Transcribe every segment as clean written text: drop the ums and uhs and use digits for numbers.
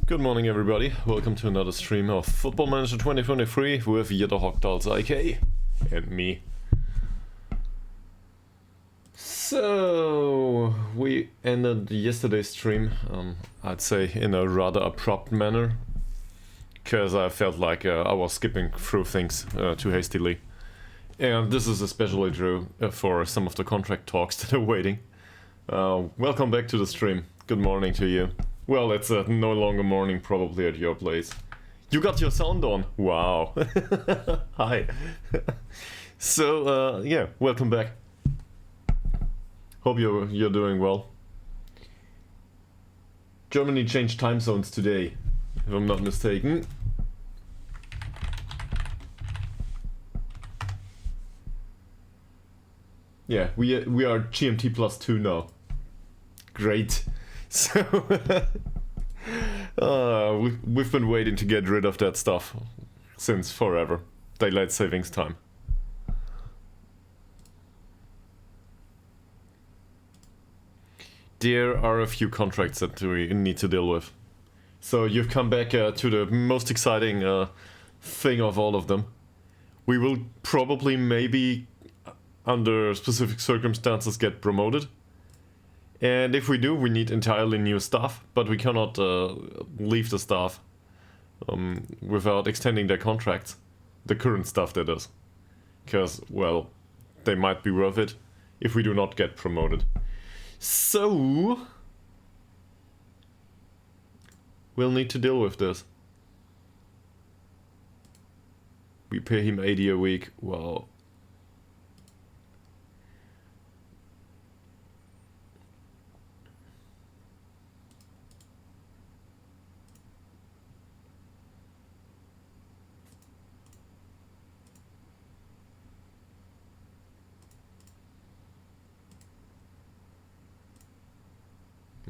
Good morning, everybody. Welcome to another stream of Football Manager 2023 with Ytterhogdals IK and me. So, we ended yesterday's stream, I'd say in a rather abrupt manner, because I felt like I was skipping through things too hastily. And this is especially true for some of the contract talks that are waiting. Welcome back to the stream. Good morning to you. Well, it's no longer morning probably at your place. You got your sound on. Wow. Hi. So, yeah, welcome back. Hope you're doing well. Germany changed time zones today, if I'm not mistaken. Yeah, we are GMT +2 now. Great. So we've been waiting to get rid of that stuff since forever. Daylight savings time. There are a few contracts that we need to deal with. So you've come back to the most exciting thing of all of them. We will probably, maybe, under specific circumstances, get promoted. And if we do, we need entirely new staff, but we cannot leave the staff without extending their contracts. The current staff, that is. Because, well, they might be worth it if we do not get promoted. So, we'll need to deal with this. We pay him 80 a week, well...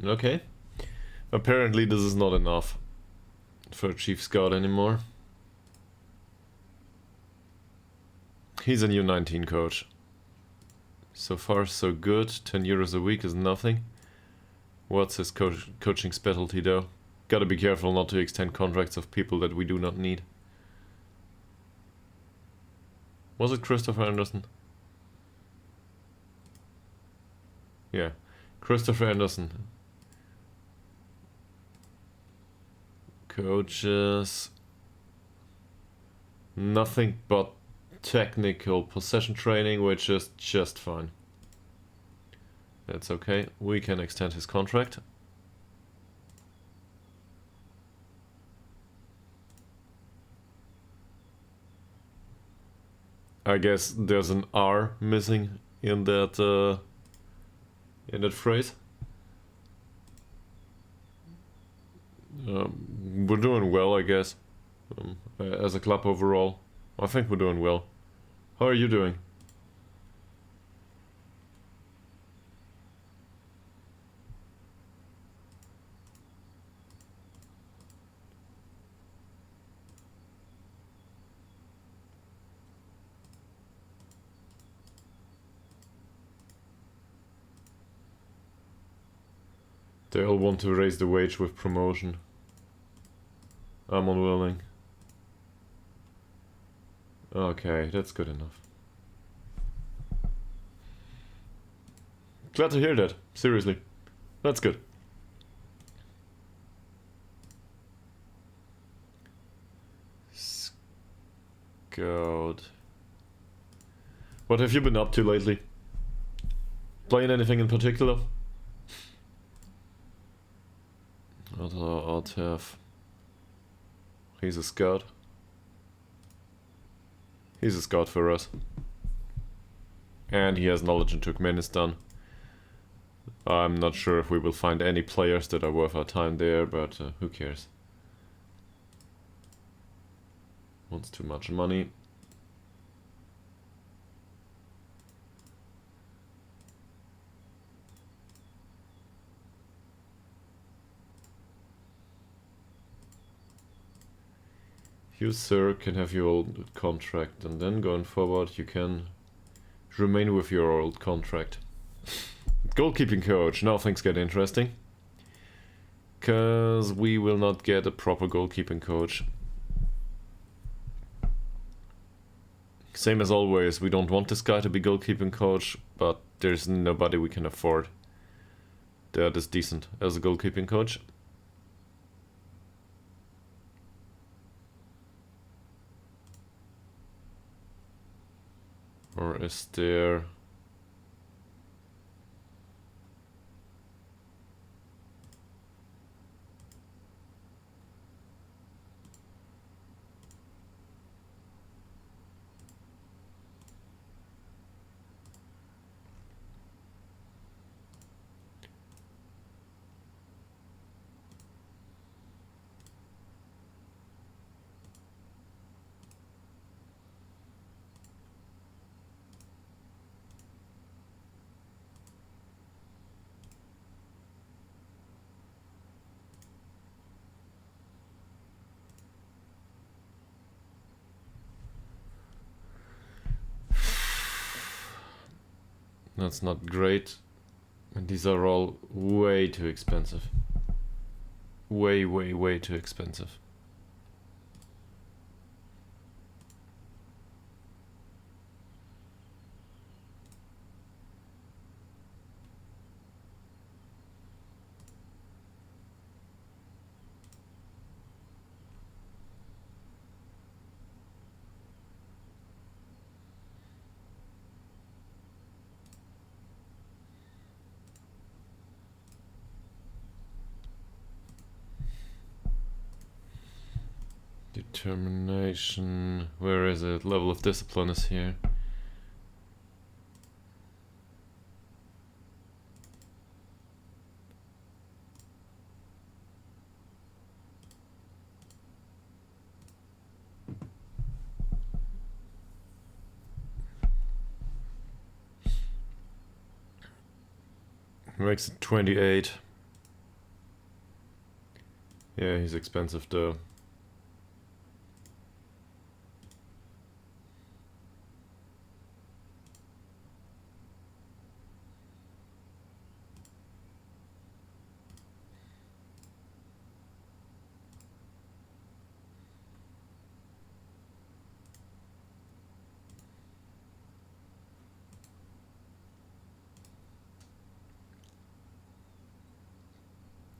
Okay. Apparently this is not enough for a chief scout anymore. He's a new 19 coach. So far so good. 10 euros a week is nothing. What's his coaching specialty though? Gotta be careful not to extend contracts of people that we do not need. Was it Christopher Anderson? Yeah. Christopher Anderson. Coaches, nothing but technical possession training, which is just fine. That's okay, we can extend his contract. I guess there's an R missing in that phrase. We're doing well, I guess, as a club overall. I think we're doing well. How are you doing? They all want to raise the wage with promotion. I'm unwilling. Okay, that's good enough. Glad to hear that, seriously. That's good. Scout. What have you been up to lately? Playing anything in particular? I'll have... He's a scout. He's a scout for us. And he has knowledge in Turkmenistan. I'm not sure if we will find any players that are worth our time there, but who cares? Wants too much money. You, sir, can have your old contract, and then going forward you can remain with your old contract. Goalkeeping coach, now things get interesting. Because we will not get a proper goalkeeping coach. Same as always, we don't want this guy to be goalkeeping coach, but there's nobody we can afford that is decent as a goalkeeping coach. Or is there... That's not great. And these are all way too expensive. Way too expensive. Determination, where is it? Level of discipline is here. Makes it 28. Yeah, he's expensive though.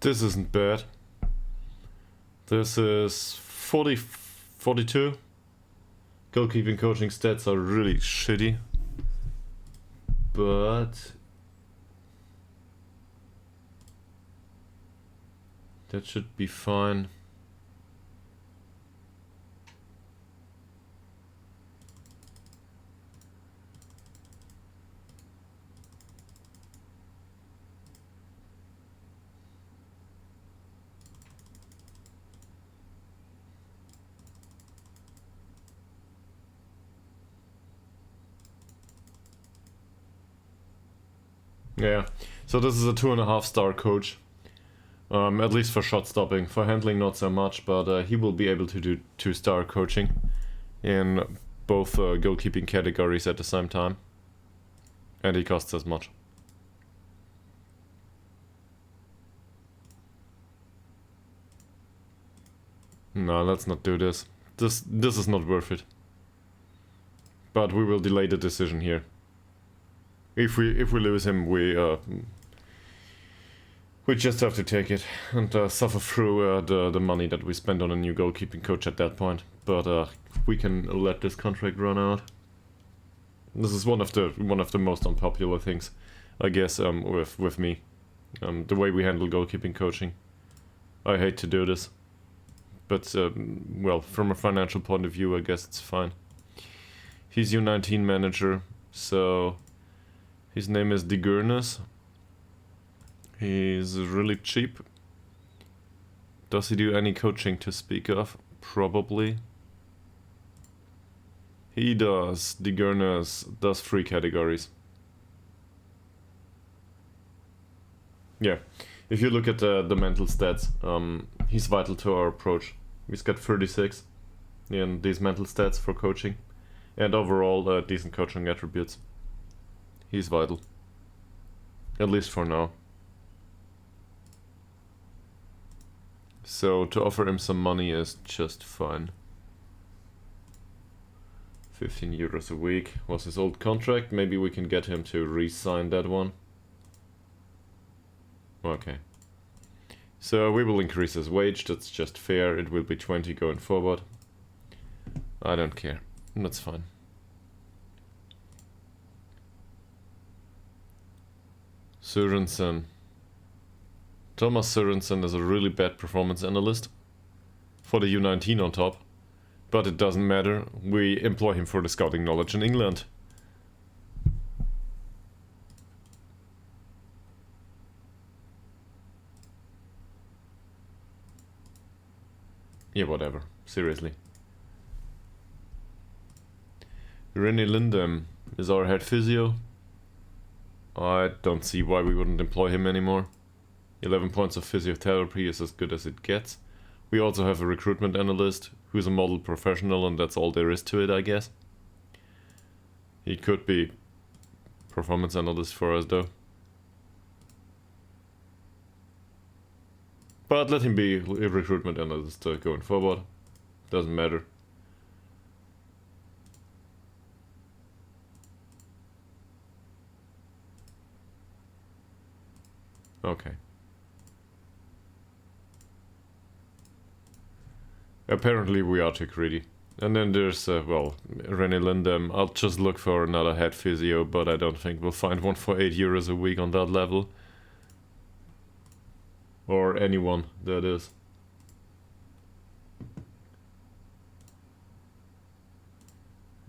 This isn't bad. This is 42. Goalkeeping coaching stats are really shitty. But that should be fine. Yeah, so this is a 2.5 star coach. At least for shot stopping. For handling not so much, but he will be able to do 2-star coaching in both goalkeeping categories at the same time. And he costs as much. No, let's not do this. This is not worth it. But we will delay the decision here. If we lose him, we just have to take it and suffer through the money that we spend on a new goalkeeping coach at that point. But we can let this contract run out. This is one of the most unpopular things, I guess, with me. The way we handle goalkeeping coaching. I hate to do this, but well, from a financial point of view, I guess it's fine. He's U19 manager, so. His name is Ytterhogdals. He's really cheap. Does he do any coaching to speak of? Probably. He does. Ytterhogdals does 3 categories. Yeah, if you look at the mental stats, he's vital to our approach. He's got 36 in these mental stats for coaching, and overall decent coaching attributes. He's vital. At least for now. So to offer him some money is just fine. 15 euros a week was his old contract. Maybe we can get him to re-sign that one. Okay. So we will increase his wage, that's just fair. It will be 20 going forward. I don't care. That's fine. Sørensen. Thomas Sørensen is a really bad performance analyst. For the U19 on top. But it doesn't matter. We employ him for the scouting knowledge in England. Yeah, whatever. Seriously. René Lindem is our head physio. I don't see why we wouldn't employ him anymore. 11 points of physiotherapy is as good as it gets. We also have a recruitment analyst who's a model professional, and that's all there is to it, I guess. He could be performance analyst for us though. But let him be a recruitment analyst going forward. Doesn't matter. Okay. Apparently we are too greedy. And then there's, well, René Lindem. I'll just look for another head physio, but I don't think we'll find one for 8 euros a week on that level. Or anyone, that is.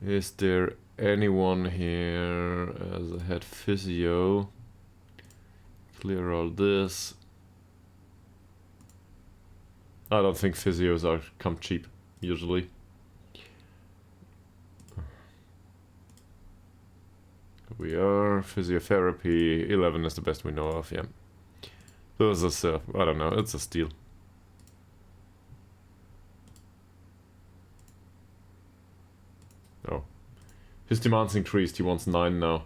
Is there anyone here as a head physio? Clear all this. I don't think physios come cheap, usually. We are physiotherapy. 11 is the best we know of, yeah. This is, I don't know, it's a steal. Oh. His demands increased, he wants 9 now.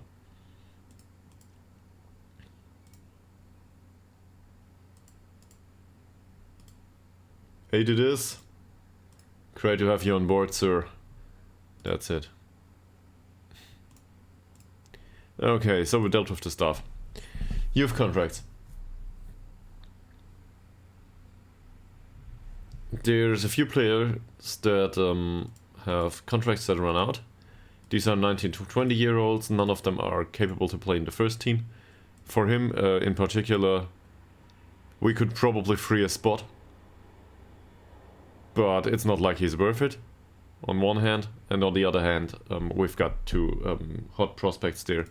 Eight it is. Great to have you on board, sir. That's it. Okay, so we dealt with the stuff. Youth contracts. There's a few players that have contracts that run out. These are 19 to 20 year olds. None of them are capable to play in the first team. For him, in particular, we could probably free a spot. But it's not like he's worth it, on one hand. And on the other hand, we've got 2 hot prospects there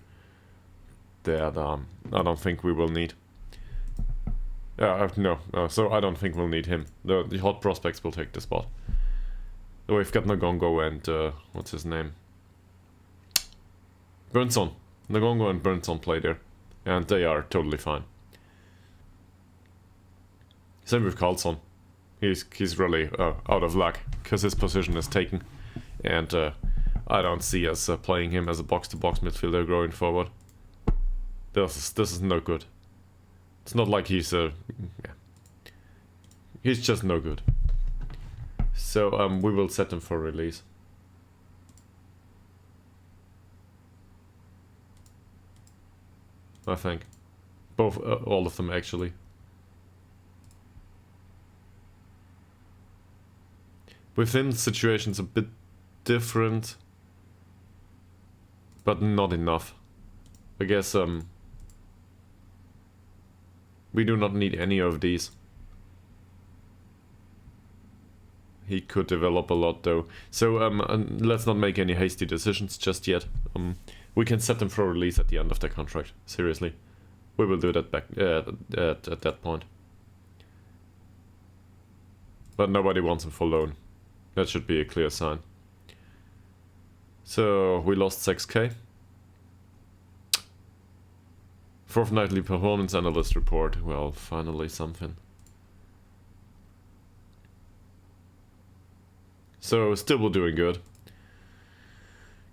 that I don't think we will need. No, so I don't think we'll need him. The hot prospects will take the spot. We've got Nagongo and, what's his name? Burnson. Nagongo and Burnson play there. And they are totally fine. Same with Carlson. He's really out of luck, because his position is taken. And I don't see us playing him as a box-to-box midfielder going forward. This is no good. It's not like he's yeah. He's just no good. So we will set him for release. I think. Both, all of them actually. With him, the situation's a bit different, but not enough. I guess we do not need any of these. He could develop a lot though. So let's not make any hasty decisions just yet. We can set them for release at the end of the contract. Seriously. We will do that back at that point. But nobody wants him for loan. That should be a clear sign. So we lost 6k. Fortnightly performance analyst report. Well, finally something. So still we're doing good.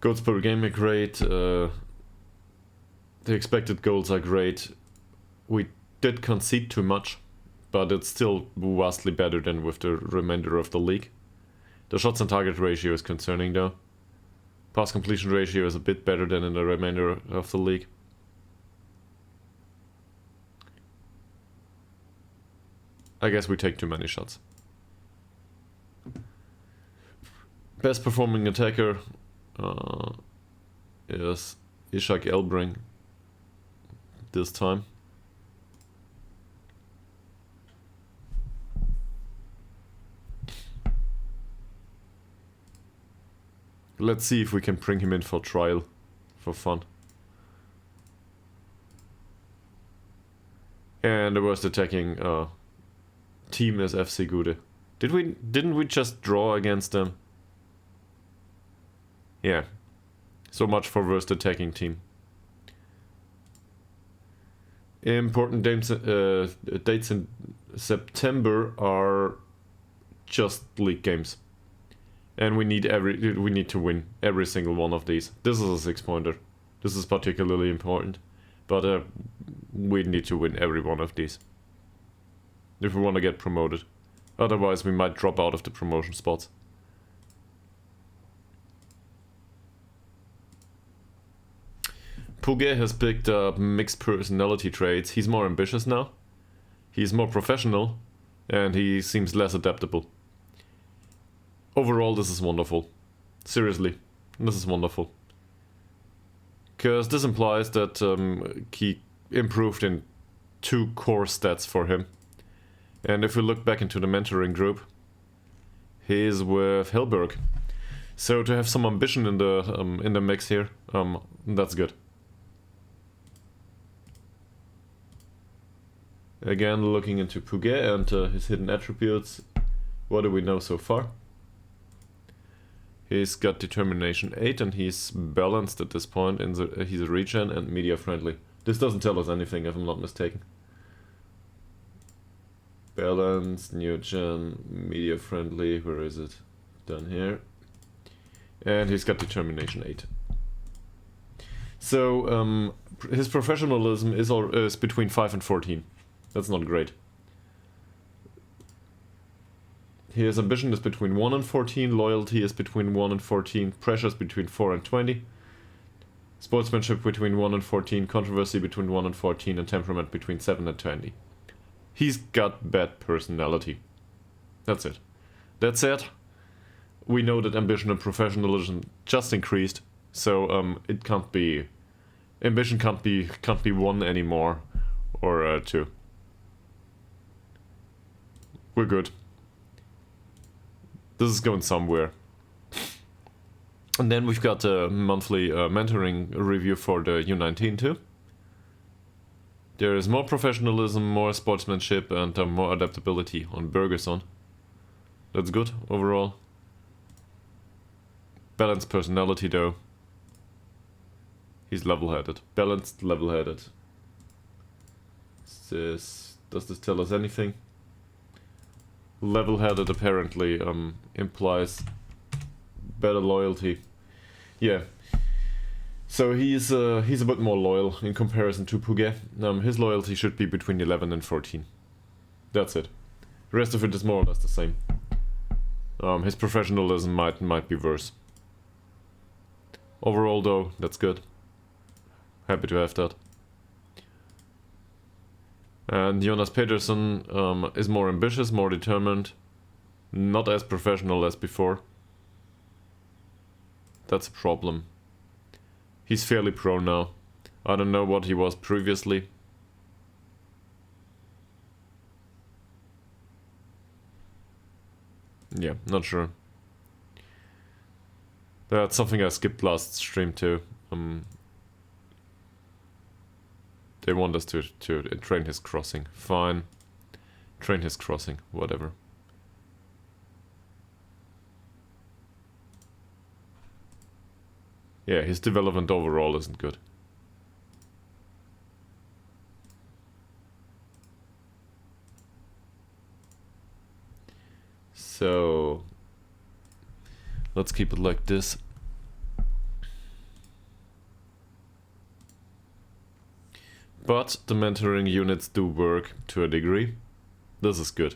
Goals per game are great. The expected goals are great. We did concede too much, but it's still vastly better than with the remainder of the league. The shots on target ratio is concerning though. Pass completion ratio is a bit better than in the remainder of the league. I guess we take too many shots. Best performing attacker is Ishak Elbring this time. Let's see if we can bring him in for trial, for fun. And the worst attacking team is FC Gude. Didn't we just draw against them? Yeah. So much for worst attacking team. Important dates in September are just league games. And we need to win every single one of these. This is a 6-pointer. This is particularly important. But we need to win every one of these if we want to get promoted. Otherwise we might drop out of the promotion spots. Puget has picked up mixed personality traits. He's more ambitious now. He's more professional. And he seems less adaptable. Overall, this is wonderful. Seriously, this is wonderful. Because this implies that he improved in 2 core stats for him. And if we look back into the mentoring group, he's with Hellberg. So to have some ambition in the mix here, that's good. Again, looking into Puget and his hidden attributes, what do we know so far? He's got determination 8 and he's balanced at this point. He's a regen and media friendly. This doesn't tell us anything if I'm not mistaken. Balanced, new gen, media friendly, where is it? Done here. And he's got determination 8. So his professionalism is between 5 and 14. That's not great. His ambition is between 1 and 14, loyalty is between 1 and 14, pressure is between 4 and 20, sportsmanship between 1 and 14, controversy between 1 and 14, and temperament between 7 and 20. He's got bad personality. That's it. That said, we know that ambition and professionalism just increased, so it can't be... Ambition can't be 1 anymore, or 2. We're good. This is going somewhere. And then we've got a monthly mentoring review for the U19 too. There is more professionalism, more sportsmanship, and more adaptability on Bergerson. That's good overall. Balanced personality though. He's level-headed. Balanced, level-headed. Does this tell us anything? Level-headed apparently implies better loyalty. Yeah. So he's a bit more loyal in comparison to Puget. His loyalty should be between 11 and 14. That's it. The rest of it is more or less the same. His professionalism might be worse. Overall though, that's good. Happy to have that. And Jonas Pedersen is more ambitious, more determined, not as professional as before. That's a problem. He's fairly pro now. I don't know what he was previously. Yeah, not sure. That's something I skipped last stream too. They want us to train his crossing. Fine. Train his crossing. Whatever. Yeah, his development overall isn't good. So... let's keep it like this. But the mentoring units do work to a degree. This is good.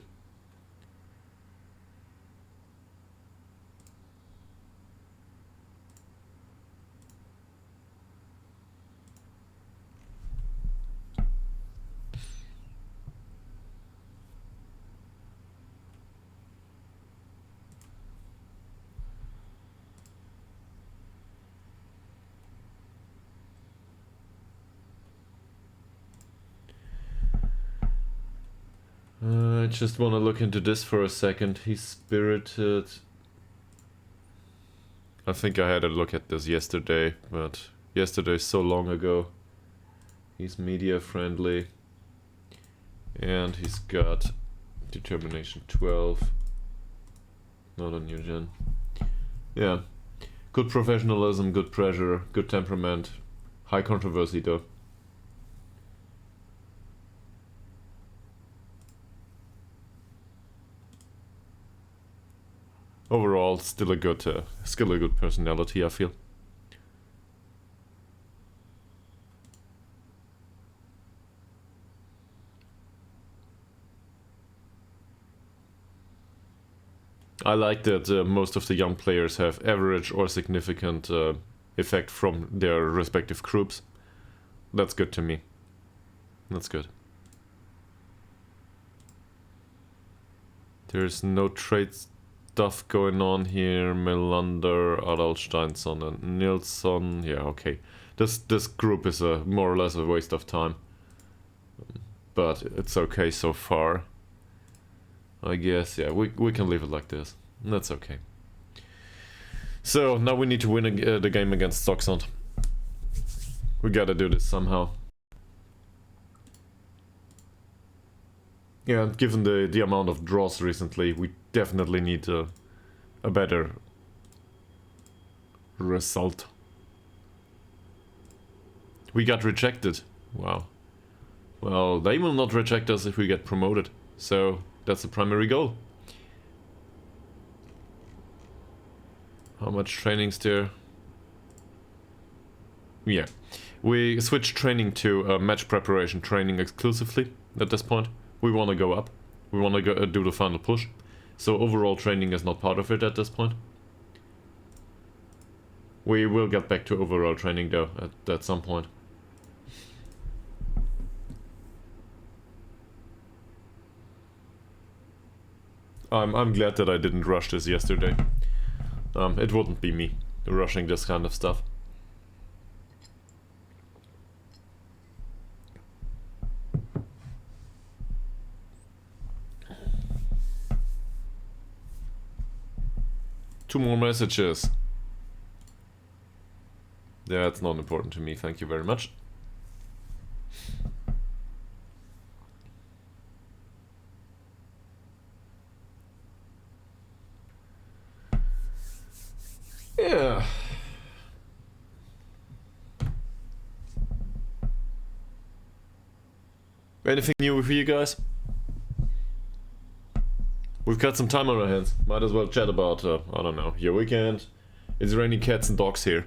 I just want to look into this for a second. He's spirited. I think I had a look at this yesterday, but yesterday's so long ago. He's media friendly. And he's got determination 12. Not a new gen. Yeah. Good professionalism, good pressure, good temperament. High controversy though. Overall, still a good personality, I feel. I like that most of the young players have average or significant effect from their respective groups. That's good to me. That's good. There's no trade stuff going on here. Melander, Adalsteinsson and Nilsson. Yeah, okay. This group is more or less a waste of time. But it's okay so far. I guess, yeah, we can leave it like this. That's okay. So, now we need to win the game against Stocksund. We gotta do this somehow. Yeah, given the amount of draws recently, we definitely need a better result. We got rejected. Wow. Well, they will not reject us if we get promoted. So, that's the primary goal. How much training's there? Yeah. We switched training to match preparation training exclusively at this point. We want to go up. We want to go do the final push. So overall training is not part of it at this point. We will get back to overall training though at some point. I'm glad that I didn't rush this yesterday. It wouldn't be me rushing this kind of stuff. Two more messages. Yeah, it's not important to me, thank you very much. Yeah. Anything new for you guys? We've got some time on our hands. Might as well chat about, I don't know, your weekend. It's raining cats and dogs here.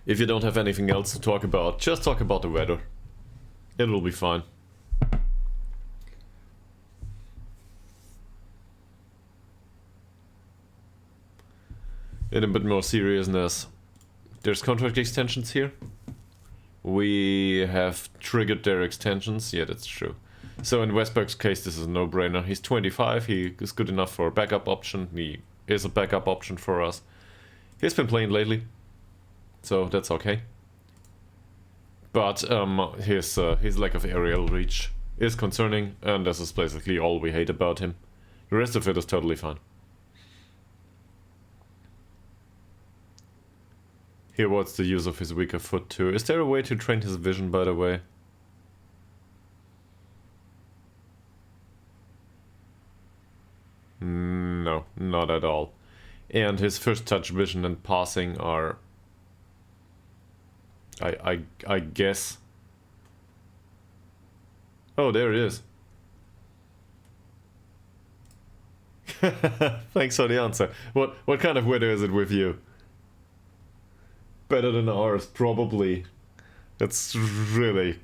If you don't have anything else to talk about, just talk about the weather. It will be fine. In a bit more seriousness, there's contract extensions here. We have triggered their extensions. Yeah, that's true. So in Westberg's case, this is a no-brainer. He's 25. He is good enough for a backup option. He is a backup option for us. He's been playing lately, so that's okay. But his lack of aerial reach is concerning, and this is basically all we hate about him. The rest of it is totally fine. Here, what's the use of his weaker foot too? Is there a way to train his vision, by the way? No, not at all. And his first touch vision and passing are... I guess... Oh, there it is. Thanks for the answer. What kind of weather is it with you? Better than ours, probably. That's really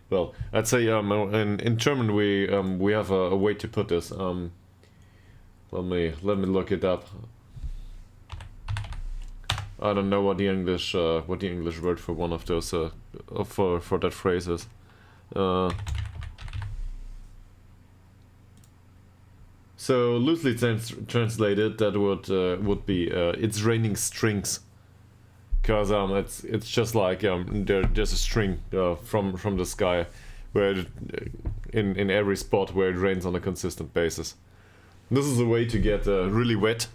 Well, I'd say in German we have a way to put this. Let me look it up. I don't know what the English word for one of those for that phrase is. So loosely translated, that would be it's raining strings, because it's just like there's a string from the sky, where in every spot where it rains on a consistent basis. This is a way to get really wet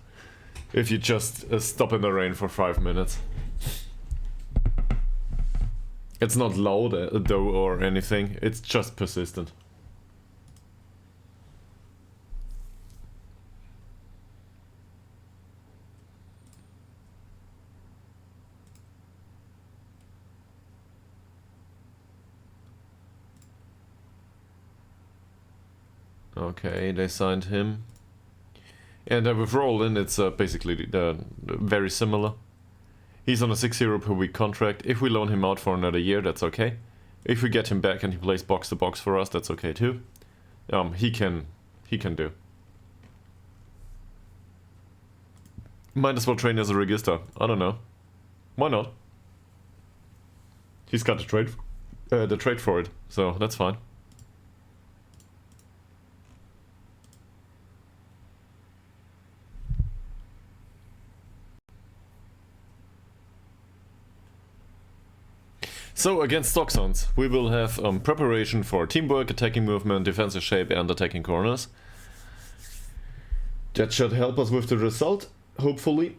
if you just stop in the rain for 5 minutes. It's not loud though or anything, it's just persistent. Okay, they signed him. And with Roland, it's basically very similar. He's on a 6 euro per week contract. If we loan him out for another year, that's okay. If we get him back and he plays box to box for us, that's okay too. He can do. Might as well train as a register. I don't know. Why not? He's got the trade for it, so that's fine. So against Stocksund, we will have preparation for teamwork, attacking movement, defensive shape and attacking corners. That should help us with the result, hopefully.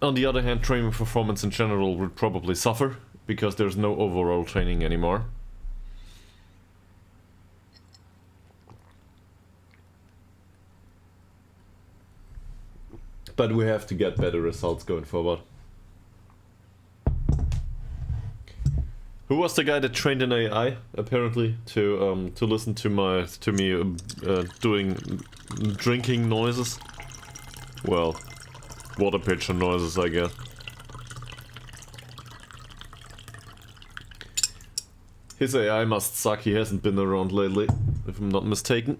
On the other hand, training performance in general would probably suffer, because there's no overall training anymore. But we have to get better results going forward. Who was the guy that trained an AI apparently to listen to me doing drinking noises? Well, water pitcher noises, I guess. His AI must suck. He hasn't been around lately, if I'm not mistaken.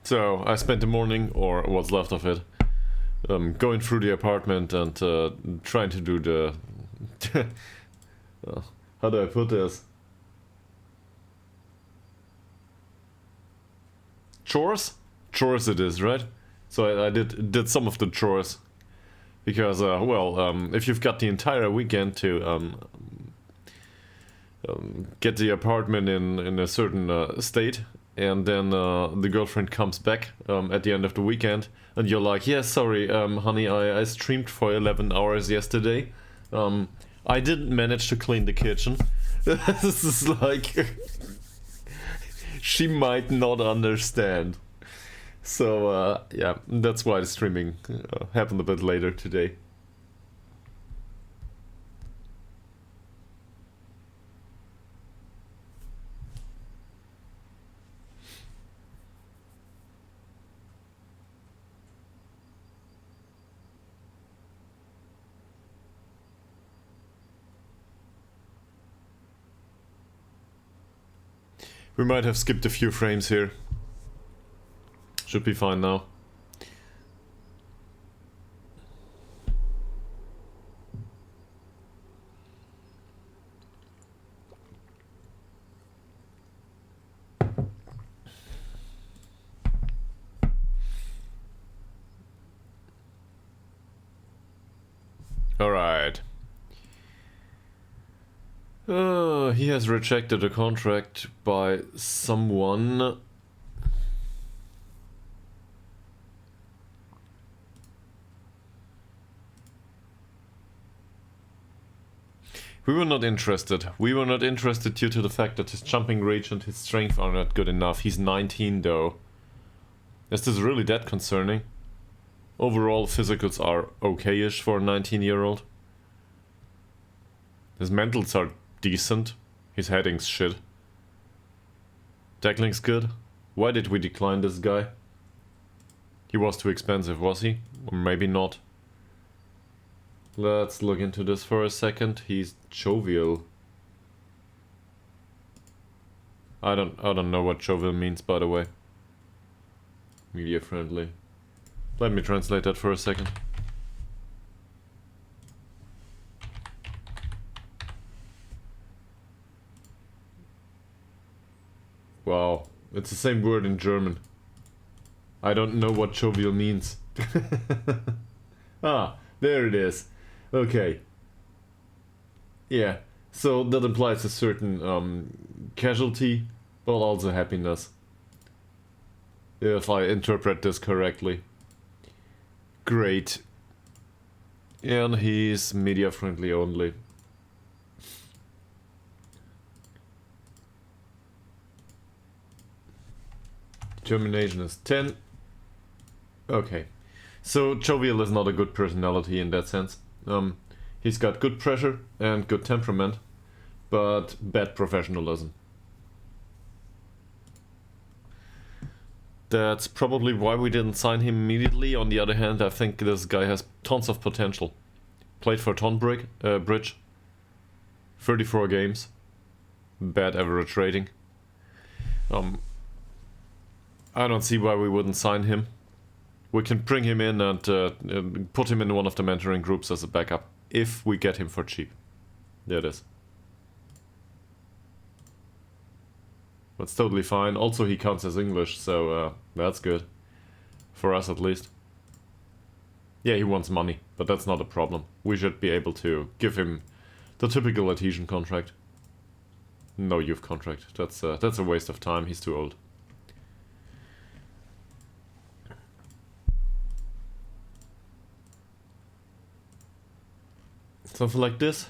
So I spent the morning, or what's left of it, going through the apartment and trying to do the... how do I put this? Chores? Chores it is, right? So I did some of the chores. Because, if you've got the entire weekend to get the apartment in a certain state, and then the girlfriend comes back at the end of the weekend, and you're like, yeah, sorry, honey, I streamed for 11 hours yesterday. I didn't manage to clean the kitchen. This is like... she might not understand. So, yeah, that's why the streaming happened a bit later today. We might have skipped a few frames here. Should be fine now. All right. He has rejected a contract by someone. We were not interested. We were not interested due to the fact that his jumping reach and his strength are not good enough. He's 19 though. Is this really that concerning? Overall, physicals are okay-ish for a 19-year-old. His mentals are decent. His heading's shit. Tackling's good. Why did we decline this guy? He was too expensive, was he? Or maybe not. Let's look into this for a second. He's jovial. I don't know what jovial means, by the way. Media friendly. Let me translate that for a second. Wow, it's the same word in German. I don't know what jovial means. Ah, there it is. Okay. Yeah, so that implies a certain casualty, but also happiness. If I interpret this correctly. Great. And he's media friendly only. Determination is 10. Okay. So jovial is not a good personality in that sense. He's got good pressure and good temperament, but bad professionalism. That's probably why we didn't sign him immediately. On the other hand, I think this guy has tons of potential. Played for Bridge. 34 games. Bad average rating. I don't see why we wouldn't sign him. We can bring him in and put him in one of the mentoring groups as a backup. If we get him for cheap. There it is. That's totally fine. Also, he counts as English, so that's good. For us, at least. Yeah, he wants money, but that's not a problem. We should be able to give him the typical adhesion contract. No youth contract. That's a waste of time. He's too old. Something like this.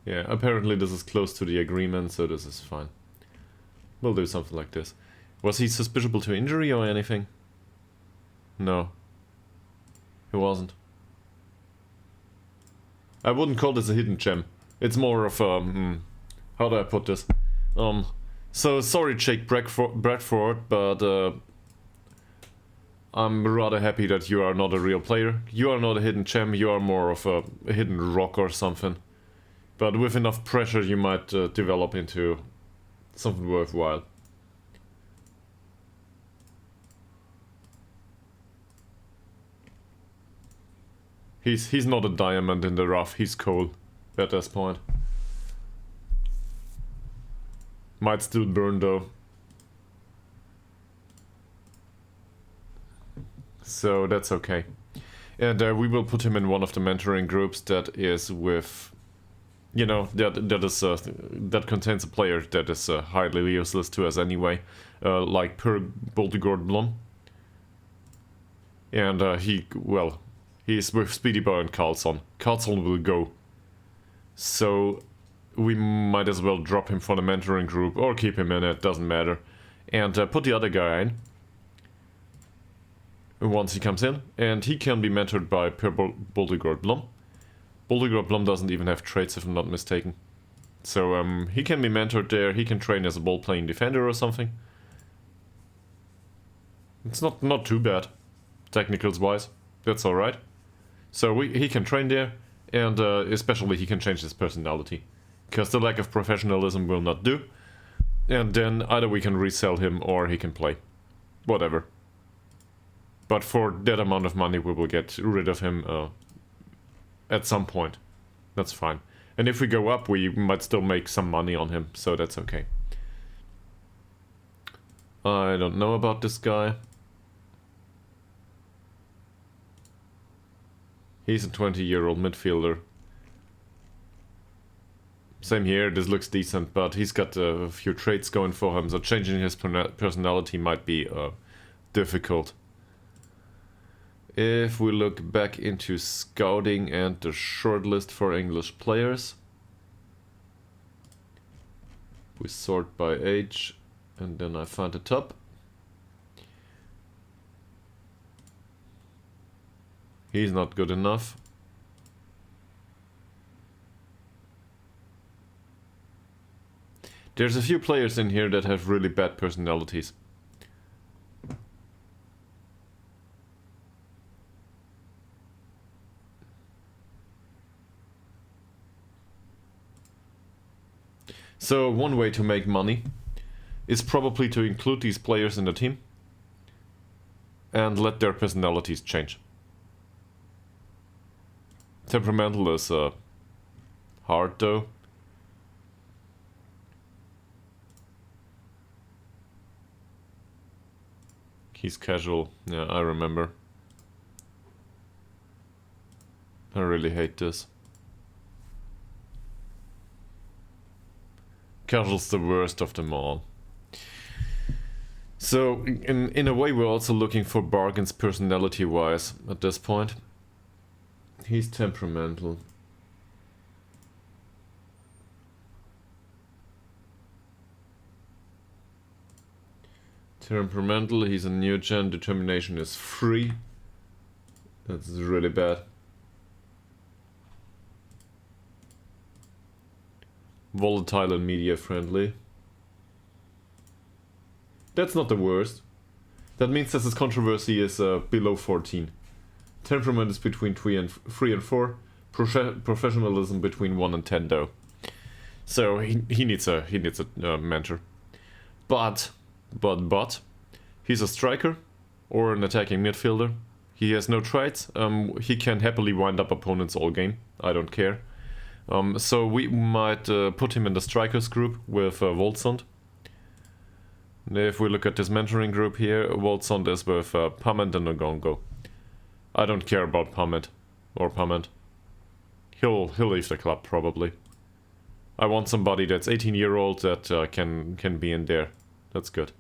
Yeah, apparently this is close to the agreement, so this is fine. We'll do something like this. Was he suspicious to injury or anything? No. He wasn't. I wouldn't call this a hidden gem. It's more of a... how do I put this? So sorry Jake Bradford, but I'm rather happy that you are not a real player. You are not a hidden gem, you are more of a hidden rock or something. But with enough pressure you might develop into something worthwhile. He's not a diamond in the rough, he's coal at this point. Might still burn though. So that's okay. And we will put him in one of the mentoring groups that is with... You know, that contains a player that is highly useless to us anyway, like Per Boltegård Blom. And he's with Speedy Boy and Karlsson. Karlsson will go. So we might as well drop him for the mentoring group, or keep him in it, doesn't matter. And put the other guy in. Once he comes in, and he can be mentored by Per Boltegård Blom. Boltegård Blom doesn't even have traits, if I'm not mistaken. So he can be mentored there, he can train as a ball-playing defender or something. It's not too bad, technicals-wise. That's alright. So he can train there, and especially he can change his personality. Because the lack of professionalism will not do. And then either we can resell him or he can play. Whatever. But for that amount of money we will get rid of him at some point. That's fine. And if we go up, we might still make some money on him, so that's okay. I don't know about this guy. He's a 20-year-old midfielder. Same here, this looks decent, but he's got a few traits going for him, so changing his personality might be difficult. If we look back into scouting and the shortlist for English players, we sort by age, and then I find the top. He's not good enough. There's a few players in here that have really bad personalities. So one way to make money is probably to include these players in the team and let their personalities change. Temperamental is hard though. He's casual. Yeah, I remember. I really hate this. Casual's the worst of them all. So, in a way, we're also looking for bargains personality-wise at this point. He's temperamental. Temperamental, he's a new gen, determination is 3. That's really bad. Volatile and media friendly. That's not the worst. That means that his controversy is below 14. Temperament is between 3 and 4. Professionalism between 1 and 10 though. So he needs a mentor. But he's a striker or an attacking midfielder. He has no traits. He can happily wind up opponents all game. I don't care. So we might put him in the strikers group with Voldsund. If we look at this mentoring group here, Voldsund is with Pament and Ngongo. I don't care about Pament. He'll leave the club probably. I want somebody that's 18-year-old that can be in there. That's good.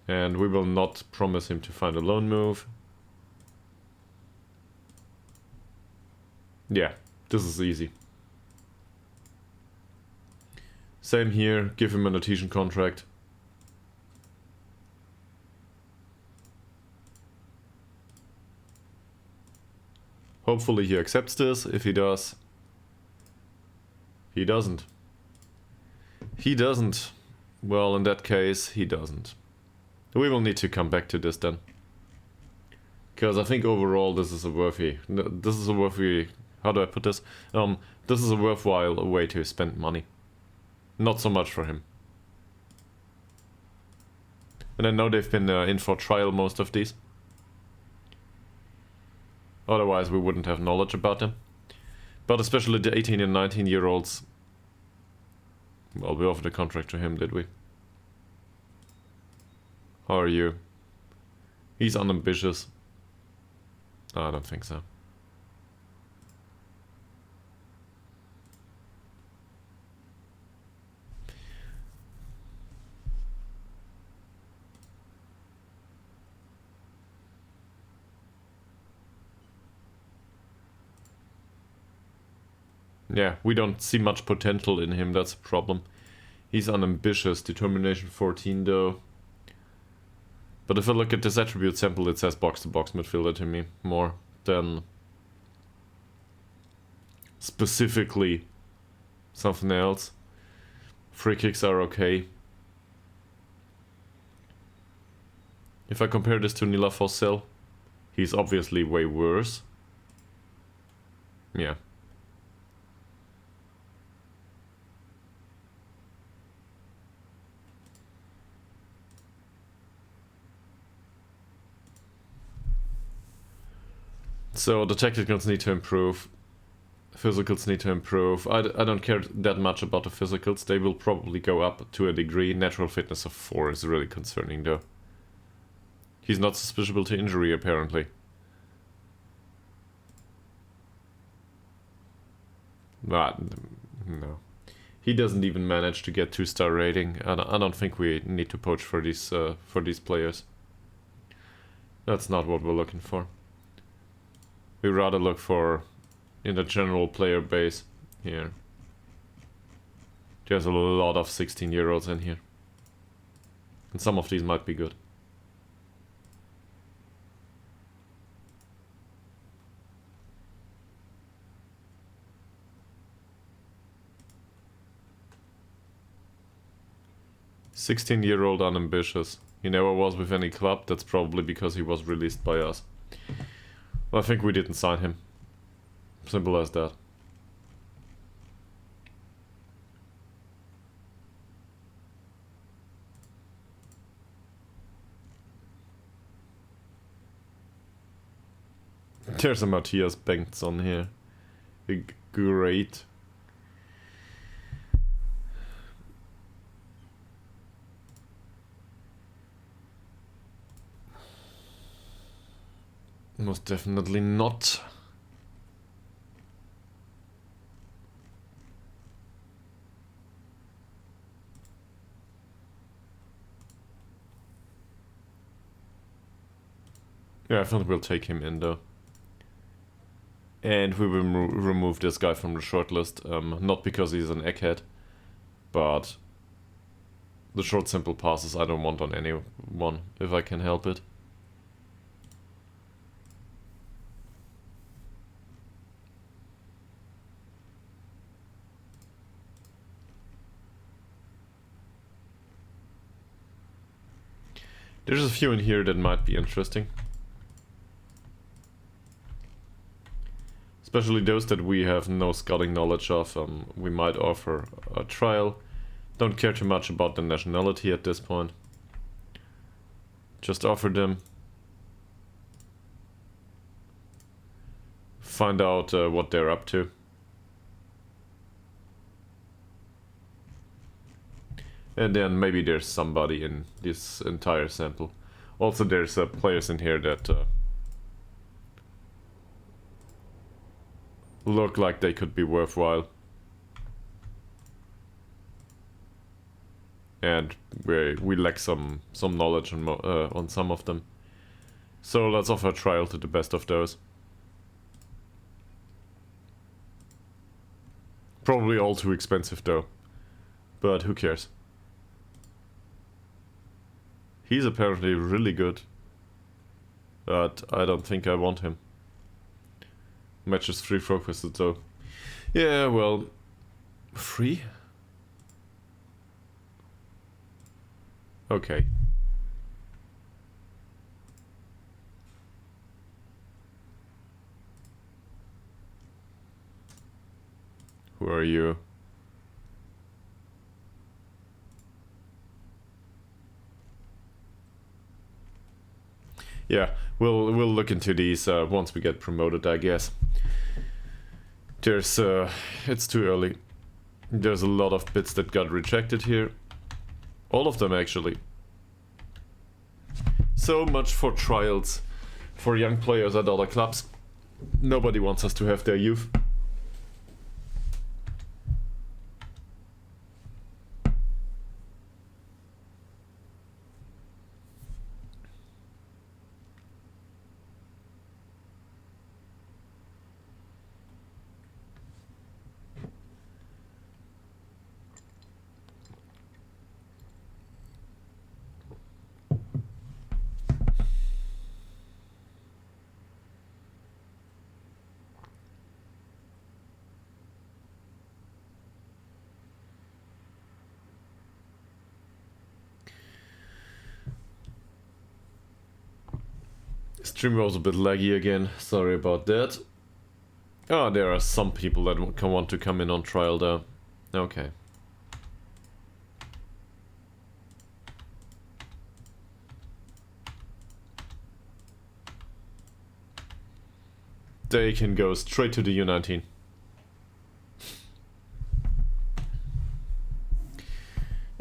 And we will not promise him to find a loan move. Yeah, this is easy. Same here, give him an artisan contract. Hopefully he accepts this. If he does, he doesn't. He doesn't. Well, in that case, he doesn't. We will need to come back to this then. Because I think overall this is a worthy... How do I put this? This is a worthwhile way to spend money. Not so much for him. And I know they've been in for trial, most of these. Otherwise we wouldn't have knowledge about them. But especially the 18 and 19-year-olds... Well, we offered a contract to him, did we? How are you? He's unambitious. I don't think so. Yeah, we don't see much potential in him, that's a problem. He's unambitious, determination 14 though. But if I look at this attribute sample, it says box-to-box midfielder to me more than specifically something else. Free kicks are okay. If I compare this to Nila Fossel, he's obviously way worse. Yeah. So the technicals need to improve, physicals need to improve. I don't care that much about the physicals, they will probably go up to a degree. Natural fitness of 4 is really concerning though. He's not susceptible to injury apparently. But no. He doesn't even manage to get 2-star rating. I don't think we need to poach for these players. That's not what we're looking for. We rather look for in the general player base here. There's a lot of 16-year-olds in here. And some of these might be good. "16-year-old unambitious. He never was with any club. That's probably because he was released by us." Well, I think we didn't sign him. Simple as that. There's a Matthias Bengtsson here. Great. Most definitely not. Yeah, I think we'll take him in though. And we will remove this guy from the shortlist, not because he's an egghead, but the short simple passes I don't want on anyone, if I can help it. There's a few in here that might be interesting. Especially those that we have no scouting knowledge of. We might offer a trial. Don't care too much about the nationality at this point. Just offer them. Find out what they're up to. And then maybe there's somebody in this entire sample. Also there's players in here that look like they could be worthwhile. And we lack some knowledge on some of them. So let's offer a trial to the best of those. Probably all too expensive though. But who cares? He's apparently really good. But I don't think I want him. Matches 3 requested though. Yeah, well... 3? Okay. Who are you? Yeah, we'll look into these once we get promoted, I guess. There's it's too early. There's a lot of bits that got rejected here. All of them actually. So much for trials for young players at other clubs. Nobody wants us to have their youth. Stream was a bit laggy again, sorry about that. Oh, there are some people that want to come in on trial though. Okay. They can go straight to the U19.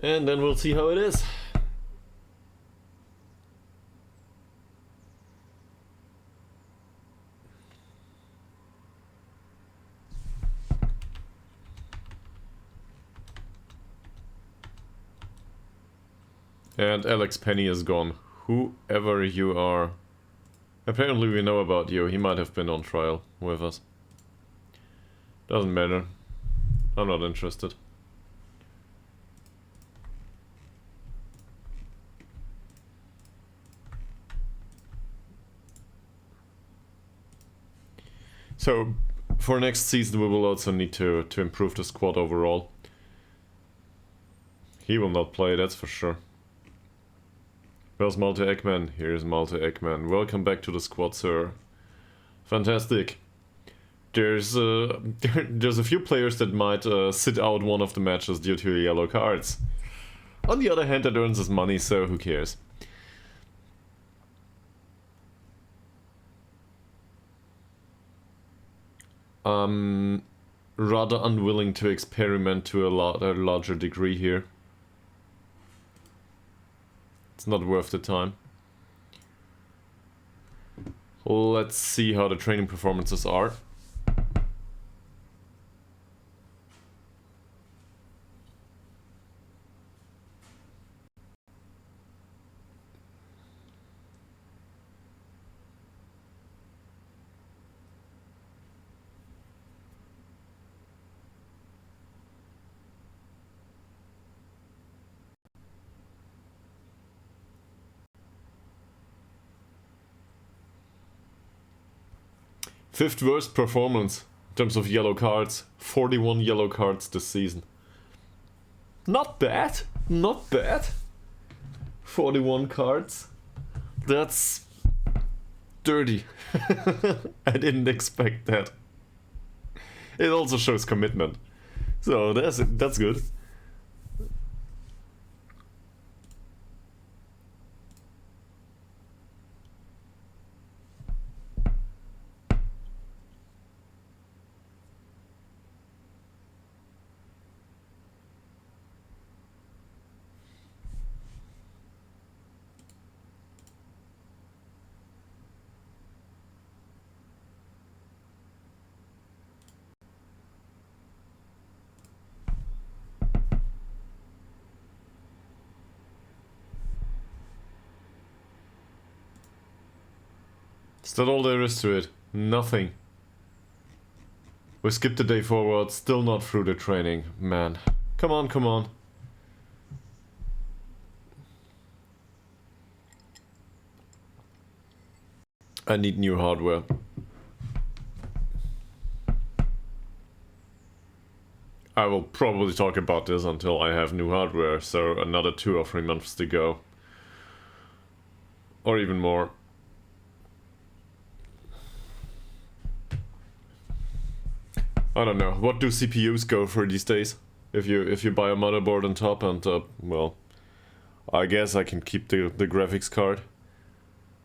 And then we'll see how it is. And Alex Penny is gone. Whoever you are. Apparently we know about you. He might have been on trial with us. Doesn't matter. I'm not interested. So, for next season we will also need to improve the squad overall. He will not play, that's for sure. Where's Malte Ekman? Here's Malte Ekman. Welcome back to the squad, sir. Fantastic. There's a few players that might sit out one of the matches due to yellow cards. On the other hand, that earns us money, so who cares? Rather unwilling to experiment to a larger degree here. It's not worth the time. Let's see how the training performances are. Fifth worst performance in terms of yellow cards. 41 yellow cards this season. Not bad. Not bad. 41 cards. That's dirty. I didn't expect that. It also shows commitment. So that's good. Is that all there is to it? Nothing. We skipped the day forward, still not through the training. Man. Come on, come on. I need new hardware. I will probably talk about this until I have new hardware, so another 2 or 3 months to go. Or even more. I don't know. What do CPUs go for these days? If you buy a motherboard on top and well, I guess I can keep the graphics card.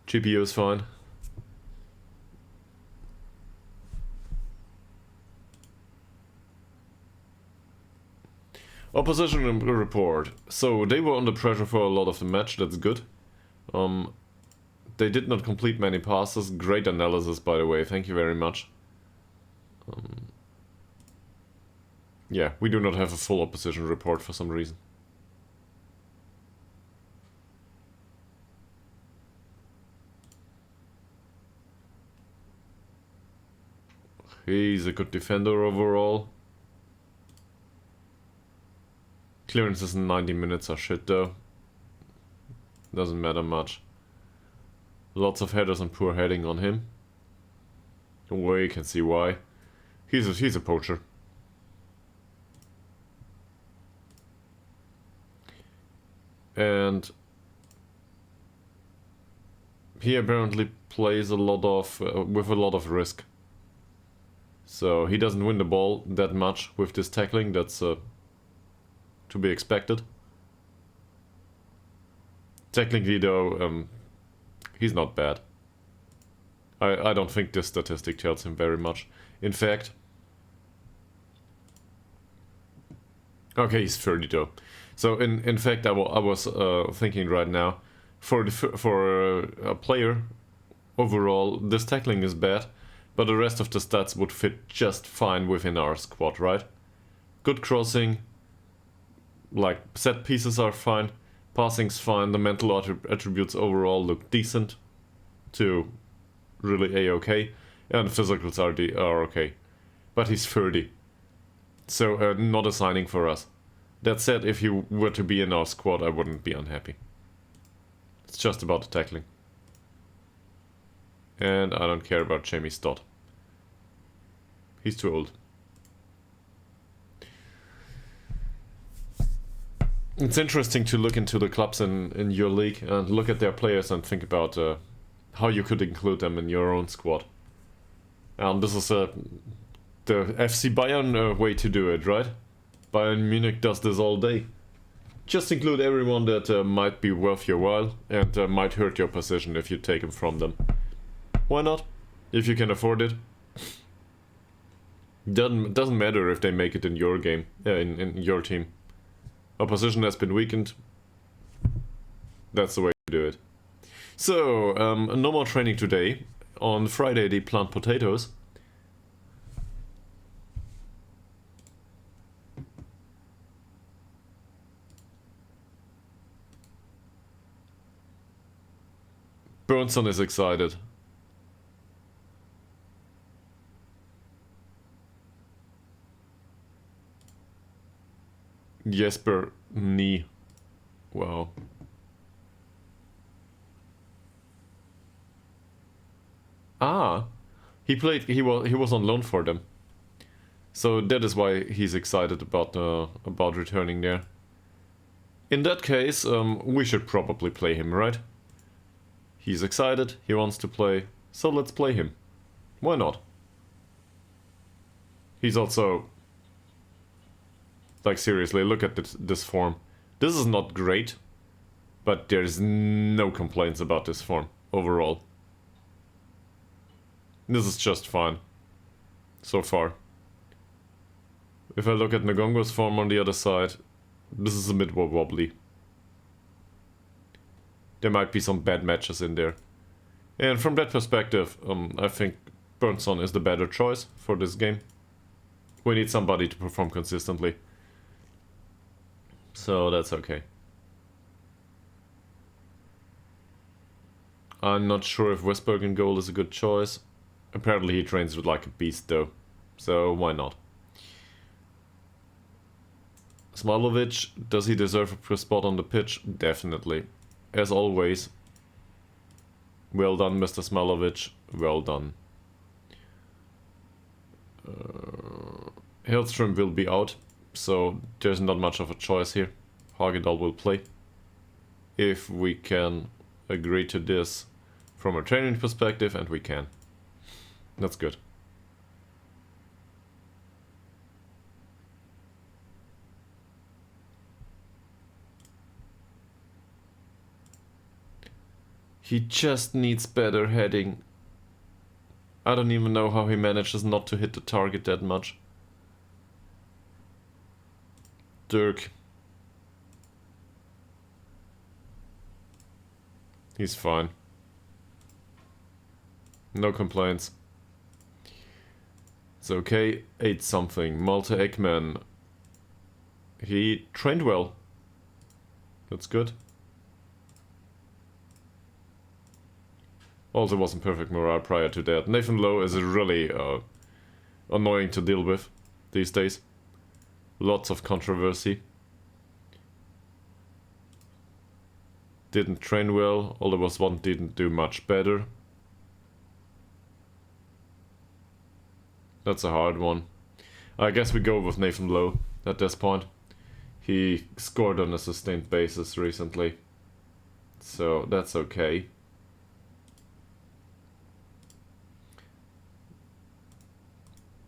GPU is fine. Opposition report. So they were under pressure for a lot of the match. That's good. They did not complete many passes. Great analysis, by the way. Thank you very much. Yeah, we do not have a full opposition report for some reason. He's a good defender overall. Clearances in 90 minutes are shit though. Doesn't matter much. Lots of headers and poor heading on him. Well, you can see why. He's a poacher. And he apparently plays a lot of with a lot of risk. So he doesn't win the ball that much with this tackling. That's to be expected. Technically though, he's not bad. I don't think this statistic tells him very much. In fact, okay, he's 30 though. So in fact, I was thinking right now, for a player overall, this tackling is bad, but the rest of the stats would fit just fine within our squad, right? Good crossing, like set pieces are fine, Passing's fine, the mental attributes overall look decent to really A-okay, and physicals are okay. But he's 30, so not a signing for us. That said, if he were to be in our squad, I wouldn't be unhappy. It's just about the tackling. And I don't care about Jamie Stott. He's too old. It's interesting to look into the clubs in your league and look at their players and think about how you could include them in your own squad. And this is the FC Bayern way to do it, right? Bayern Munich does this all day. Just include everyone that might be worth your while and might hurt your position if you take him from them. Why not? If you can afford it. Doesn't matter if they make it in your game, in your team. Opposition has been weakened. That's the way to do it. So, no more training today. On Friday they plant potatoes. Burnson is excited. Jesper knee. Wow. Ah, he was on loan for them. So that is why he's excited about returning there. In that case, we should probably play him, right? He's excited, he wants to play, so let's play him. Why not? He's also... Like, seriously, look at this form. This is not great, but there's no complaints about this form overall. This is just fine. So far. If I look at Ngongo's form on the other side, this is a bit wobbly. There might be some bad matches in there. And from that perspective, I think Burnson is the better choice for this game. We need somebody to perform consistently. So that's okay. I'm not sure if Westberg in goal is a good choice. Apparently he trains with like a beast though. So why not? Smailovic, does he deserve a spot on the pitch? Definitely. As always. Well done, Mr. Smailovic. Well done. Hellström will be out, so there's not much of a choice here. Ytterhogdals will play. If we can agree to this from a training perspective, and we can. That's good. He just needs better heading. I don't even know how he manages not to hit the target that much. Dirk. He's fine. No complaints. It's okay. 8 something. Malte Ekman. He trained well. That's good. Also wasn't perfect morale prior to that. Nathan Lowe is really annoying to deal with these days. Lots of controversy. Didn't train well. All there was one didn't do much better. That's a hard one. I guess we go with Nathan Lowe at this point. He scored on a sustained basis recently. So that's okay.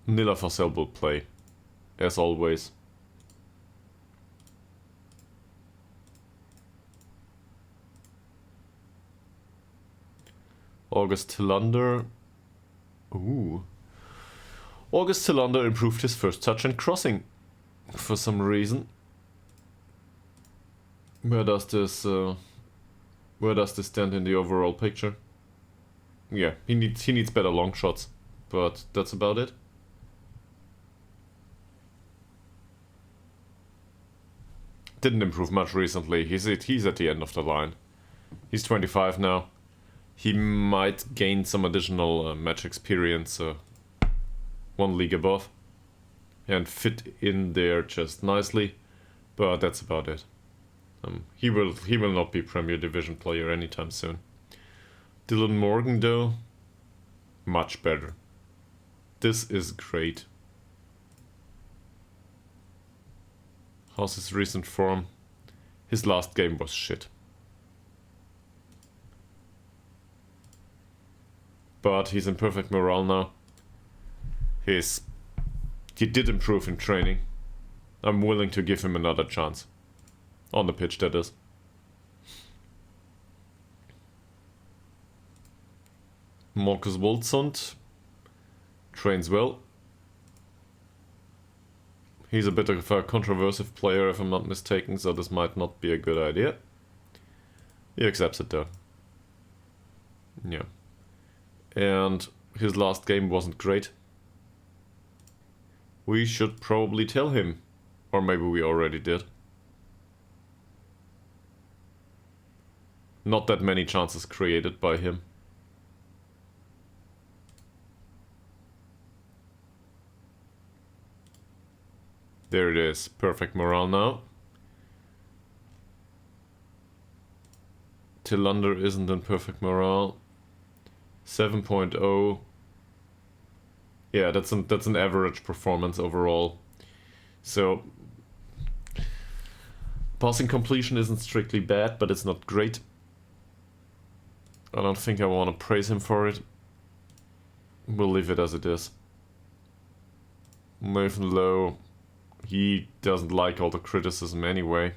Nila Fossel will play, as always. August Tillander. Ooh. August Tillander improved his first touch and crossing for some reason. Where does this stand in the overall picture? Yeah, he needs better long shots, but that's about it. Didn't improve much recently. He's at the end of the line. He's 25 now. He might gain some additional match experience, one league above, and fit in there just nicely, but that's about it. He will not be Premier Division player anytime soon. Dylan Morgan though, much better. This is great. How's his recent form? His last game was shit. But he's in perfect morale now. He did improve in training. I'm willing to give him another chance. On the pitch, that is. Marcus Woldsund trains well. He's a bit of a controversial player if I'm not mistaken, so this might not be a good idea. He accepts it though. Yeah. And his last game wasn't great. We should probably tell him. Or maybe we already did. Not that many chances created by him. There it is. Perfect morale now. Tillander isn't in perfect morale. 7.0. Yeah, that's an average performance overall. So passing completion isn't strictly bad, but it's not great. I don't think I want to praise him for it. We'll leave it as it is. Nathan Lowe, he doesn't like all the criticism anyway.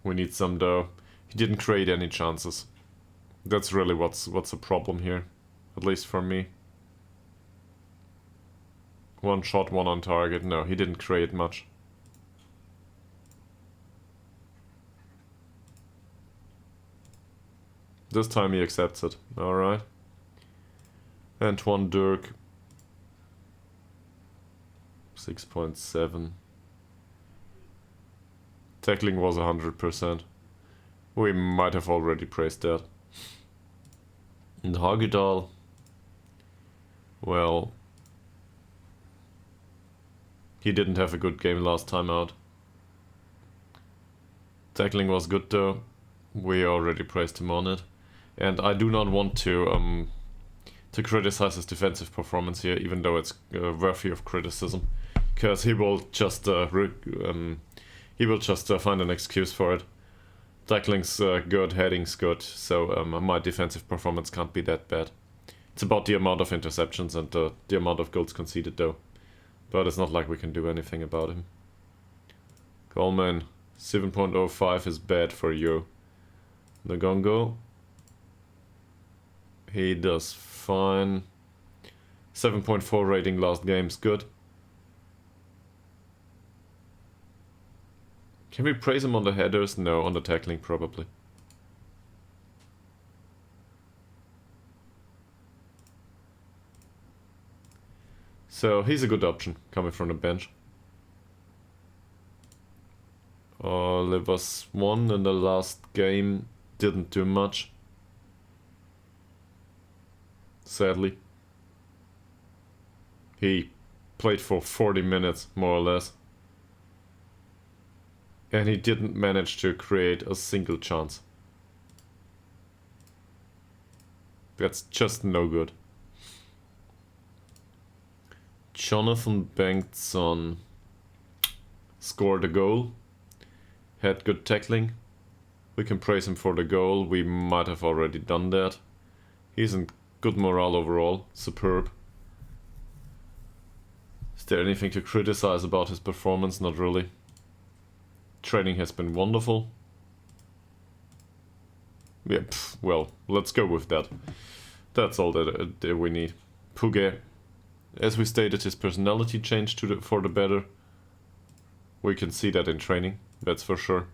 We need some though. He didn't create any chances. That's really what's a problem here, at least for me. One shot, one on target. No, he didn't create much. This time he accepts it. Alright. Antoine Dirk. 6.7. Tackling was 100%. We might have already praised that. And Ytterhogdals. Well, he didn't have a good game last time out. Tackling was good though. We already praised him on it. And I do not want to criticize his defensive performance here, even though it's worthy of criticism, because he will just find an excuse for it. Tackling's good, heading's good, so my defensive performance can't be that bad. It's about the amount of interceptions and the amount of goals conceded though. But it's not like we can do anything about him. Coleman, 7.05 is bad for you. Nagongo, he does fine. 7.4 rating last game's good. Can we praise him on the headers? No, on the tackling probably. So he's a good option coming from the bench. Oliver Swan in the last game didn't do much. Sadly. He played for 40 minutes, more or less. And he didn't manage to create a single chance. That's just no good. Jonathan Bengtsson scored a goal. Had good tackling. We can praise him for the goal. We might have already done that. He's in good morale overall. Superb. Is there anything to criticize about his performance? Not really. Training has been wonderful. Yeah, well, let's go with that. That's all that we need. Puget. As we stated, his personality changed for the better. We can see that in training, that's for sure.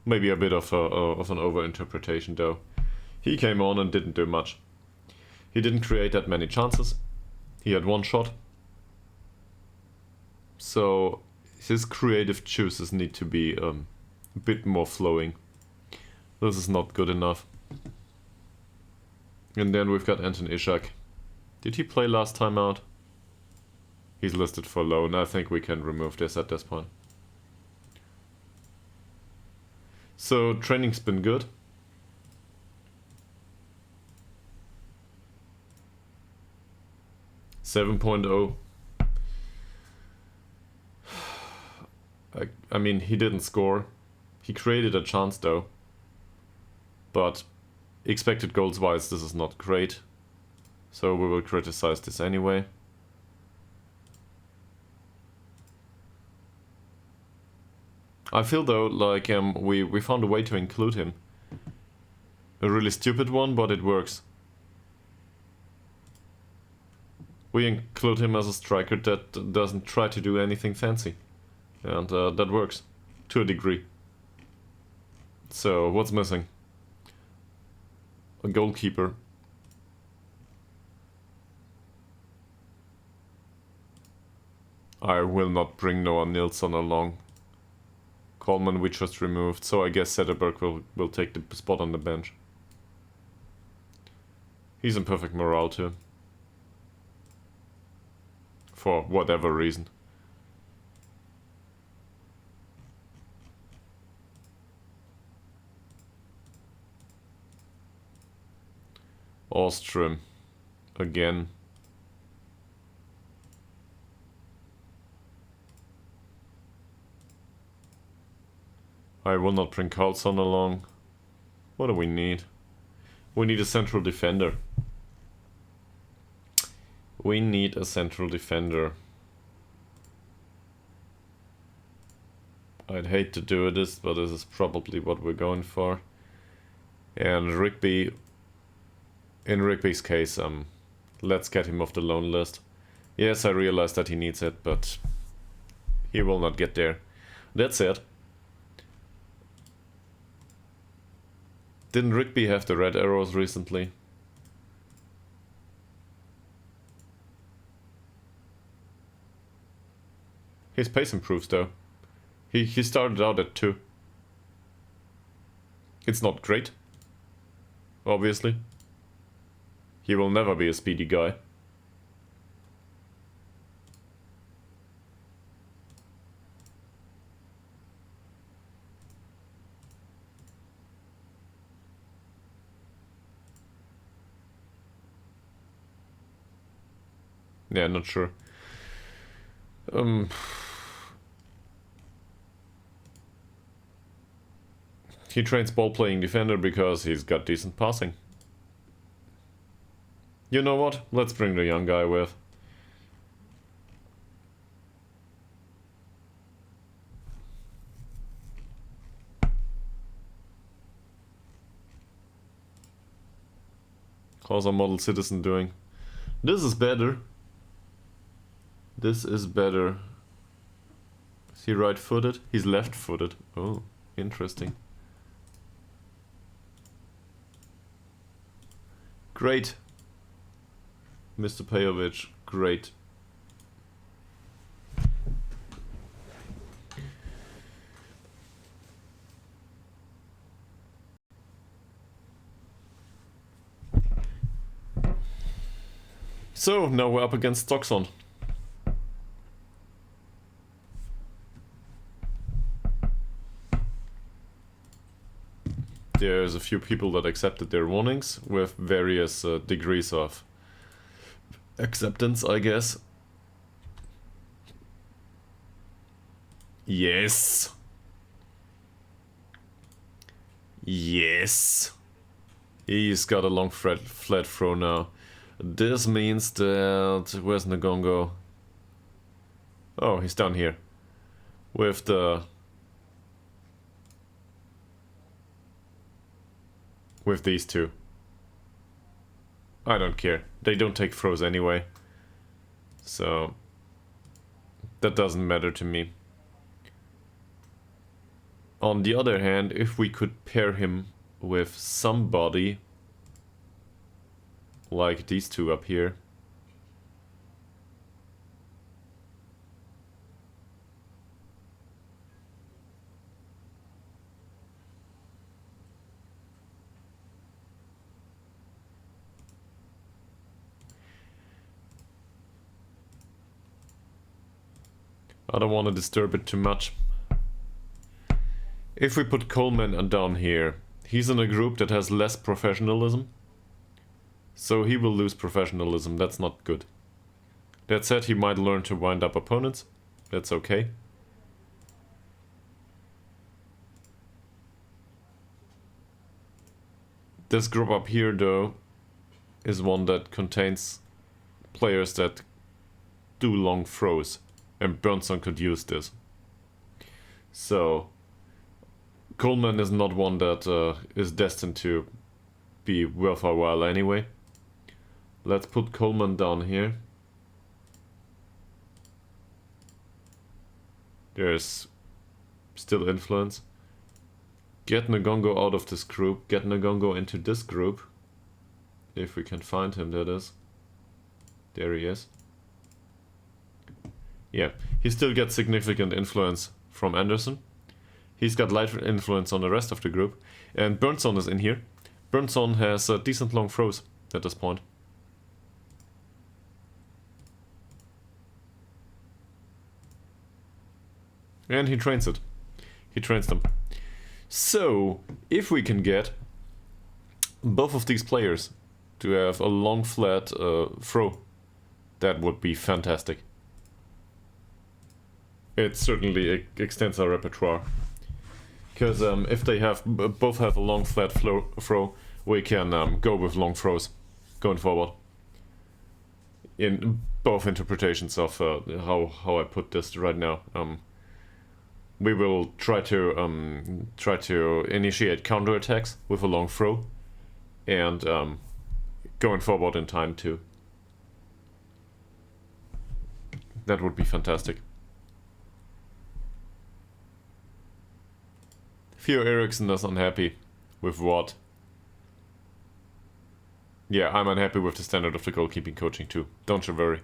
Maybe a bit of an overinterpretation though. He came on and didn't do much. He didn't create that many chances. He had one shot. So his creative choices need to be a bit more flowing. This is not good enough. And then we've got Anton Ishak. Did he play last time out? He's listed for loan. I think we can remove this at this point. So training's been good. .7.0. I mean, he didn't score. He created a chance though. But expected goals wise, this is not great. So we will criticize this anyway. I feel though like we found a way to include him. A really stupid one, but it works. We include him as a striker that doesn't try to do anything fancy. And that works. To a degree. So, what's missing? A goalkeeper. I will not bring Noah Nilsson along. Coleman we just removed, so I guess Sederberg will take the spot on the bench. He's in perfect morale too. For whatever reason. Ostrom. Again. I will not bring Carlson along. What do we need? We need a central defender. We need a central defender. I'd hate to do this, but this is probably what we're going for. And Rigby, in Rigby's case, let's get him off the loan list. Yes, I realize that he needs it, but he will not get there. That's it. Didn't Rigby have the red arrows recently? His pace improves though. He started out at 2. It's not great. Obviously. He will never be a speedy guy. Yeah, not sure. He trains ball-playing defender because he's got decent passing. You know what? Let's bring the young guy with. How's our model citizen doing? This is better. This is better. Is he right-footed? He's left-footed. Oh, interesting. Great. Mr. Pejovic, great. So, now we're up against Stocksund. There's a few people that accepted their warnings with various degrees of acceptance, I guess. Yes. Yes. He's got a long flat throw now. This means that... Where's Ngongo? Oh, he's down here. With the... With these two. I don't care. They don't take throws anyway. So... that doesn't matter to me. On the other hand, if we could pair him with somebody... like these two up here. I don't want to disturb it too much. If we put Coleman down here, he's in a group that has less professionalism. So he will lose professionalism, that's not good. That said, he might learn to wind up opponents. That's okay. This group up here, though, is one that contains players that do long throws, and Burnson could use this. So, Coleman is not one that is destined to be worth our while anyway. Let's put Coleman down here. There's still influence. Get Ngongo out of this group, get Ngongo into this group. If we can find him, that is. There he is. Yeah, he still gets significant influence from Anderson. He's got light influence on the rest of the group. And Burnson is in here. Burnson has decent long throws at this point. And he trains it. He trains them. So, if we can get both of these players to have a long flat throw, that would be fantastic. It certainly extends our repertoire. Because if they both have a long flat throw, we can go with long throws going forward. In both interpretations of how I put this right now. We will try to initiate counterattacks with a long throw, and going forward in time too. That would be fantastic. Theo Eriksson is unhappy with what? Yeah, I'm unhappy with the standard of the goalkeeping coaching too. Don't you worry.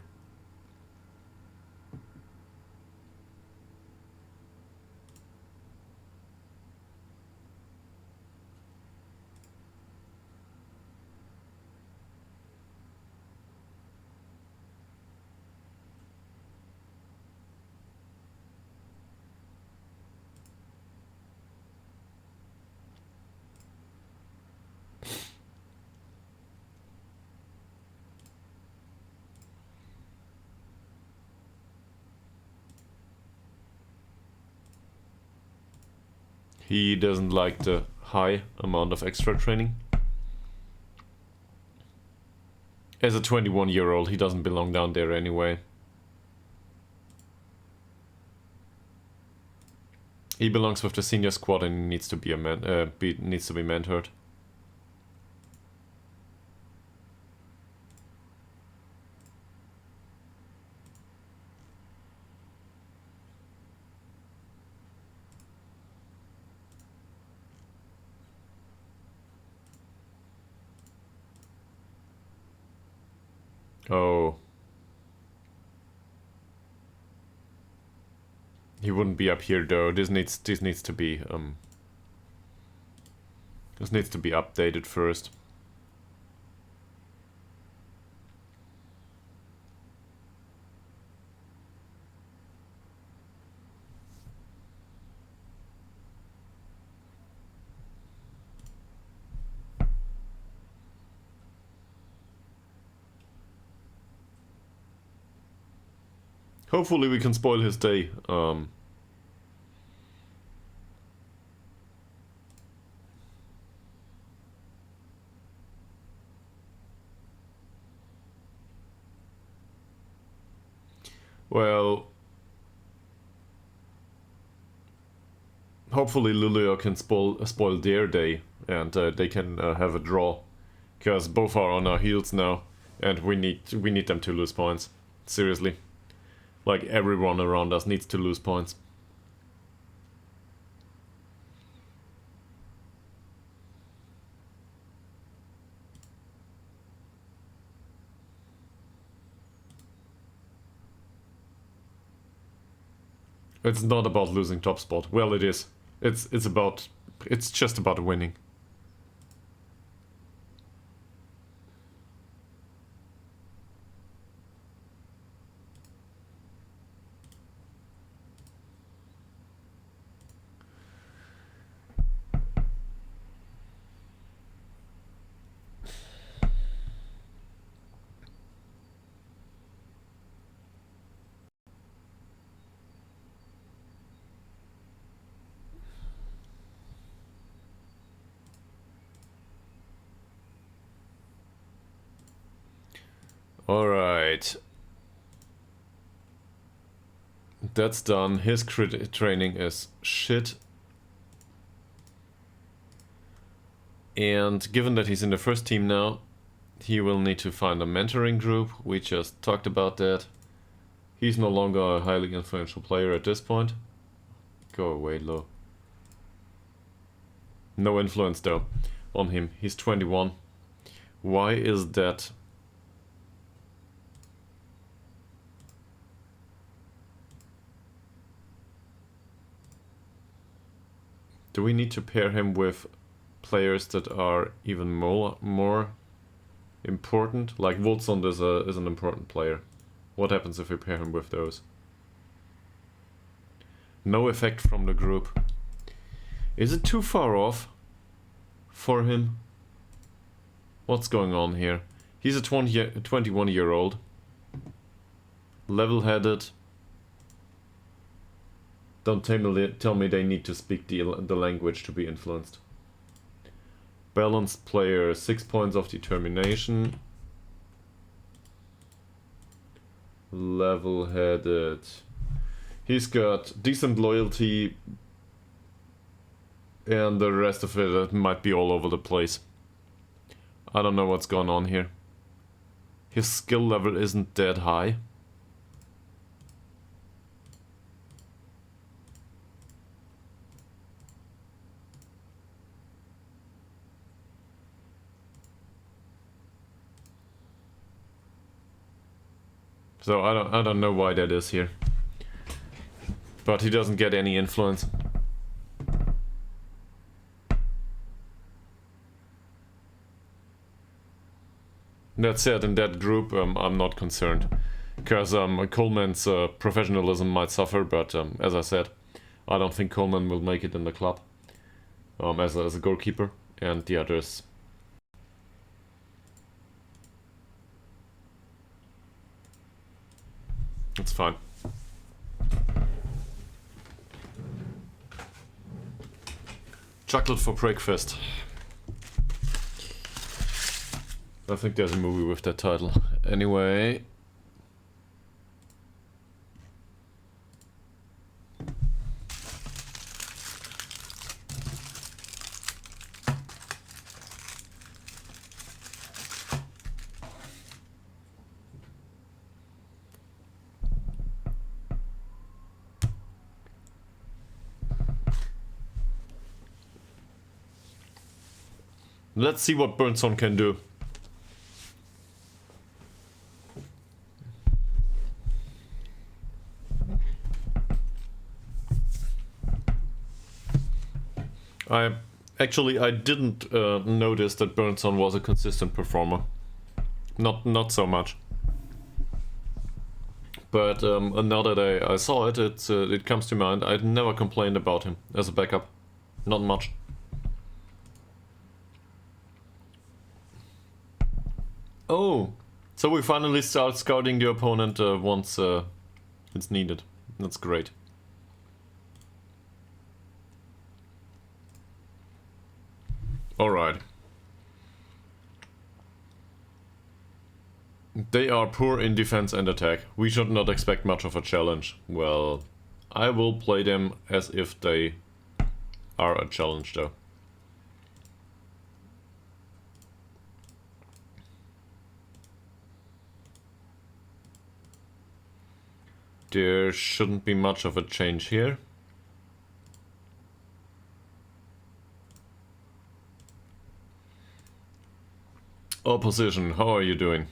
He doesn't like the high amount of extra training. As a 21-year-old, he doesn't belong down there anyway. He belongs with the senior squad and needs to be mentored. Oh. He wouldn't be up here though. This needs to be updated first. Hopefully we can spoil his day. Well, hopefully Luleå can spoil their day, and they can have a draw, because both are on our heels now, and we need them to lose points. Seriously. Like, everyone around us needs to lose points. It's not about losing top spot. Well, it is. It's just about winning. Alright. That's done. His training is shit. And given that he's in the first team now, he will need to find a mentoring group. We just talked about that. He's no longer a highly influential player at this point. Go away, Lo. No influence though on him. He's 21. Why is that? Do we need to pair him with players that are even more important? Like Wolfsund is an important player. What happens if we pair him with those? No effect from the group. Is it too far off for him? What's going on here? He's a 21-year-old. Level-headed. Don't tell me they need to speak the language to be influenced. Balanced player, 6 points of determination. Level-headed. He's got decent loyalty. And the rest of it might be all over the place. I don't know what's going on here. His skill level isn't that high. So I don't know why that is here. But he doesn't get any influence. That said, in that group, I'm not concerned. Because Coleman's professionalism might suffer, but as I said, I don't think Coleman will make it in the club as a goalkeeper, and the others. It's fine. Chocolate for breakfast. I think there's a movie with that title. Anyway. Let's see what Burnson can do. I didn't notice that Burnson was a consistent performer. Not so much. But now that I saw it, it comes to mind. I'd never complained about him as a backup. Not much. Oh, so we finally start scouting the opponent once it's needed. That's great. Alright. They are poor in defense and attack. We should not expect much of a challenge. Well, I will play them as if they are a challenge though. There shouldn't be much of a change here. Opposition, how are you doing?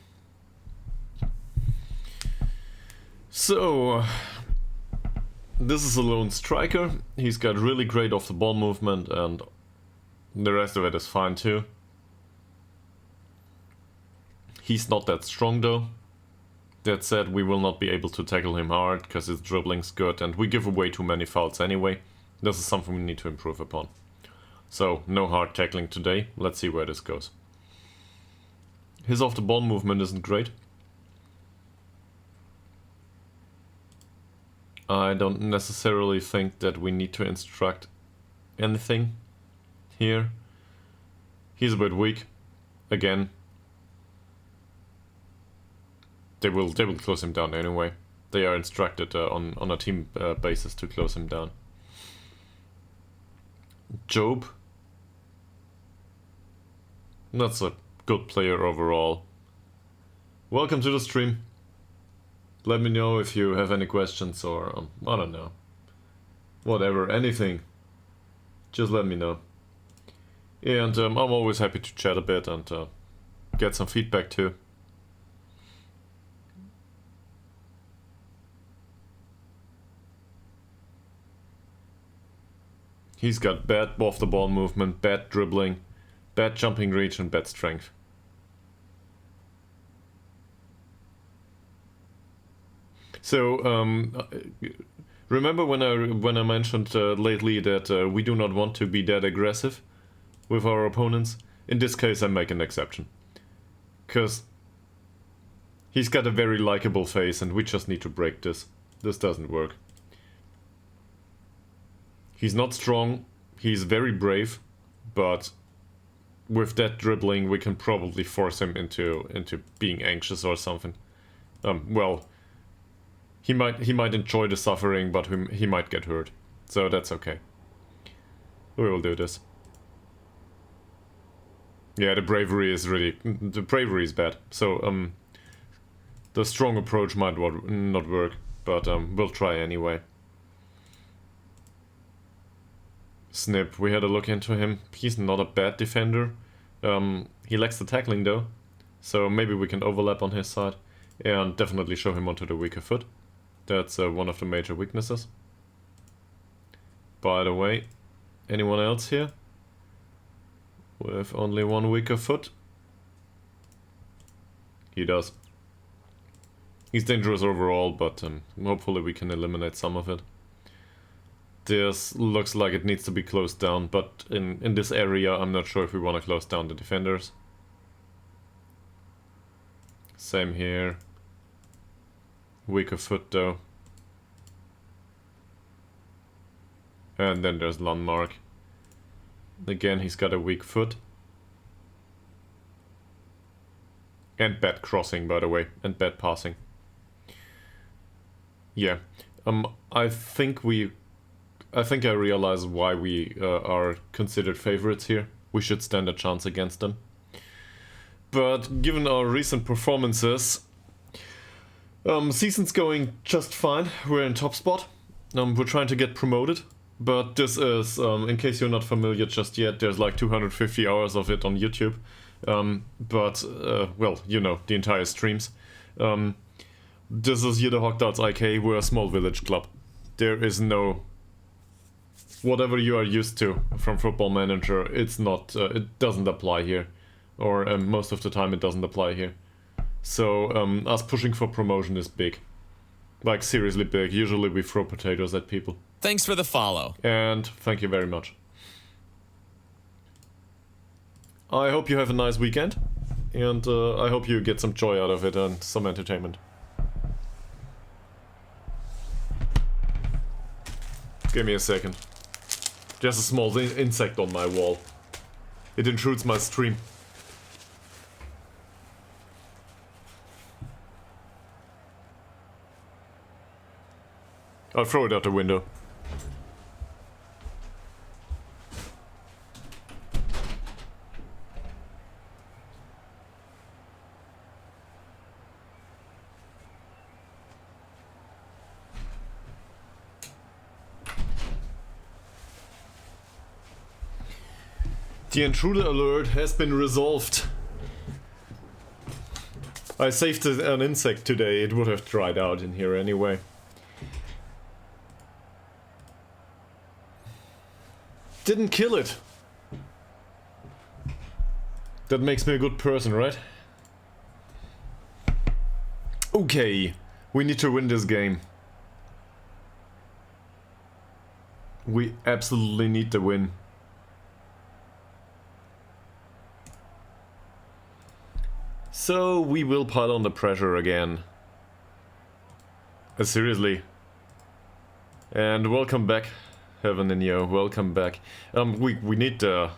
So, this is a lone striker. He's got really great off the ball movement and the rest of it is fine too. He's not that strong though. That said, we will not be able to tackle him hard because his dribbling's good and we give away too many fouls anyway. This is something we need to improve upon. So, no hard tackling today. Let's see where this goes. His off the ball movement isn't great. I don't necessarily think that we need to instruct anything here. He's a bit weak. Again. they will close him down anyway. They are instructed on a team basis to close him down. Job. That's a good player overall. Welcome to the stream. Let me know if you have any questions or, I don't know. Whatever, anything. Just let me know. And I'm always happy to chat a bit and get some feedback too. He's got bad off-the-ball movement, bad dribbling, bad jumping reach and bad strength. So, remember when I mentioned lately that we do not want to be that aggressive with our opponents? In this case I make an exception. Because he's got a very likable face and we just need to break this. This doesn't work. He's not strong, he's very brave, but with that dribbling we can probably force him into being anxious or something. Well, he might enjoy the suffering, but he might get hurt. So that's okay. We will do this. Yeah, the bravery is bad. So the strong approach might not work, but we'll try anyway. Snip, we had a look into him. He's not a bad defender. He lacks the tackling though, so maybe we can overlap on his side and definitely show him onto the weaker foot. That's one of the major weaknesses. By the way, anyone else here with only one weaker foot? He does. He's dangerous overall, but hopefully we can eliminate some of it. This looks like it needs to be closed down, but in this area I'm not sure if we want to close down the defenders. Same here. Weaker foot though. And then there's Landmark. Again, he's got a weak foot. And bad crossing, by the way, and bad passing. Yeah. I think I realize why we are considered favorites here. We should stand a chance against them. But given our recent performances, season's going just fine. We're in top spot. We're trying to get promoted. But this is, in case you're not familiar just yet, there's like 250 hours of it on YouTube. Well, you know, the entire streams. This is Ytterhogdals IK. We're a small village club. There is no... Whatever you are used to from Football Manager, it's not, it doesn't apply here. Or most of the time it doesn't apply here. So us pushing for promotion is big. Like seriously big. Usually we throw potatoes at people. Thanks for the follow. And thank you very much. I hope you have a nice weekend. And I hope you get some joy out of it and some entertainment. Give me a second. There's a small insect on my wall. It intrudes my stream. I'll throw it out the window. The intruder alert has been resolved. I saved an insect today, it would have dried out in here anyway. Didn't kill it. That makes me a good person, right? Okay, we need to win this game. We absolutely need the win. So we will pile on the pressure again. Seriously. And welcome back, Heaven and Yo, welcome back. We need the...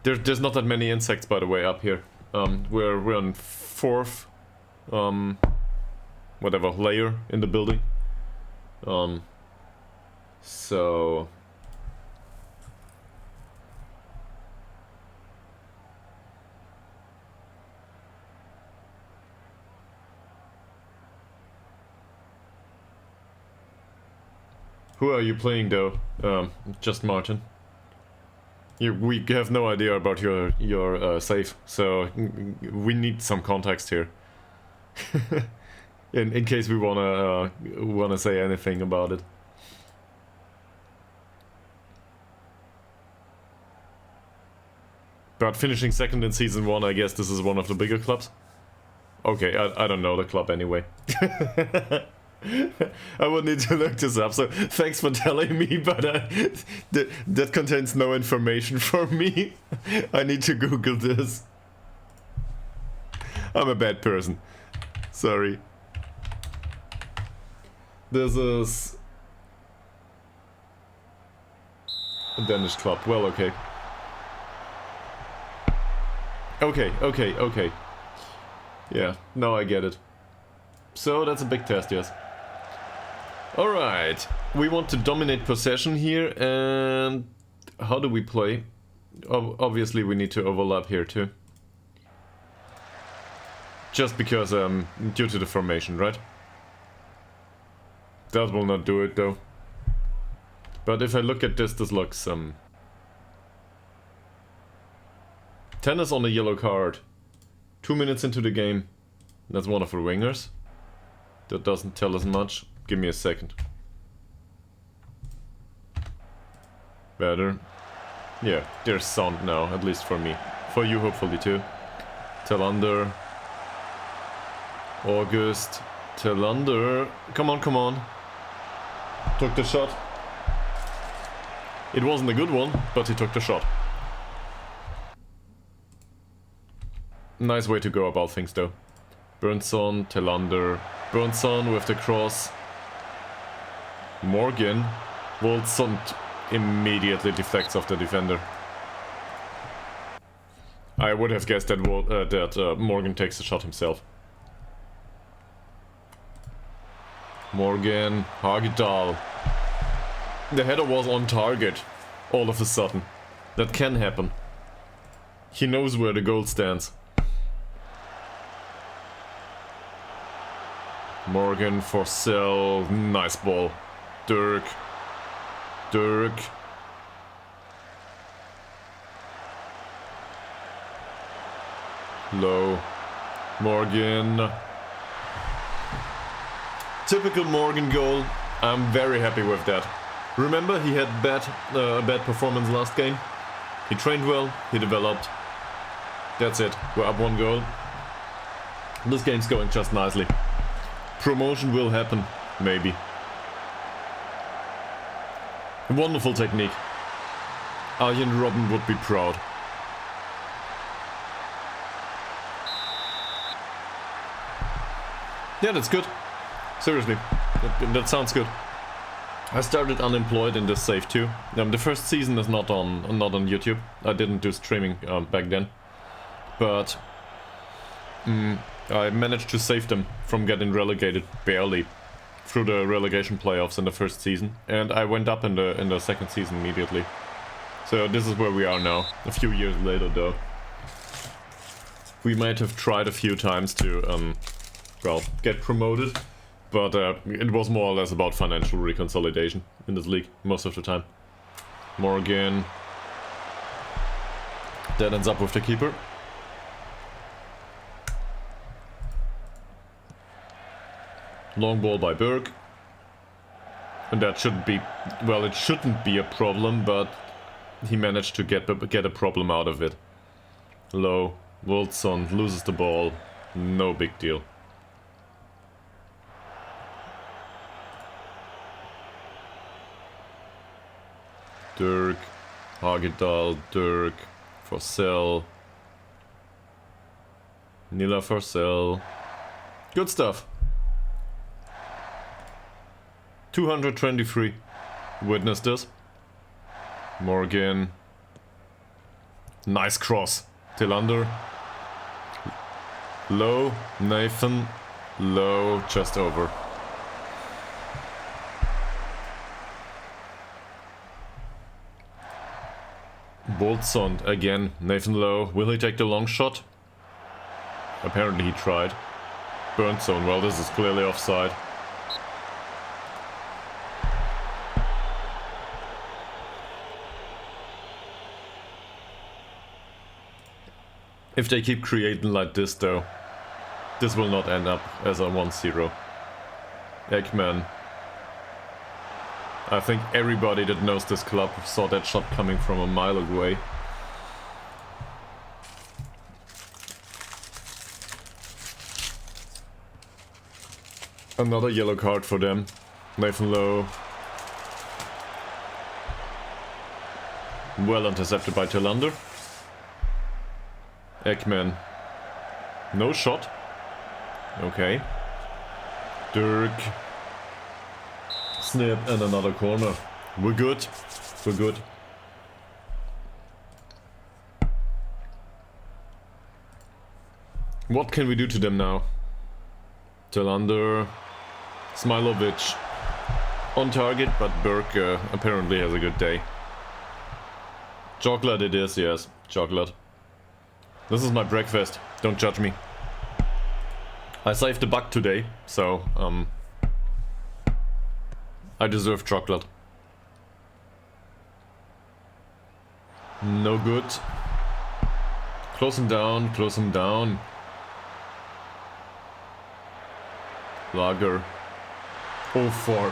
There's not that many insects, by the way, up here. We're on 4th, whatever, layer in the building. So... Who are you playing though? Just Martin. We have no idea about your save, so we need some context here. in case we wanna say anything about it. But finishing second in season 1, I guess this is one of the bigger clubs. Okay, I don't know the club anyway. I would need to look this up, so thanks for telling me, but that contains no information for me. I need to Google this. I'm a bad person. Sorry. This is... a Danish club. Well, okay. Okay. Yeah, now I get it. So that's a big test, yes. Alright, we want to dominate possession here, and how do we play? Obviously we need to overlap here too. Just because, due to the formation, right? That will not do it though. But if I look at this looks, tennis on a yellow card. 2 minutes into the game. That's one of the wingers. That doesn't tell us much. Give me a second. Better. Yeah, there's sound now, at least for me. For you, hopefully, too. Telander. August. Telander. Come on. Took the shot. It wasn't a good one, but he took the shot. Nice way to go about things, though. Burnson, Telander. Burnson with the cross. Morgan. Wilson immediately deflects off the defender. I would have guessed that Morgan takes the shot himself. Morgan, Hagedal. The header was on target all of a sudden. That can happen. He knows where the goal stands. Morgan, Forsell, nice ball. Dirk. Low. Morgan. Typical Morgan goal. I'm very happy with that. Remember, he had a bad performance last game. He trained well, he developed. That's it. We're up 1 goal. This game's going just nicely. Promotion will happen, maybe. Wonderful technique. Arjen Robben would be proud. Yeah, that's good. Seriously, that sounds good. I started unemployed in this save too. The first season is not on YouTube. I didn't do streaming back then, but I managed to save them from getting relegated barely through the relegation playoffs in the first season, and I went up in the second season immediately. So this is where we are now. A few years later, though, we might have tried a few times to well, get promoted. But it was more or less about financial reconsolidation in this league, most of the time. Morgan. That ends up with the keeper. Long ball by Berg. And that shouldn't be... well, it shouldn't be a problem, but he managed to get a problem out of it. Low. Wilson loses the ball. No big deal. Dirk, Hagedal, Dirk, Forsell, Nila Forsell. Good stuff. 223. Witness this. Morgan. Nice cross. Tillander. Low. Nathan. Low. Just over. Boltzond again. Nathan Low. Will he take the long shot? Apparently he tried. Burnzone. Well, this is clearly offside. If they keep creating like this though, this will not end up as a 1-0. Ekman. I think everybody that knows this club saw that shot coming from a mile away. Another yellow card for them. Nathan Lowe. Well intercepted by Tillander. Ekman. No shot. Okay. Dirk. Snip and another corner. We're good. We're good. What can we do to them now? Tillander. Smilovic. On target, but Burke apparently has a good day. Chocolate it is, yes. Chocolate. This is my breakfast. Don't judge me. I saved a buck today, so I deserve chocolate. No good. Close him down, close him down. Lager. 0-4.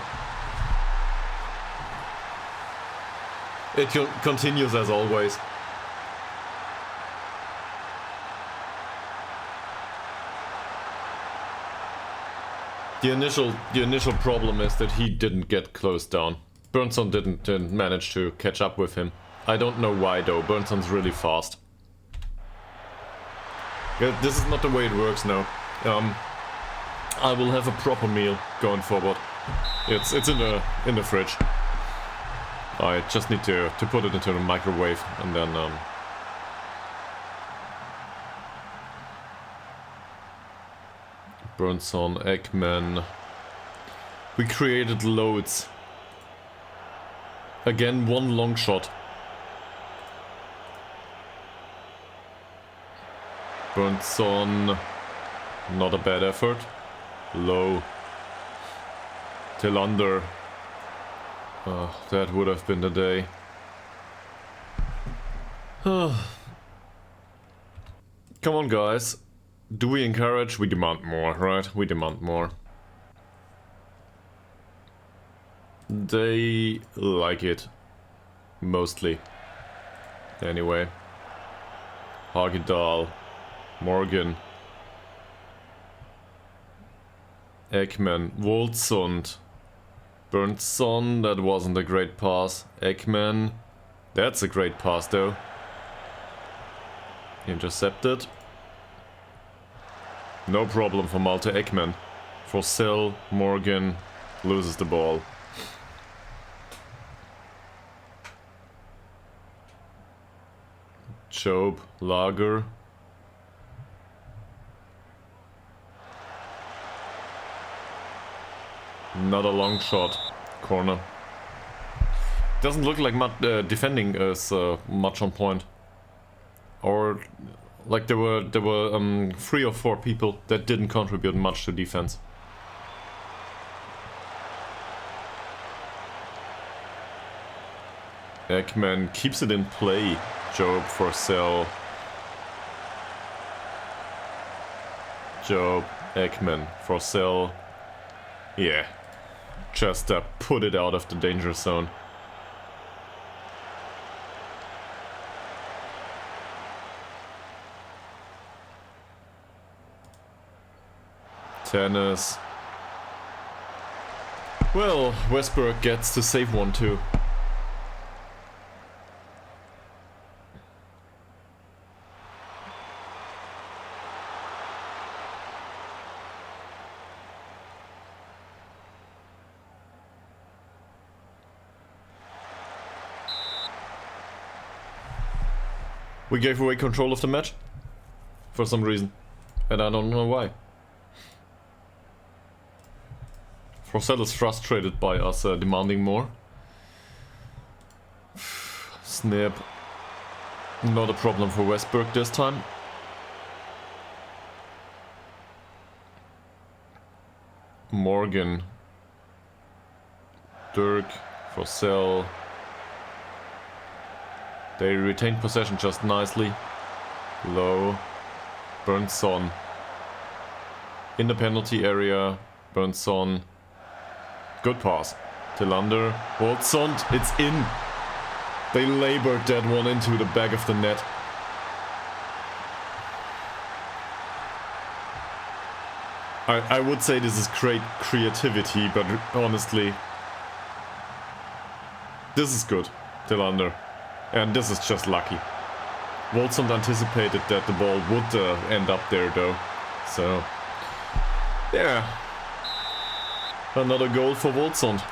It continues as always. The initial problem is that he didn't get closed down. Burnson didn't manage to catch up with him. I don't know why though. Burnson's really fast. Yeah, this is not the way it works now. I will have a proper meal going forward. It's in the fridge. I just need to put it into the microwave and then Burnson, Ekman. We created loads. Again, one long shot. Burnson. Not a bad effort. Low. Tillander. That would have been the day. Come on, guys. Do we encourage? We demand more, right? We demand more. They like it. Mostly. Anyway. Hagedal. Morgan. Ekman. Woldsund. Burnson, that wasn't a great pass. Ekman. That's a great pass though. Intercepted. No problem for Malte Ekman. Forsell, Morgan loses the ball. Job, Lager. Not a long shot. Corner. Doesn't look like defending is much on point. Or like there were 3 or 4 people that didn't contribute much to defense. Ekman keeps it in play. Job, Forsell. Job, Ekman, Forsell. Yeah. Just put it out of the danger zone. Tennis. Well, Westberg gets to save one too. We gave away control of the match. For some reason. And I don't know why. Forsell is frustrated by us demanding more. Snip. Not a problem for Westberg this time. Morgan. Dirk. Forsell. They retained possession just nicely. Low. Burnson. In the penalty area. Burnson. Good pass. Tillander. Woldsund. It's in. They labored that one into the back of the net. I would say this is great creativity, but honestly, this is good, Tillander. And this is just lucky. Woldsund anticipated that the ball would end up there though. So, yeah. Another goal for Woldsund.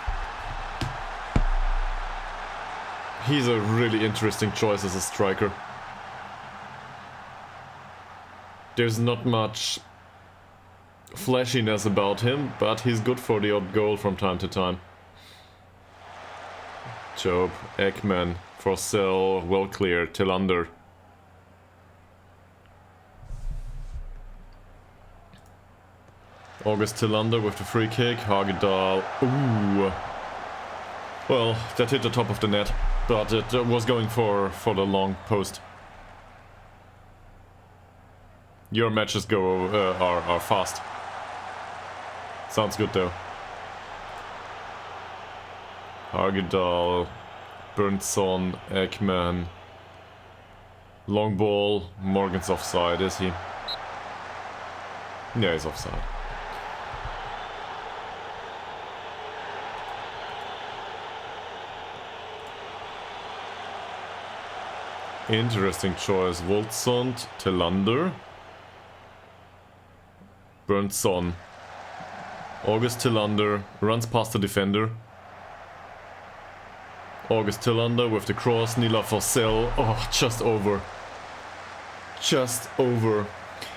He's a really interesting choice as a striker. There's not much flashiness about him, but he's good for the odd goal from time to time. Job, Ekman, Forsell, well cleared, Tillander. August Tillander with the free kick, Hagedal. Ooh. Well, that hit the top of the net, but it was going for the long post. Your matches are fast. Sounds good though. Hagedal, Burnson, Ekman. Long ball. Morgan's offside, is he? Yeah, he's offside. Interesting choice. Woldsund, Tillander. Burnson. August Tillander runs past the defender. August Tillander with the cross. Nila Forsell. Oh, just over. Just over.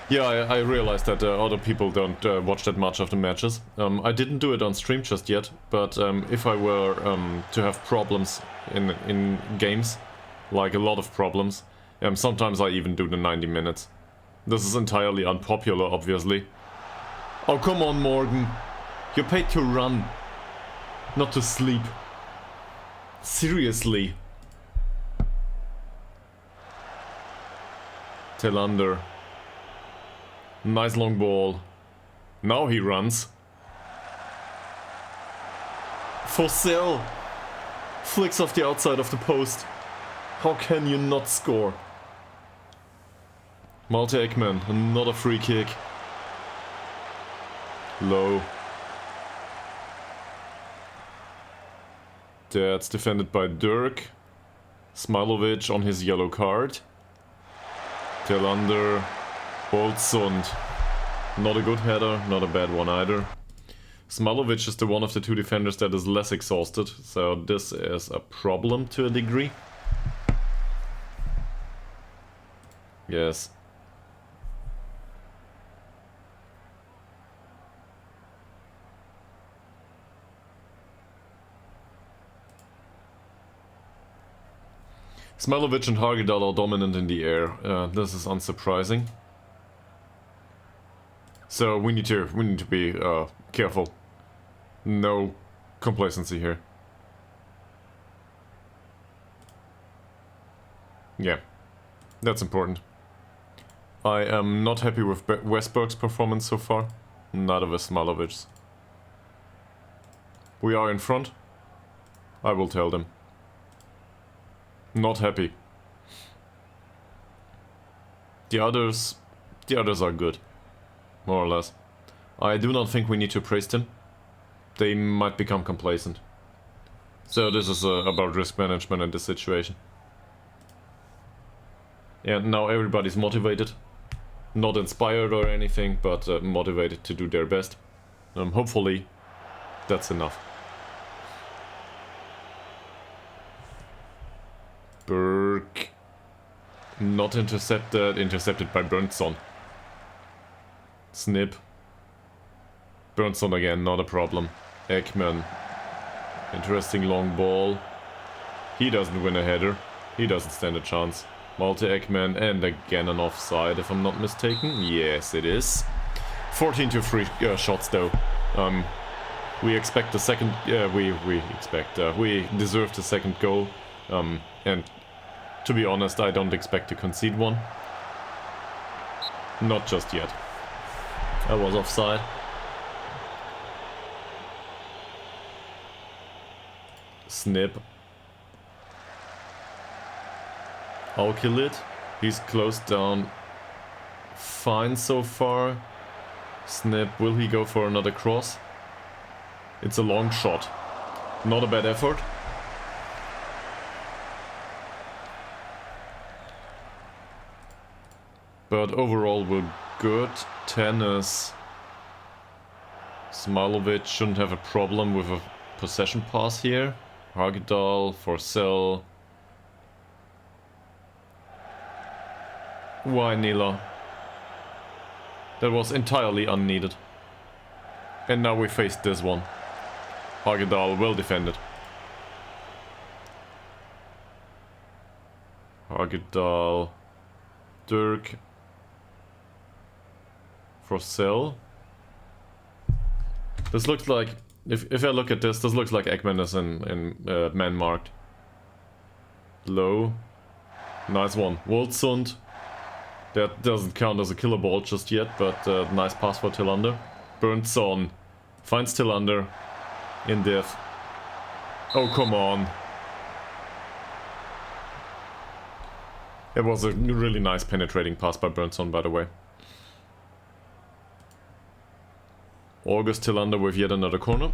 Yeah, I realized that other people don't watch that much of the matches. I didn't do it on stream just yet, but if I were to have problems in games, like a lot of problems, sometimes I even do the 90 minutes. This is entirely unpopular, obviously. Oh, come on, Morgan. You're paid to run, not to sleep. Seriously. Tillander. Nice long ball. Now he runs. Forsell flicks off the outside of the post. How can you not score? Malte Ekman, another free kick. Low. That's defended by Dirk. Smilovic on his yellow card. Tillander. Woldsund. Not a good header, not a bad one either. Smilovic is the one of the two defenders that is less exhausted, so this is a problem to a degree. Yes. Smilovic and Hagedal are dominant in the air. This is unsurprising. So we need to be careful. No complacency here. Yeah, that's important. I am not happy with Westberg's performance so far. Neither with Smilovic's. We are in front. I will tell them. Not happy. The others are good. More or less. I do not think we need to praise them. They might become complacent. So this is about risk management in this situation. And now everybody's motivated. Not inspired or anything, but motivated to do their best. Hopefully that's enough. Burke. Not intercepted. Intercepted by Burnson. Snip. Burnson again, not a problem. Ekman. Interesting long ball. He doesn't win a header. He doesn't stand a chance. Malte Ekman, and again an offside, if I'm not mistaken. Yes, it is. 14 to 3 shots though. We expect the second. We deserve the second goal. And to be honest, I don't expect to concede one. Not just yet. I was offside. Snip. I'll kill it. He's closed down fine so far. Snip, will he go for another cross? It's a long shot. Not a bad effort. But overall we're good. Tennis. Smilovic shouldn't have a problem with a possession pass here. Hagedal, Forsell. Why Nila? That was entirely unneeded. And now we face this one. Hagedal, well defended. Hagedal. Dirk. Forsell. This looks like, if I look at this looks like Ekman is in man marked. Low. Nice one. Woldsund. That doesn't count as a killer ball just yet, but nice pass for Tillander. Burnson finds Tillander in diff. Oh, come on. It was a really nice penetrating pass by Burnson, by the way. August Tillander with yet another corner.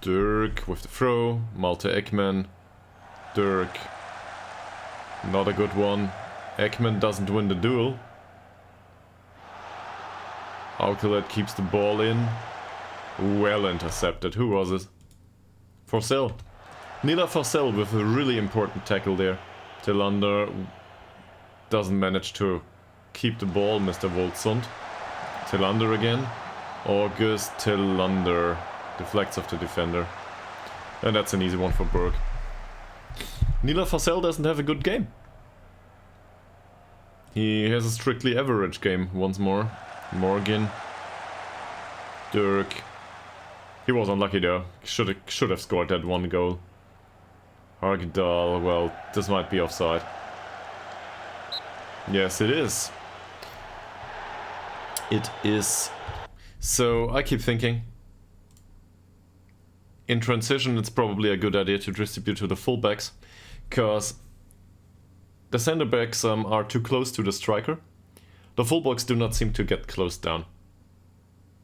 Dirk with the throw. Malte Ekman. Dirk. Not a good one. Ekman doesn't win the duel. Alcalet keeps the ball in. Well intercepted. Who was it? Forsell. Nila Forsell with a really important tackle there. Tillander doesn't manage to keep the ball, Mr. Woldsund. Tillander again. August Tillander. Deflects off the defender. And that's an easy one for Berg. Nila Forsell doesn't have a good game. He has a strictly average game once more. Morgan. Dirk. He was unlucky though. Should have scored that one goal. Hagedal, well, this might be offside. Yes, it is. It is. So, I keep thinking. In transition, it's probably a good idea to distribute to the fullbacks. Because the center backs are too close to the striker. The fullbacks do not seem to get closed down.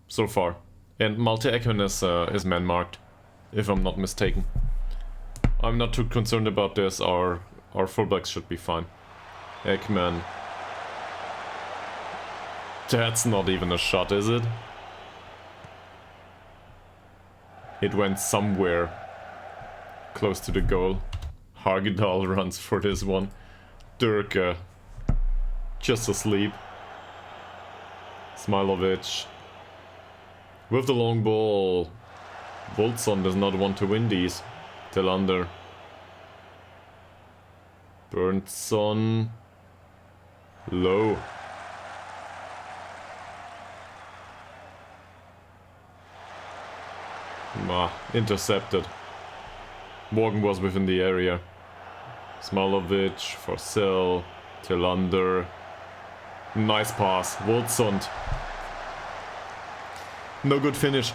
So far. And Malte Ekman is man-marked, if I'm not mistaken. I'm not too concerned about this, our fullbacks should be fine. Ekman. That's not even a shot, is it? It went somewhere close to the goal. Hagedal runs for this one. Dirk just asleep. Smilovic with the long ball. Woldsund does not want to win these. Tillander. Burnson. Low. Intercepted. Morgan was within the area. Smilovic, Forsell, Tillander. Nice pass. Woldsund. No good finish.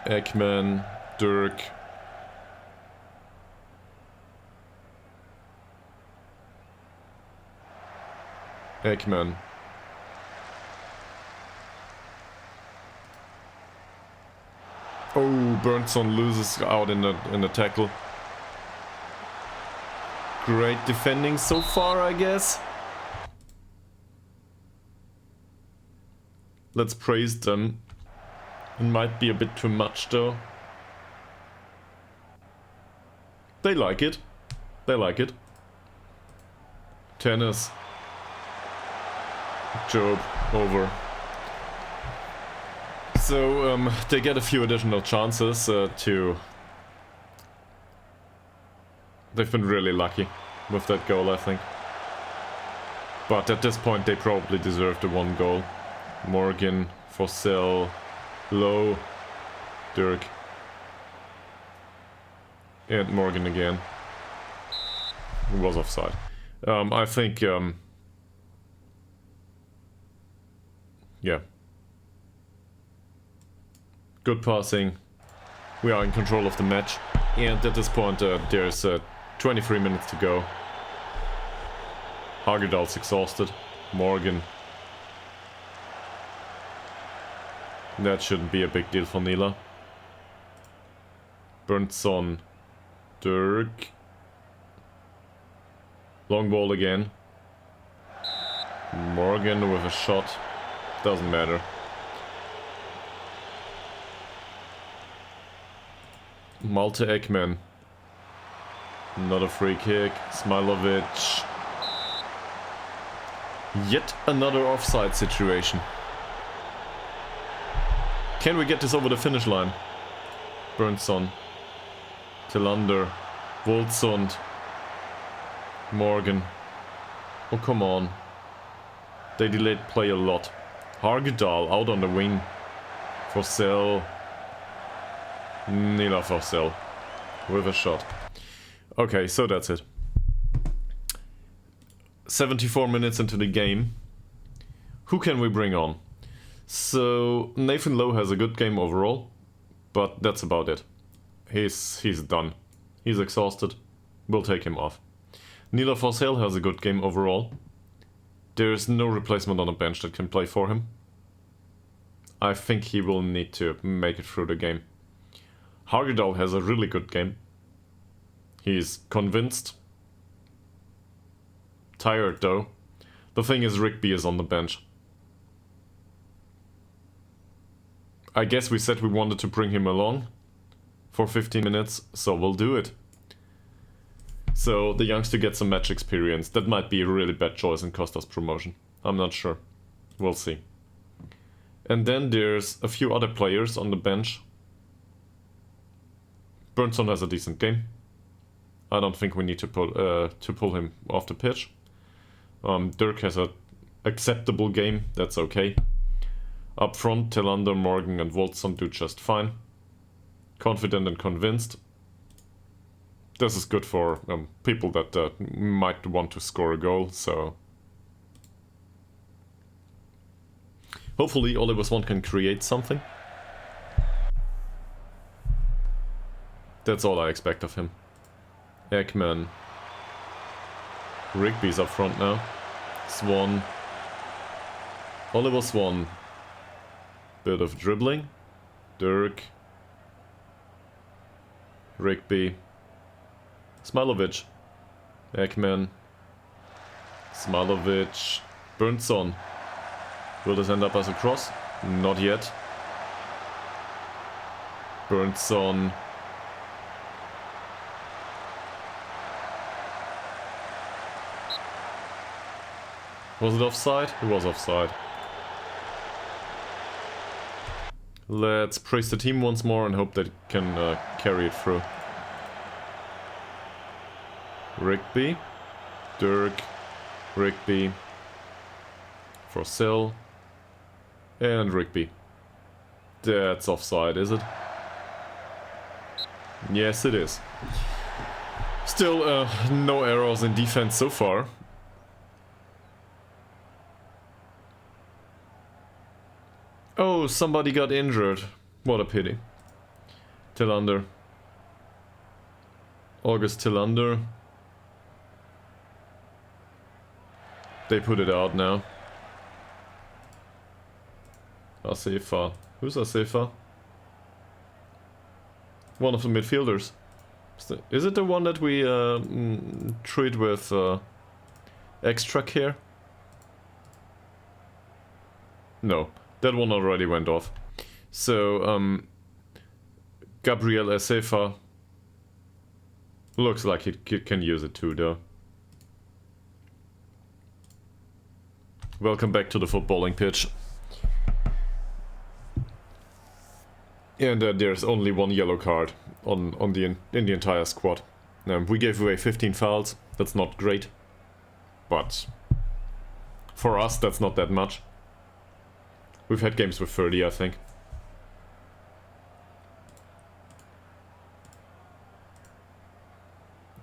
Ekman, Dirk. Ekman. Oh, Burnson loses out in the tackle. Great defending so far, I guess. Let's praise them. It might be a bit too much though. They like it. They like it. Tennis. Job. Over. So they get a few additional chances to... They've been really lucky with that goal, I think. But at this point they probably deserve the one goal. Morgan, Fossell, Low, Dirk. And Morgan again. It was offside. I think, yeah. Good passing. We are in control of the match. And at this point, there's 23 minutes to go. Ytterhogdals exhausted. Morgan. That shouldn't be a big deal for Nila. Berntsson. Dirk. Long ball again. Morgan with a shot. Doesn't matter. Malte Ekman. Another free kick. Smilovic. Yet another offside situation. Can we get this over the finish line? Berntsson. Tillander. Woldsund. Morgan. Oh, come on. They delayed play a lot. Ytterhogdals out on the wing. Fossell. Nila Fossell. With a shot. Okay, so that's it. 74 minutes into the game. Who can we bring on? So, Nathan Lowe has a good game overall. But that's about it. He's done. He's exhausted. We'll take him off. Nila Fossell has a good game overall. There's no replacement on the bench that can play for him. I think he will need to make it through the game. Ytterhogdals has a really good game. He's convinced. Tired though. The thing is, Rigby is on the bench. I guess we said we wanted to bring him along for 15 minutes, so we'll do it. So the youngster gets some match experience. That might be a really bad choice and cost us promotion. I'm not sure. We'll see. And then there's a few other players on the bench. Berntsson has a decent game. I don't think we need to pull him off the pitch. Dirk has a acceptable game. That's okay. Up front, Tillander, Morgan and Woldsund do just fine. Confident and convinced. This is good for people that might want to score a goal, so... Hopefully Oliver Swan can create something. That's all I expect of him. Ekman. Rigby's up front now. Swan. Oliver Swan. Bit of dribbling. Dirk. Rigby. Smilovic. Ekman. Smilovic. Berntsson. Will this end up as a cross? Not yet. Berntsson. Was it offside? It was offside. Let's praise the team once more and hope that it can carry it through. Rigby. Dirk. Rigby. Fossell. And Rigby. That's offside, is it? Yes, it is. Still, no errors in defense so far. Oh, somebody got injured. What a pity. Tillander. August Tillander. They put it out now. Asefa. Who's Asefa? One of the midfielders. Is it the one that we treat with extra care? No. That one already went off. So, Gabriel Acefa looks like he can use it too, though. Welcome back to the footballing pitch. And there's only one yellow card in the entire squad. We gave away 15 fouls. That's not great, but for us that's not that much. We've had games with 30, I think.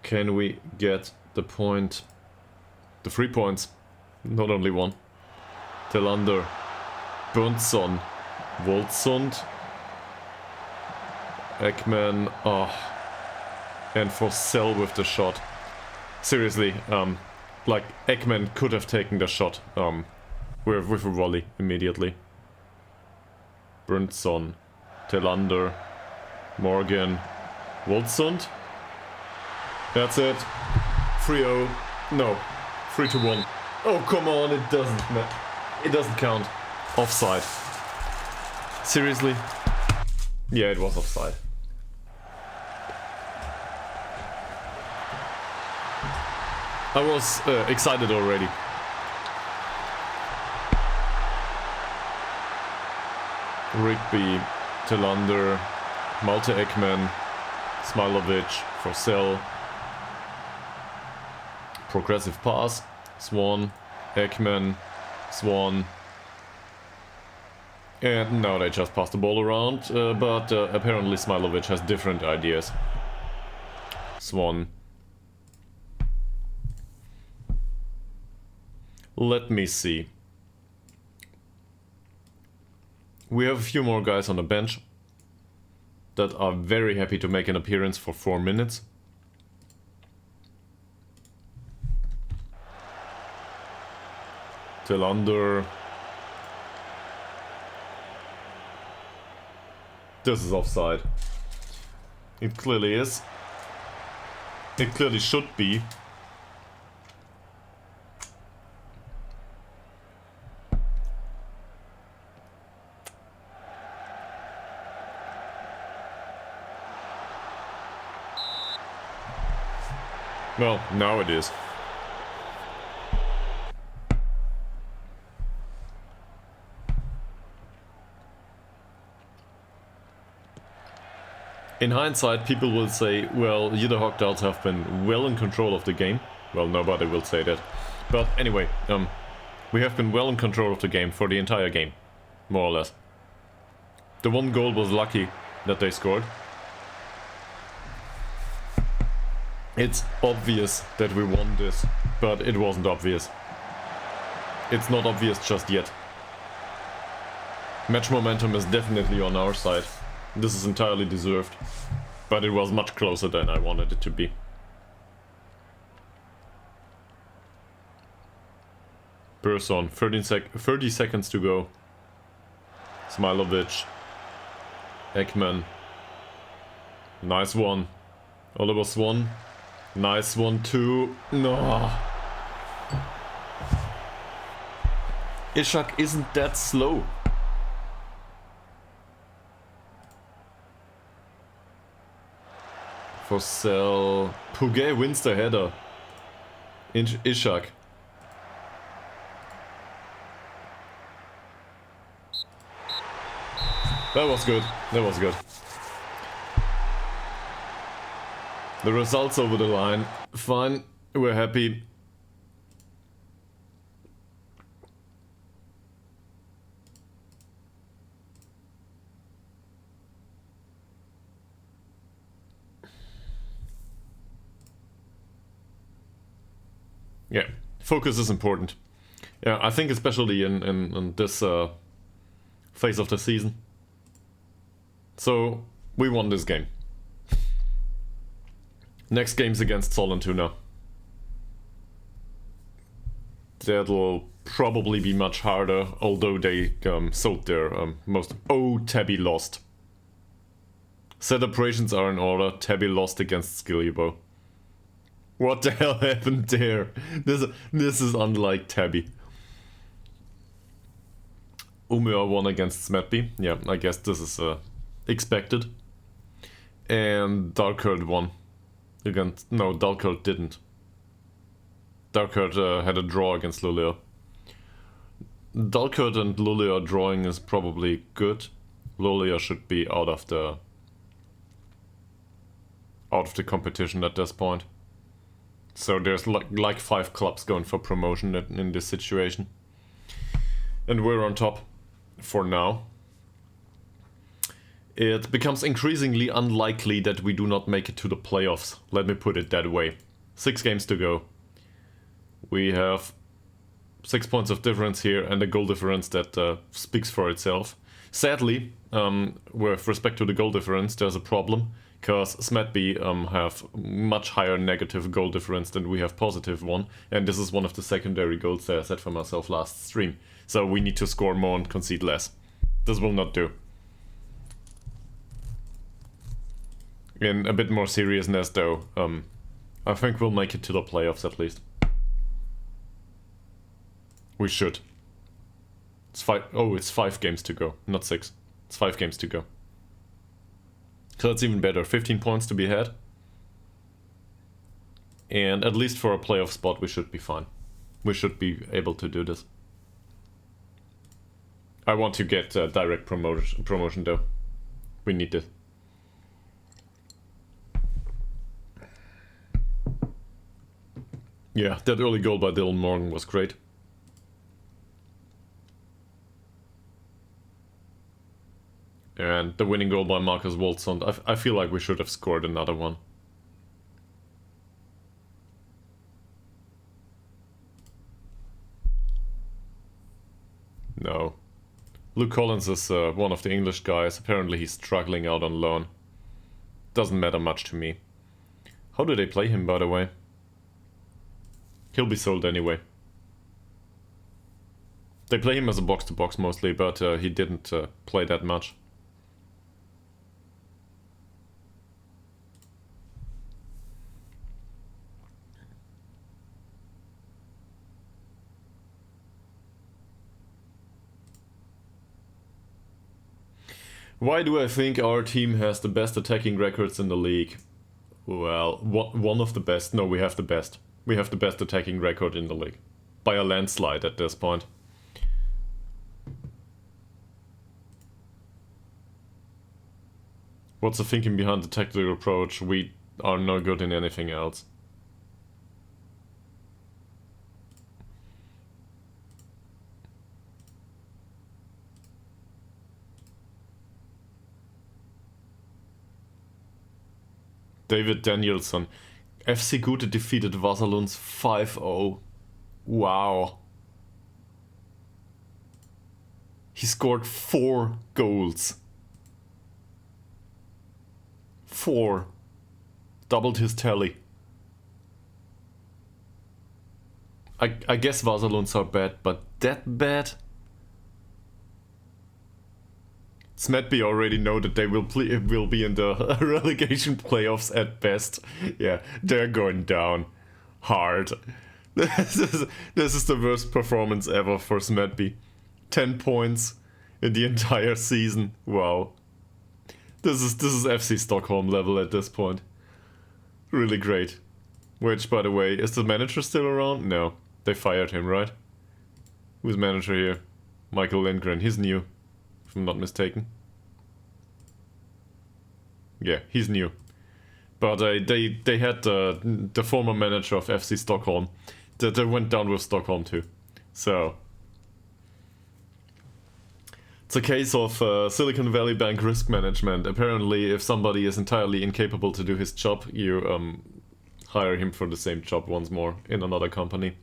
Can we get the point? The 3 points, not only one. Telander, Berntsson, Woldsund, Ekman, and Forsell with the shot. Seriously, like Ekman could have taken the shot with a volley immediately. Berntsson, Telander, Morgan, Woldsund. That's it. 3-0. No, 3-1. Oh, come on, it doesn't count. Offside. Seriously? Yeah, it was offside. I was excited already. Rigby, Telander, Malte Ekman, Smilovic, Forsell. Progressive pass. Swan, Ekman, Swan. And now they just pass the ball around, but apparently Smilovic has different ideas. Swan. Let me see. We have a few more guys on the bench that are very happy to make an appearance for 4 minutes. Telander. This is offside. It clearly is. It clearly should be. Well, now it is. In hindsight, people will say, well, Ytterhogdals have been well in control of the game. Well, nobody will say that. But anyway, we have been well in control of the game for the entire game, more or less. The one goal was lucky that they scored. It's obvious that we won this, but it wasn't obvious. It's not obvious just yet. Match momentum is definitely on our side. This is entirely deserved, but it was much closer than I wanted it to be. Persson, 30 seconds to go. Smilovic. Ekman. Nice one. Oliver Swan. Nice one too. No. Ishak isn't that slow. Forsell. Puget wins the header. Ishak. That was good. That was good. The results over the line. Fine. We're happy. Yeah, focus is important. Yeah, I think especially in this phase of the season. So, we won this game. Next game's against Sollentuna. That'll probably be much harder, although they sold their most... Oh, Tabby lost. Set operations are in order. Tabby lost against Skillybo. What the hell happened there? This is unlike Tabby. Umea won against Smetby. Yeah, I guess this is expected. And Dalkurd won against... No, Dalkurd didn't. Dalkurd had a draw against Luleå. Dalkurd and Luleå drawing is probably good. Luleå should be out of the competition at this point. So there's like 5 clubs going for promotion in this situation. And we're on top for now. It becomes increasingly unlikely that we do not make it to the playoffs. Let me put it that way. 6 games to go. We have 6 points of difference here and a goal difference that speaks for itself. Sadly, with respect to the goal difference, there's a problem. Because Smetby have much higher negative goal difference than we have positive one. And this is one of the secondary goals that I set for myself last stream. So we need to score more and concede less. This will not do. In a bit more seriousness though, I think we'll make it to the playoffs at least. We should. It's 5 games to go, not 6. It's 5 games to go. So it's even better. 15 points to be had. And at least for a playoff spot we should be fine. We should be able to do this. I want to get direct promotion though. We need this. Yeah, that early goal by Dylan Morgan was great. And the winning goal by Marcus Woldsund, I feel like we should have scored another one. No. Luke Collins is one of the English guys. Apparently he's struggling out on loan. Doesn't matter much to me. How do they play him, by the way? He'll be sold anyway. They play him as a box-to-box mostly, but he didn't play that much. Why do I think our team has the best attacking records in the league? Well, one of the best. No, we have the best. We have the best attacking record in the league. By a landslide at this point. What's the thinking behind the tactical approach? We are no good in anything else. David Danielson. FC Gute defeated Vasalunds 5-0. Wow. He scored 4 goals. 4. Doubled his tally. I guess Vasalunds are bad, but that bad? Smetby already know that they will be in the relegation playoffs at best. Yeah, they're going down hard. This is the worst performance ever for Smetby. 10 points in the entire season. Wow. This is FC Stockholm level at this point. Really great. Which, by the way, is the manager still around? No, they fired him, right? Who's manager here? Michael Lindgren. He's new. If I'm not mistaken. Yeah, he's new. But they had the former manager of FC Stockholm. They went down with Stockholm too. So it's a case of Silicon Valley Bank risk management. Apparently, if somebody is entirely incapable to do his job, you hire him for the same job once more in another company.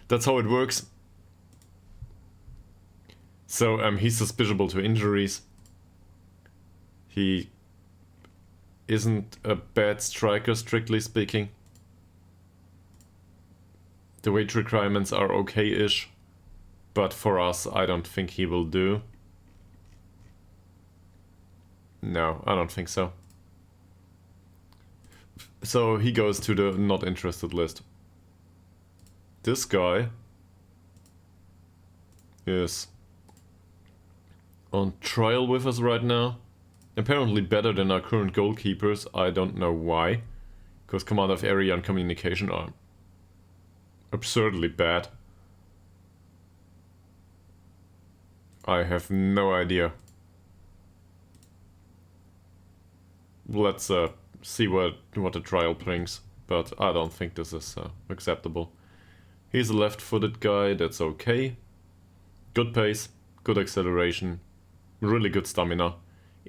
That's how it works. So he's suspiciable to injuries. He isn't a bad striker, strictly speaking. The wage requirements are okay-ish, but for us, I don't think he will do. No, I don't think so. So he goes to the not interested list. This guy is on trial with us right now. Apparently better than our current goalkeepers. I don't know why. Because command of area and communication are absurdly bad. I have no idea. Let's see what the trial brings. But I don't think this is acceptable. He's a left-footed guy, that's okay. Good pace, good acceleration, really good stamina.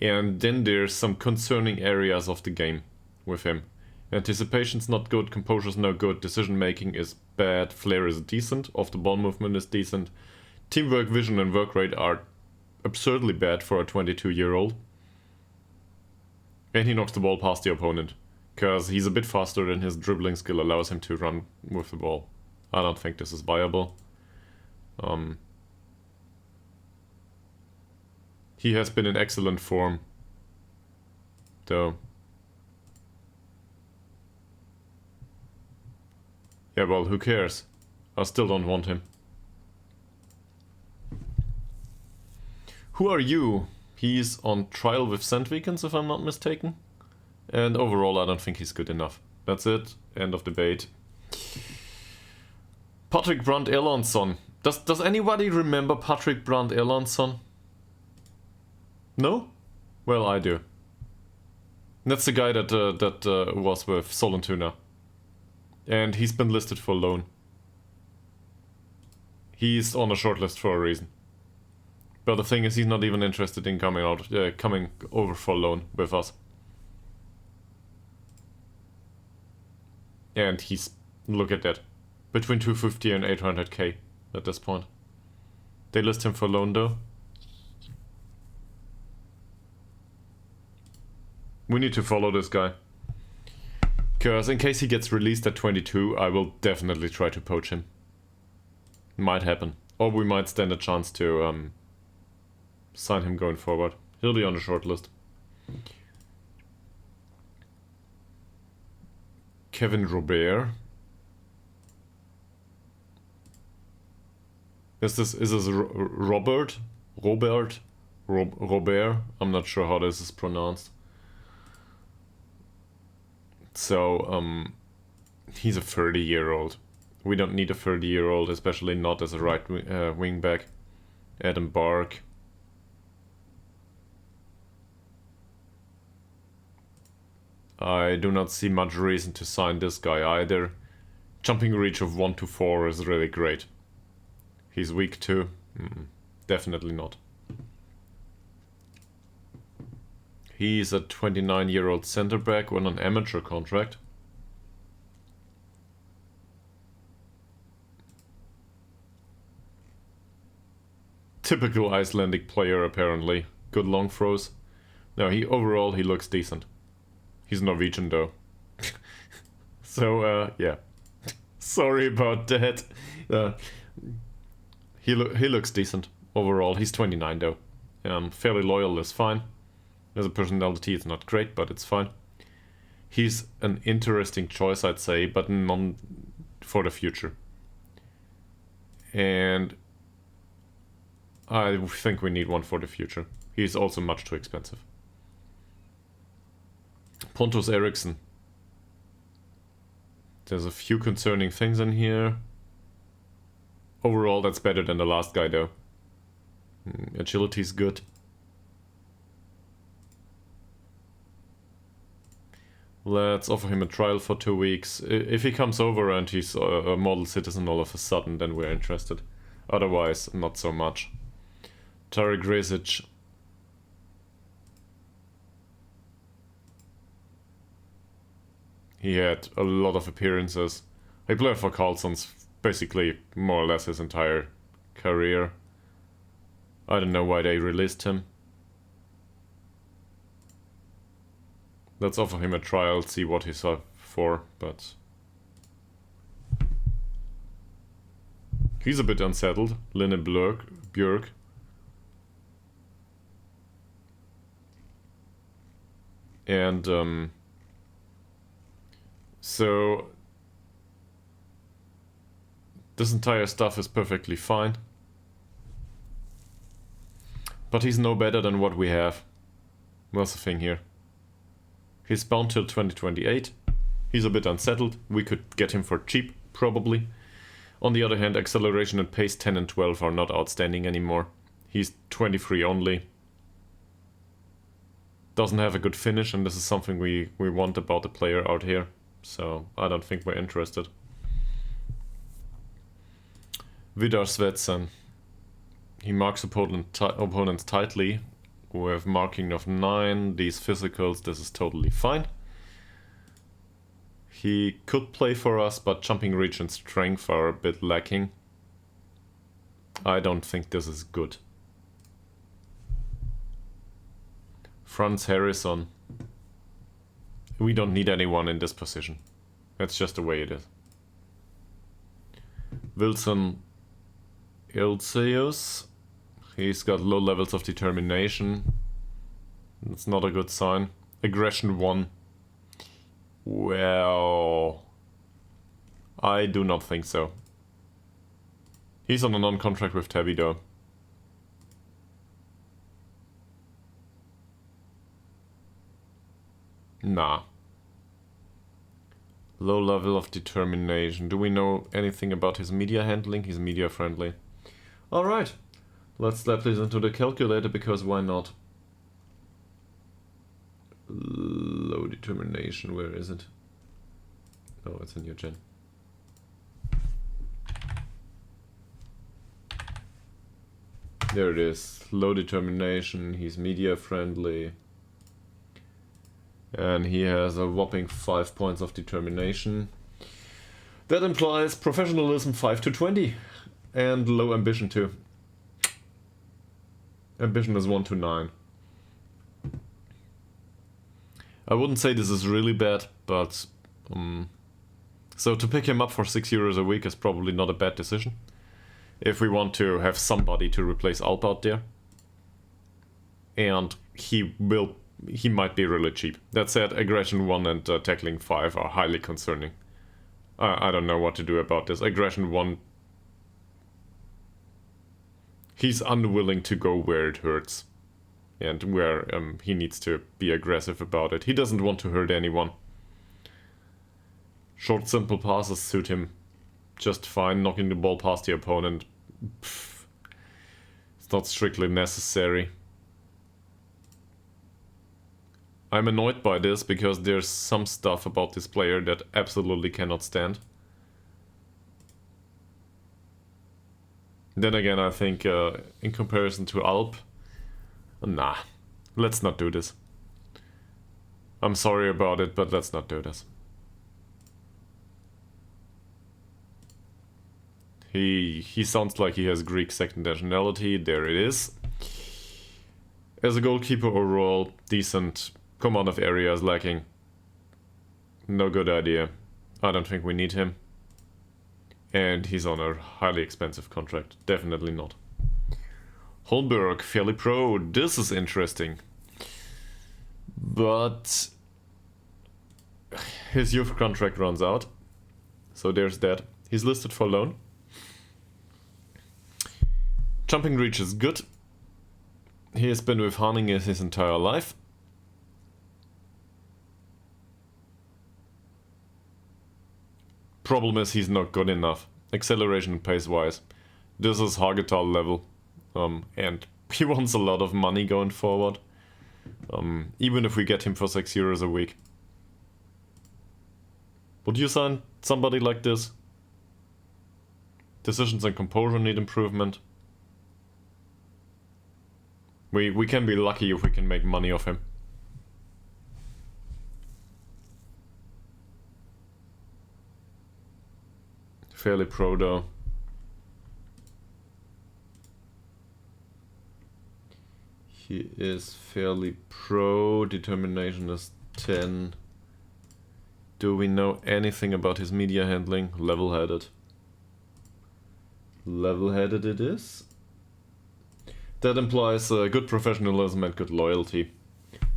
And then there's some concerning areas of the game with him. Anticipation's not good, composure's no good, decision making is bad, flair is decent, off the ball movement is decent. Teamwork, vision and work rate are absurdly bad for a 22-year-old. And he knocks the ball past the opponent, because he's a bit faster and his dribbling skill allows him to run with the ball. I don't think this is viable. He has been in excellent form, though. Yeah, well, who cares? I still don't want him. Who are you? He's on trial with Sandvikens, if I'm not mistaken. And overall, I don't think he's good enough. That's it. End of debate. Patrick Brandt Erlandsson. Does anybody remember Patrick Brandt Erlandsson? No? Well, I do. That's the guy that was with Sollentuna. And he's been listed for loan. He's on a shortlist for a reason. But the thing is, he's not even interested in coming over for loan with us. And he's, look at that, between 250 and 800k at this point. They list him for loan though. We need to follow this guy. Because in case he gets released at 22, I will definitely try to poach him. Might happen. Or we might stand a chance to sign him going forward. He'll be on the short list. Kevin Robert. Is this Robert? Robert? Robert? I'm not sure how this is pronounced. So, he's a 30-year-old. We don't need a 30-year-old, especially not as a right wing back. Adam Bark. I do not see much reason to sign this guy either. Jumping reach of 1 to 4 is really great. He's weak too? Definitely not. He's a 29-year-old center back on an amateur contract. Typical Icelandic player apparently. Good long throws. No, overall he looks decent. He's Norwegian though. So, yeah. Sorry about that. He looks decent overall. He's 29 though. Fairly loyal is fine. As a personality, it's not great, but it's fine. He's an interesting choice, I'd say, but none for the future. And I think we need one for the future. He's also much too expensive. Pontus Eriksson. There's a few concerning things in here. Overall, that's better than the last guy, though. Agility's good. Let's offer him a trial for 2 weeks. If he comes over and he's a model citizen all of a sudden, then we're interested. Otherwise, not so much. Tarek Rezic. He had a lot of appearances. He played for Karlsson's basically more or less his entire career. I don't know why they released him. Let's offer him a trial, see what he's up for, but... He's a bit unsettled. Linne Björk. And, so... This entire stuff is perfectly fine. But he's no better than what we have. What's the thing here? He's bound till 2028. He's a bit unsettled. We could get him for cheap, probably. On the other hand, acceleration and pace 10 and 12 are not outstanding anymore. He's 23 only. Doesn't have a good finish, and this is something we want about a player out here. So I don't think we're interested. Vidar Svetsen. He marks opponents tightly with marking of 9. These physicals, this is totally fine. He could play for us, but jumping reach and strength are a bit lacking. I don't think this is good. Franz Harrison. We don't need anyone in this position. That's just the way it is. Wilson Ilseus. He's got low levels of determination. It's not a good sign. Aggression 1. Well, I do not think so. He's on a non-contract with Tabby though. Nah. Low level of determination. Do we know anything about his media handling? He's media friendly. Alright. Let's slap this into the calculator because why not? Low determination, where is it? Oh, it's in your gen. There it is. Low determination, he's media friendly. And he has a whopping 5 points of determination. That implies professionalism 5 to 20. And low ambition too. Ambition is 1 to 9. I wouldn't say this is really bad, but... so to pick him up for €6 a week is probably not a bad decision. If we want to have somebody to replace Alp out there. And he might be really cheap. That said, aggression 1 and tackling 5 are highly concerning. I don't know what to do about this. Aggression 1... He's unwilling to go where it hurts. And where he needs to be aggressive about it. He doesn't want to hurt anyone. Short, simple passes suit him just fine. Knocking the ball past the opponent, pff, it's not strictly necessary. I'm annoyed by this because there's some stuff about this player that absolutely cannot stand. Then again, I think in comparison to Alp, nah, let's not do this. I'm sorry about it, but let's not do this. He sounds like he has Greek second nationality. There it is. As a goalkeeper overall, decent. Command of area is lacking. No good idea. I don't think we need him. And he's on a highly expensive contract. Definitely not. Holmberg, fairly pro. This is interesting. But his youth contract runs out. So there's that. He's listed for loan. Jumping reach is good. He has been with Haninge his entire life. Problem is he's not good enough. Acceleration and pace wise. This is Ytterhogdals level. And he wants a lot of money going forward. Even if we get him for €6 a week. Would you sign somebody like this? Decisions and composure need improvement. We can be lucky if we can make money off him. Fairly pro though. He is fairly pro. Determination is 10. Do we know anything about his media handling? Level-headed. Level-headed it is. That implies good professionalism and good loyalty.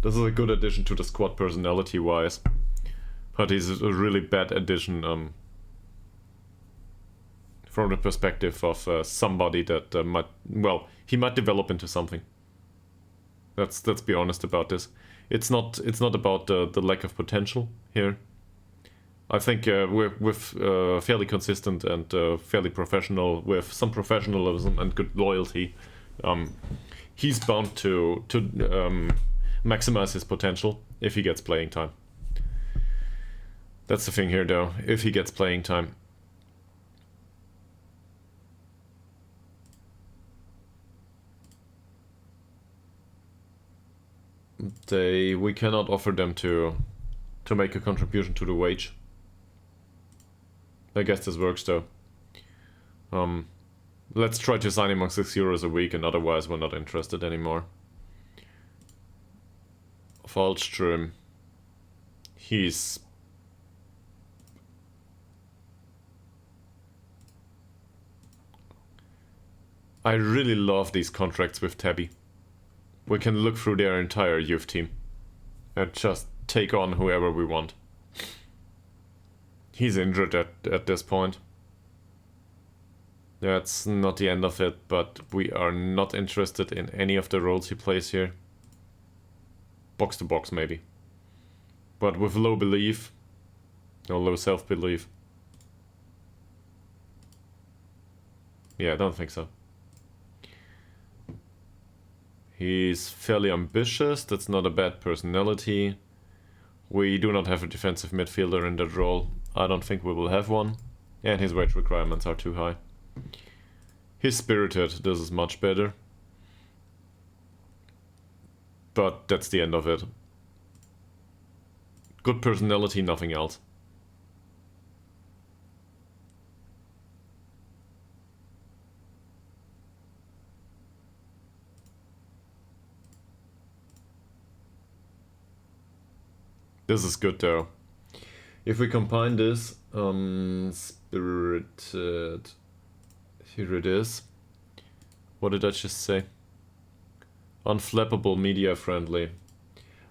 This is a good addition to the squad personality-wise. But he's a really bad addition from the perspective of somebody that might... Well, he might develop into something. Let's be honest about this. It's not about the lack of potential here. I think with fairly consistent and fairly professional, with some professionalism and good loyalty, he's bound to maximize his potential if he gets playing time. That's the thing here, though. If he gets playing time. We cannot offer them to make a contribution to the wage. I guess this works though. Let's try to sign him on €6 a week, and otherwise we're not interested anymore. Wallström. He's... I really love these contracts with Tabby. We can look through their entire youth team and just take on whoever we want. He's injured at this point. That's not the end of it, but we are not interested in any of the roles he plays here. Box to box maybe. But with low belief, or low self-belief. Yeah, I don't think so. He's fairly ambitious, that's not a bad personality. We do not have a defensive midfielder in that role. I don't think we will have one. And his wage requirements are too high. He's spirited, this is much better. But that's the end of it. Good personality, nothing else. This is good though. If we combine this, spirited, here it is. What did I just say? Unflappable, media friendly.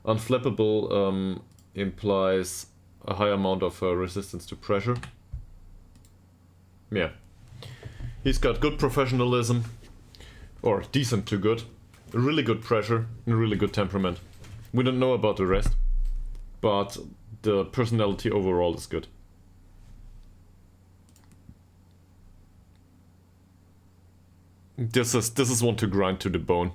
Unflappable implies a high amount of resistance to pressure. Yeah. He's got good professionalism, or decent to good, really good pressure, and really good temperament. We don't know about the rest, but the personality overall is good. This is one to grind to the bone.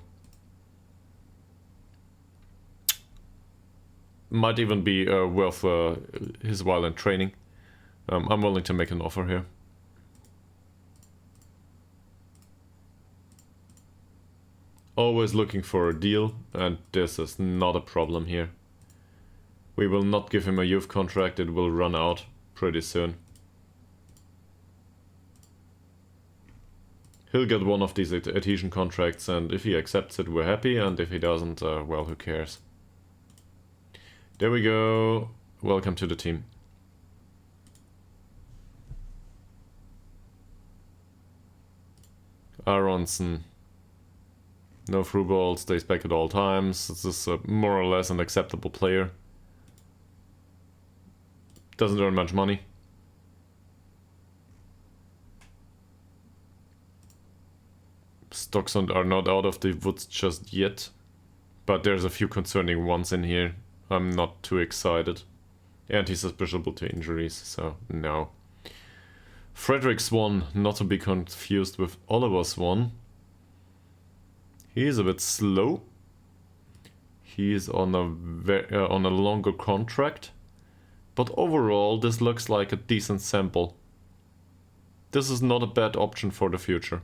Might even be worth his while in training. I'm willing to make an offer here. Always looking for a deal, and this is not a problem here. We will not give him a youth contract, it will run out pretty soon. He'll get one of these adhesion contracts, and if he accepts it, we're happy, and if he doesn't, well, who cares? There we go. Welcome to the team. Aronson. No through ball, stays back at all times. This is more or less an acceptable player. Doesn't earn much money. Stocksund are not out of the woods just yet, but there's a few concerning ones in here. I'm not too excited. And he's susceptible to injuries, so no. Frederick Swan, not to be confused with Oliver Swan. He's a bit slow. He's on a longer contract. But overall, this looks like a decent sample. This is not a bad option for the future.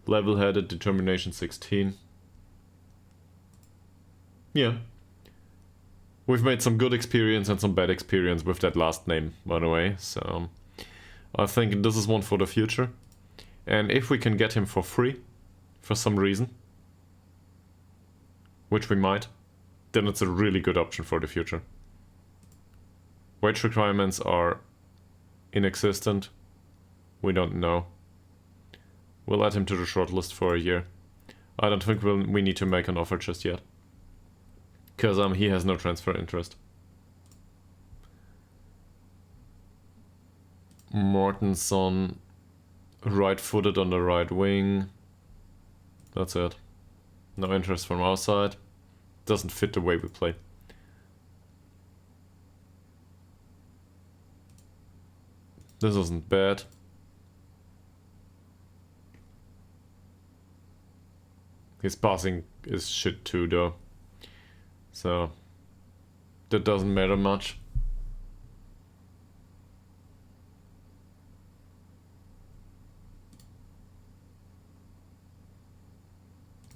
Level-headed, determination 16. Yeah. We've made some good experience and some bad experience with that last name, by the way, so I think this is one for the future. And if we can get him for free, for some reason, which we might, then it's a really good option for the future. Wage requirements are inexistent. We don't know. We'll add him to the shortlist for a year. I don't think we need to make an offer just yet. Because he has no transfer interest. Mortenson, right-footed on the right wing. That's it. No interest from our side. Doesn't fit the way we play. This isn't bad. His passing is shit too though. So that doesn't matter much.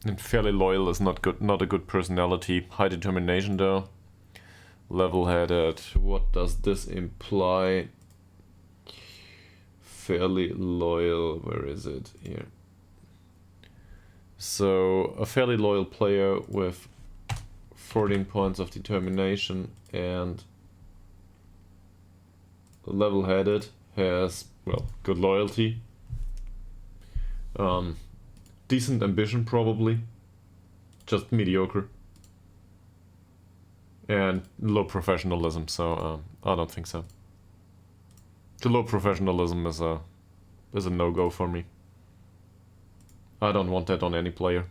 And fairly loyal is not good, not a good personality. High determination though. Level-headed. What does this imply? Fairly loyal. Where is it? Here. So a fairly loyal player with 14 points of determination and level-headed has, well, good loyalty. Decent ambition probably. Just mediocre. And low professionalism, so I don't think so. The low professionalism is a no-go for me. I don't want that on any player.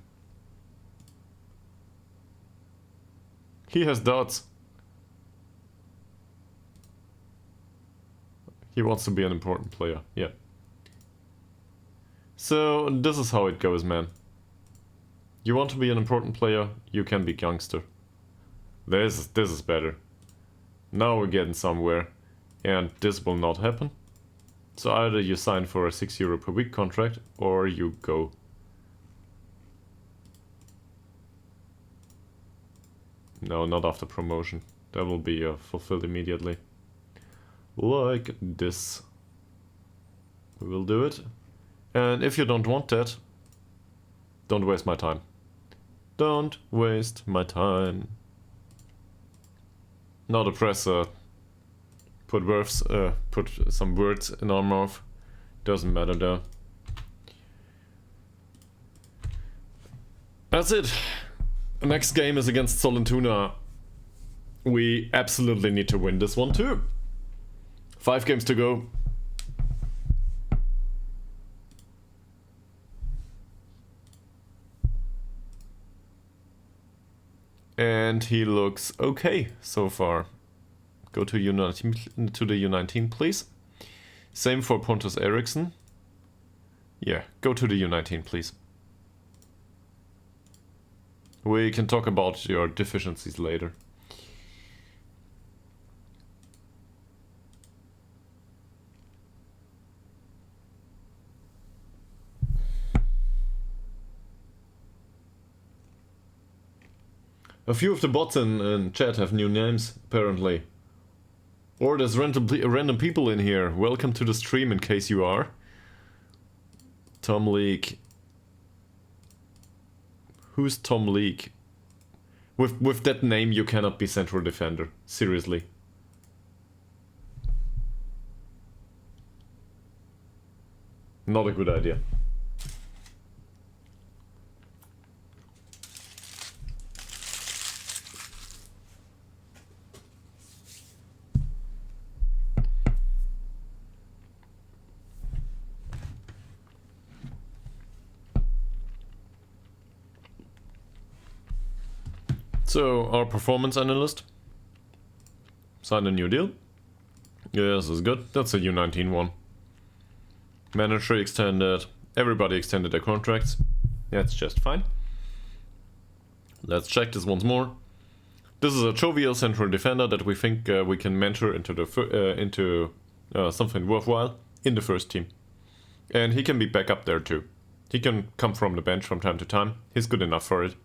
He has dots. He wants to be an important player, yeah. So this is how it goes, man. You want to be an important player, you can be youngster. This is better. Now we're getting somewhere. And this will not happen. So either you sign for a €6 per week contract or you go. No, not after promotion. That will be fulfilled immediately. Like this. We will do it. And if you don't want that, don't waste my time. Don't waste my time. Now the press put some words in our mouth. Doesn't matter though. That's it. The next game is against Sollentuna. We absolutely need to win this one too. 5 games to go. And he looks okay so far. Go to the U19, please. Same for Pontus Eriksson. Yeah, go to the U19, please. We can talk about your deficiencies later. A few of the bots in chat have new names, apparently. Or there's random people in here. Welcome to the stream in case you are. Tom Leake. Who's Tom Leake? With that name you cannot be central defender. Seriously. Not a good idea. So, our performance analyst signed a new deal. Yes, is good. That's a U19 one. Manager extended. Everybody extended their contracts. That's just fine. Let's check this once more. This is a jovial central defender that we think we can mentor into something worthwhile in the first team. And he can be back up there too. He can come from the bench from time to time. He's good enough for it.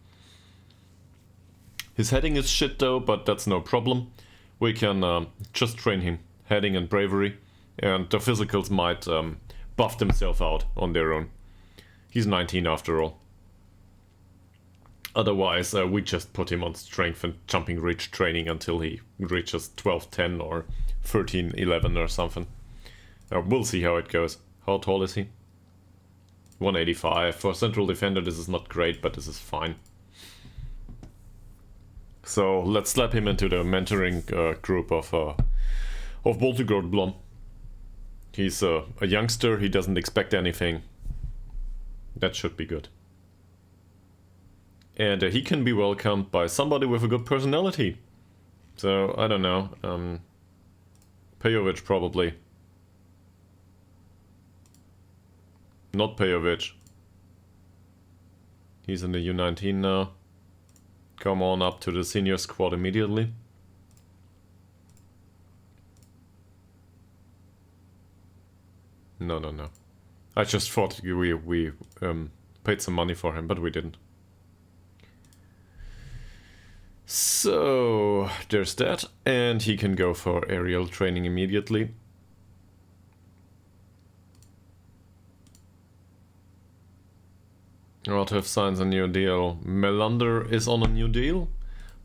His heading is shit though, but that's no problem. We can just train him. Heading and bravery. And the physicals might buff themselves out on their own. He's 19 after all. Otherwise, we just put him on strength and jumping reach training until he reaches 12-10 or 13-11 or something. We'll see how it goes. How tall is he? 185. For a central defender this is not great, but this is fine. So let's slap him into the mentoring group of Voltigord Blom. He's a youngster, he doesn't expect anything. That should be good. And he can be welcomed by somebody with a good personality. So, I don't know. Pejovic, probably. Not Pejovic. He's in the U19 now. Come on up to the senior squad immediately. No. I just thought we paid some money for him, but we didn't. So, there's that. And he can go for aerial training immediately. Rotov signs a new deal. Melander is on a new deal.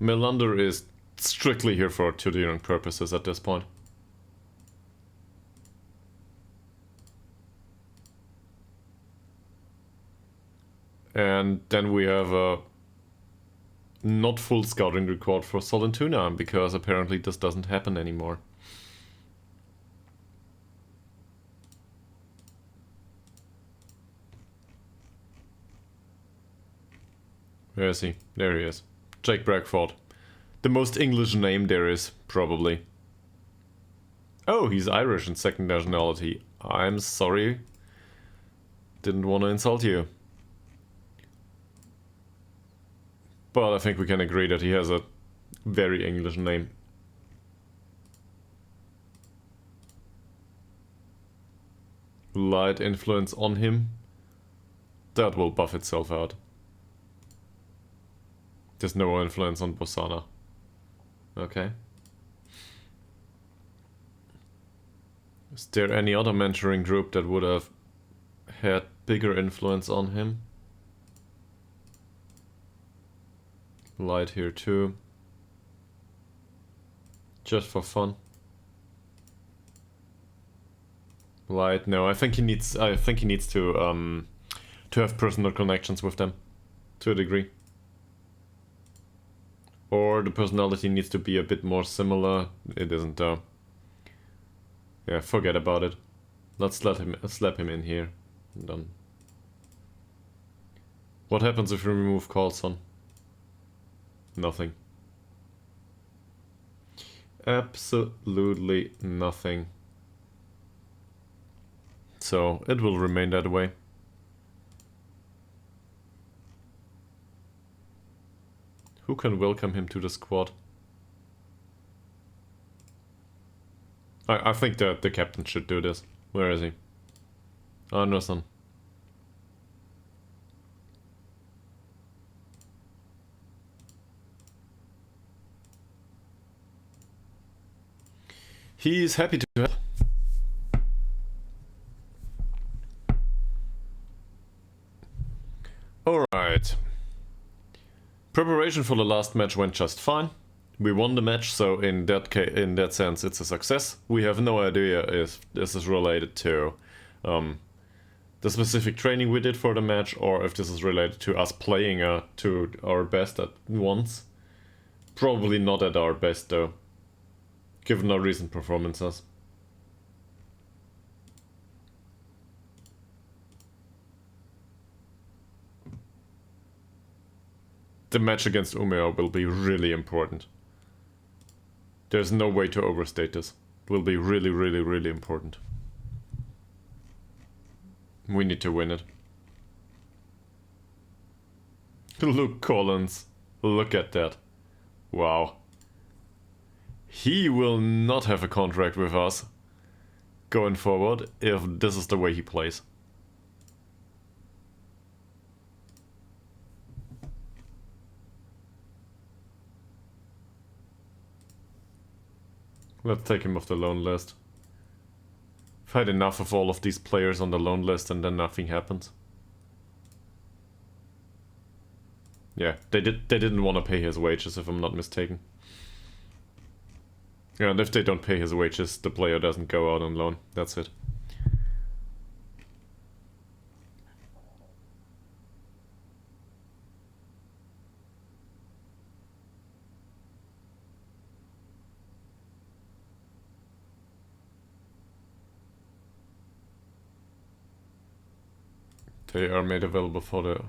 Melander is strictly here for tutoring purposes at this point. And then we have a not full scouting record for Sollentuna, because apparently this doesn't happen anymore. Where is he? There he is. Jake Bradford. The most English name there is, probably. Oh, he's Irish in second nationality. I'm sorry. Didn't want to insult you. But I think we can agree that he has a very English name. Light influence on him. That will buff itself out. There's no influence on Bosana. Okay. Is there any other mentoring group that would have had bigger influence on him? Light here too. Just for fun. Light, no, I think he needs to have personal connections with them to a degree. Or the personality needs to be a bit more similar. It isn't though. Yeah, forget about it. Let's slap him in here. Done. What happens if we remove Carlson? Nothing. Absolutely nothing. So it will remain that way. Who can welcome him to the squad? I think that the captain should do this. Where is he? Anderson. He's happy to help. Alright. Preparation for the last match went just fine. We won the match, so in that sense it's a success. We have no idea if this is related to the specific training we did for the match, or if this is related to us playing to our best at once. Probably not at our best though, given our recent performances. The match against Umeå will be really important. There's no way to overstate this. It will be really, really, really important. We need to win it. Luke Collins. Look at that. Wow. He will not have a contract with us going forward if this is the way he plays. Let's take him off the loan list. I've had enough of all of these players on the loan list and then nothing happens. Yeah, they didn't want to pay his wages, if I'm not mistaken. Yeah, and if they don't pay his wages, the player doesn't go out on loan. That's it. They are made available for the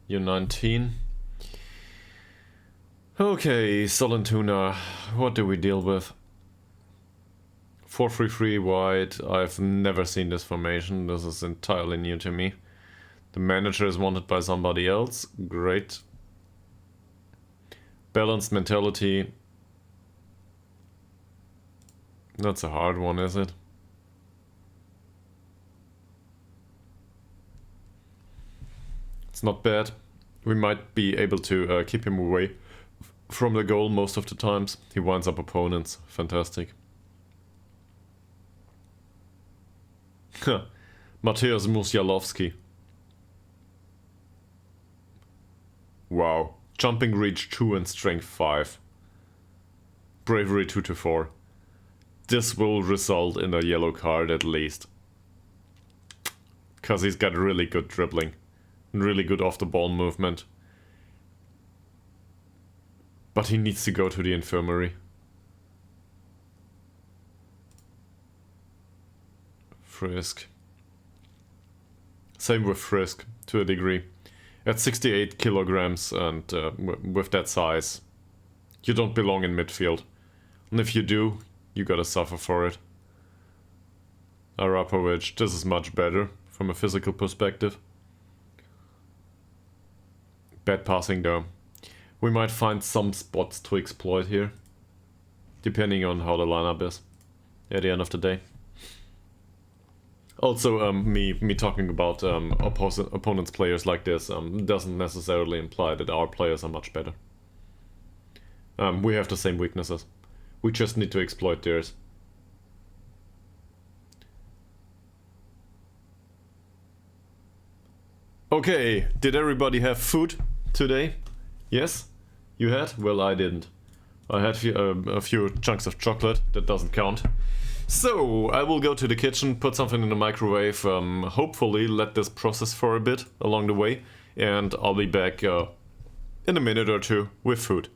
U19. Okay, Sollentuna. What do we deal with? 4-3-3 wide. I've never seen this formation. This is entirely new to me. The manager is wanted by somebody else. Great. Balanced mentality. That's a hard one, is it? It's not bad. We might be able to keep him away from the goal most of the times. He winds up opponents. Fantastic. Mateusz Musialowski. Wow. Jumping reach 2 and strength 5. Bravery 2 to 4. This will result in a yellow card at least. Because he's got really good dribbling. Really good off the ball movement. But he needs to go to the infirmary. Frisk. Same with Frisk, to a degree. At 68 kilograms and with that size, you don't belong in midfield. And if you do, you gotta suffer for it. Arapovic, this is much better from a physical perspective. Bad passing though. We might find some spots to exploit here, depending on how the lineup is at the end of the day. Also, me talking about opponents' players like this doesn't necessarily imply that our players are much better. We have the same weaknesses. We just need to exploit theirs. Okay, did everybody have food today? Yes? You had? Well, I didn't. I had a few chunks of chocolate, that doesn't count. So, I will go to the kitchen, put something in the microwave, hopefully let this process for a bit along the way, and I'll be back in a minute or two with food.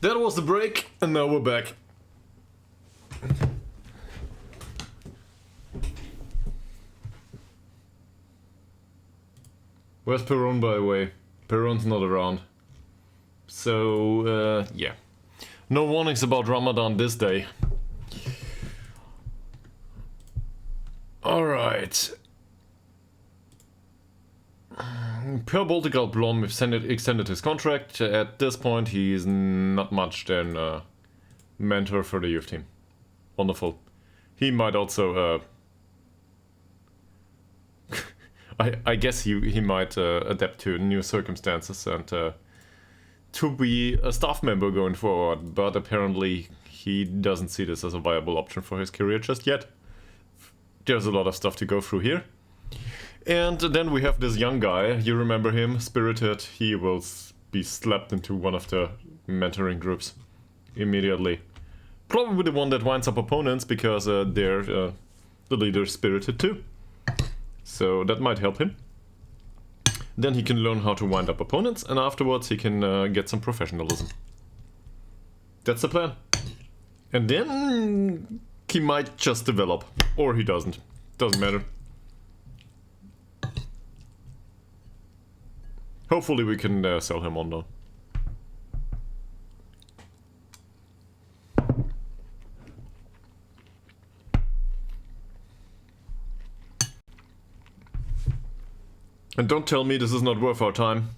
That was the break, and now we're back. Where's Perron, by the way? Perron's not around. So, yeah. No warnings about Ramadan this day. Alright. Per Baltical Blom extended his contract. At this point, he is not much than a mentor for the youth team. Wonderful. He might also... I guess he might adapt to new circumstances and to be a staff member going forward, but apparently he doesn't see this as a viable option for his career just yet. There's a lot of stuff to go through here. And then we have this young guy, you remember him, Spirited. He will be slapped into one of the mentoring groups immediately. Probably the one that winds up opponents, because they're the leader Spirited too. So that might help him. Then he can learn how to wind up opponents, and afterwards he can get some professionalism. That's the plan. And then he might just develop, or he doesn't. Doesn't matter. Hopefully we can sell him on though. And don't tell me this is not worth our time.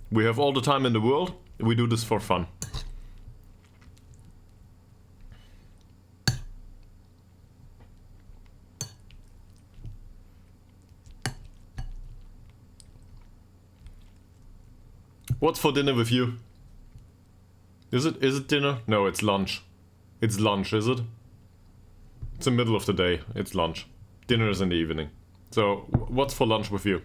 We have all the time in the world. We do this for fun. What's for dinner with you? Is it dinner? No, it's lunch. It's lunch, is it? It's the middle of the day. It's lunch. Dinner is in the evening. So, what's for lunch with you?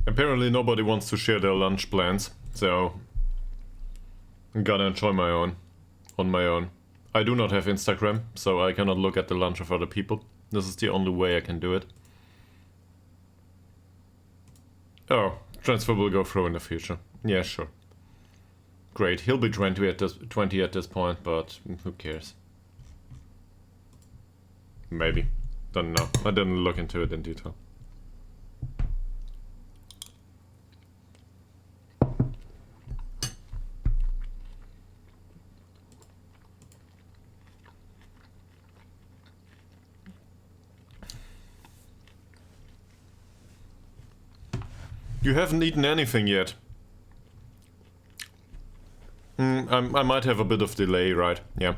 Apparently nobody wants to share their lunch plans, so I'm gonna enjoy my own, on my own. I do not have Instagram, so I cannot look at the lunch of other people. This is the only way I can do it. Oh, transfer will go through in the future. Yeah, sure. Great, he'll be 20 at this point, but who cares? Maybe. Don't know. I didn't look into it in detail. You haven't eaten anything yet. I might have a bit of delay, right? Yeah.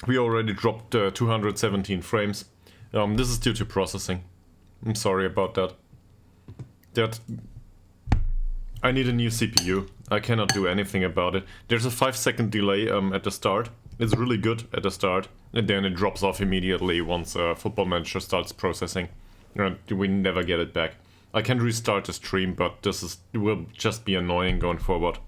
We already dropped 217 frames. This is due to processing. I'm sorry about that. I need a new CPU. I cannot do anything about it. There's a 5-second delay at the start. It's really good at the start, and then it drops off immediately once Football Manager starts processing. We never get it back. I can restart the stream, but will just be annoying going forward.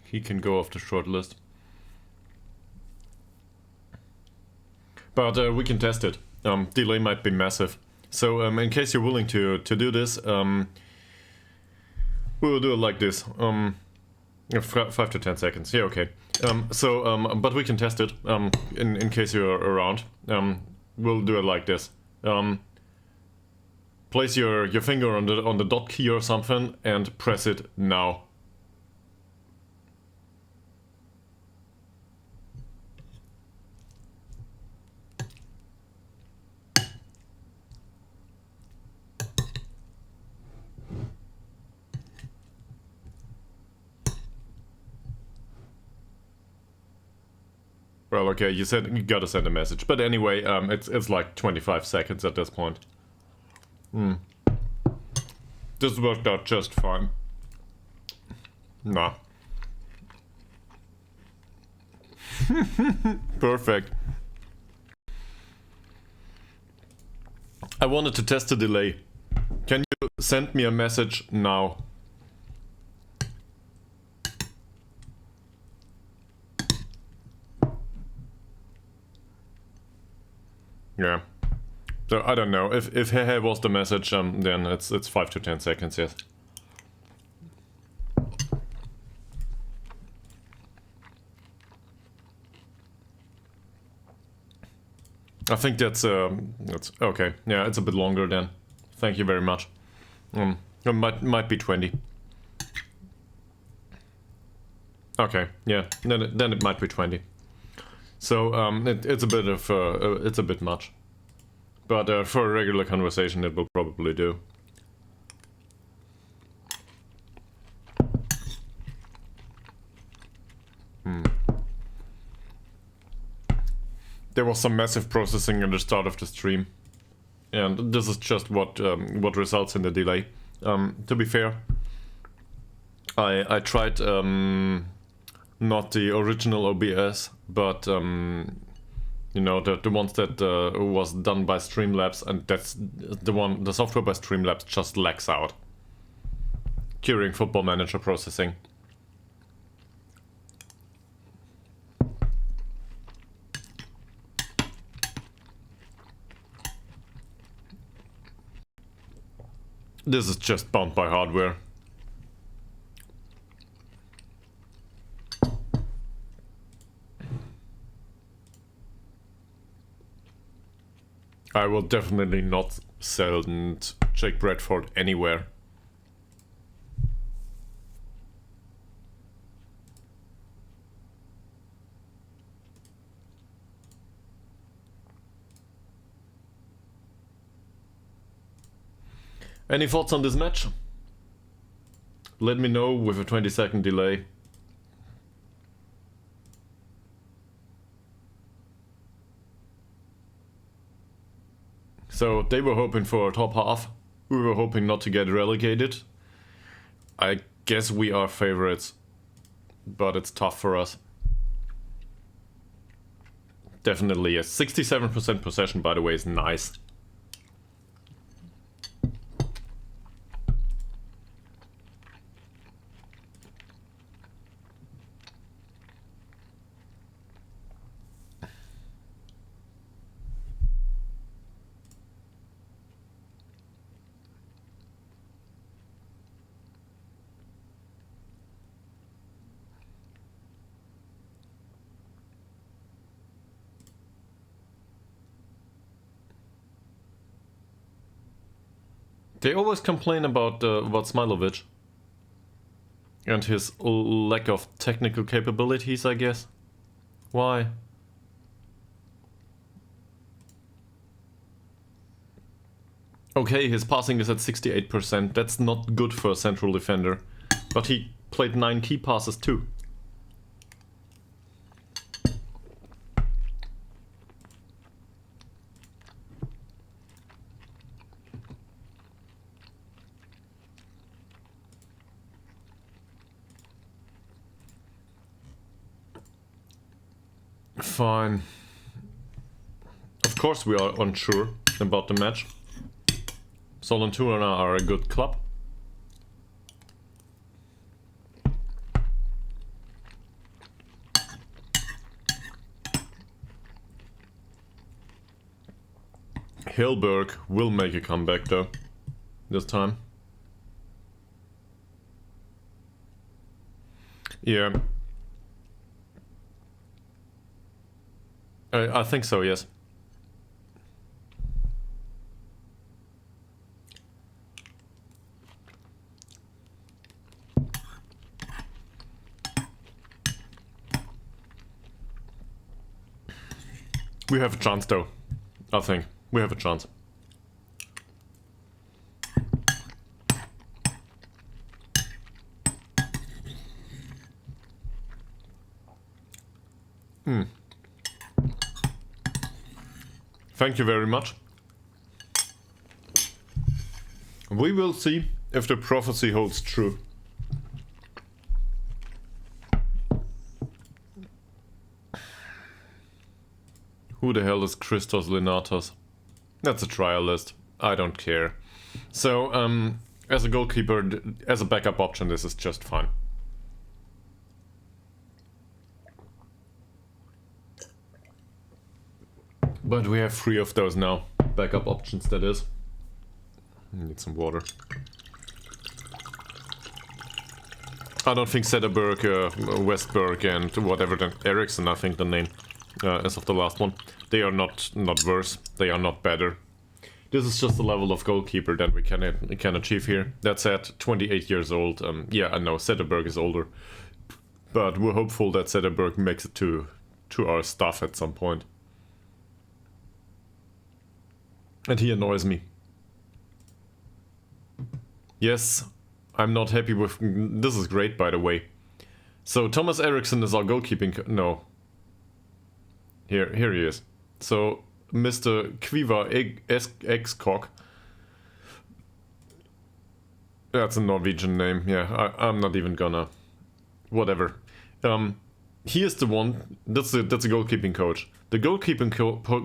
He can go off the short list. But we can test it. Delay might be massive. So in case you're willing to do this, we will do it like this. 5 to 10 seconds. Yeah, okay. But we can test it in case you're around. We'll do it like this. Place your finger on the dot key or something and press it now. Well, okay, you said you gotta send a message. But anyway, it's like 25 seconds at this point. This worked out just fine. Nah. Perfect. I wanted to test the delay. Can you send me a message now? Yeah. So I don't know. If hey was the message, then it's 5 to 10 seconds, yes. I think that's okay. Yeah, it's a bit longer then. Thank you very much. It might be 20. Okay, yeah. Then it might be 20. So it's a bit of it's a bit much. But for a regular conversation, it will probably do. There was some massive processing at the start of the stream, and this is just what results in the delay. To be fair, I tried not the original OBS, but you know, the ones that was done by Streamlabs, and that's the software by Streamlabs just lags out during Football Manager processing. This is just bound by hardware. I will definitely not send Jake Bradford anywhere. Any thoughts on this match? Let me know with a 20-second delay. So they were hoping for a top half. We were hoping not to get relegated. I guess we are favorites, but it's tough for us. Definitely, yes. 67% possession, by the way, is nice. They always complain about Smilovic and his lack of technical capabilities, I guess. Why? Okay, his passing is at 68%. That's not good for a central defender. But he played 9 key passes too. Fine. Of course we are unsure about the match. Sollentuna are a good club. Hilberg will make a comeback though, this time. Yeah. I think so, yes. We have a chance though, I think. We have a chance. Thank you very much. We will see if the prophecy holds true. Who the hell is Christos Linatos? That's a trial list. I don't care. So, as a goalkeeper, as a backup option, this is just fine. But we have 3 of those now. Backup options, that is. Need some water. I don't think Sederberg, Westberg, and whatever the Eriksson, I think the name, as of the last one. They are not worse. They are not better. This is just the level of goalkeeper that we can achieve here. That's at 28 years old. Yeah, I know Sederberg is older, but we're hopeful that Sederberg makes it to our stuff at some point. And he annoys me. Yes, I'm not happy with... This is great, by the way. So, Thomas Eriksson is our goalkeeping... No. Here he is. So, Mr. Kviva Ekskok. That's a Norwegian name. Yeah, I'm not even gonna... Whatever. He is the one... That's a goalkeeping coach. The goalkeeping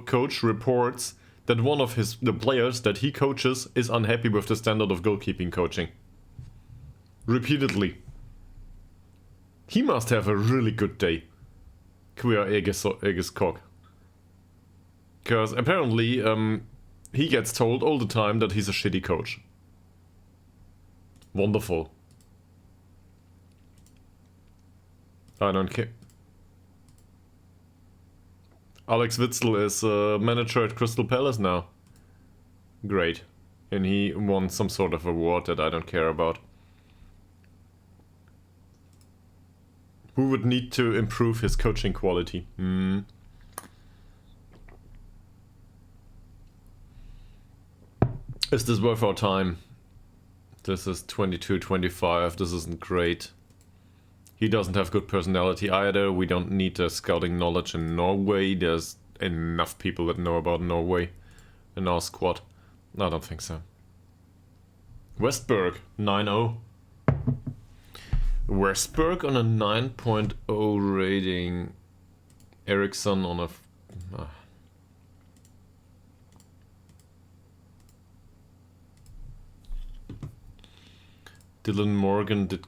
coach reports that one of the players that he coaches is unhappy with the standard of goalkeeping coaching. Repeatedly. He must have a really good day. Kvia Egeskog. Because apparently he gets told all the time that he's a shitty coach. Wonderful. I don't care. Alex Witzel is manager at Crystal Palace now. Great. And he won some sort of award that I don't care about. Who would need to improve his coaching quality? Is this worth our time? This is 22-25. This isn't great. He doesn't have good personality either. We don't need the scouting knowledge in Norway. There's enough people that know about Norway in our squad. I don't think so. Westberg, 9-0. Westberg on a 9.0 rating. Eriksson on a... Dylan Morgan did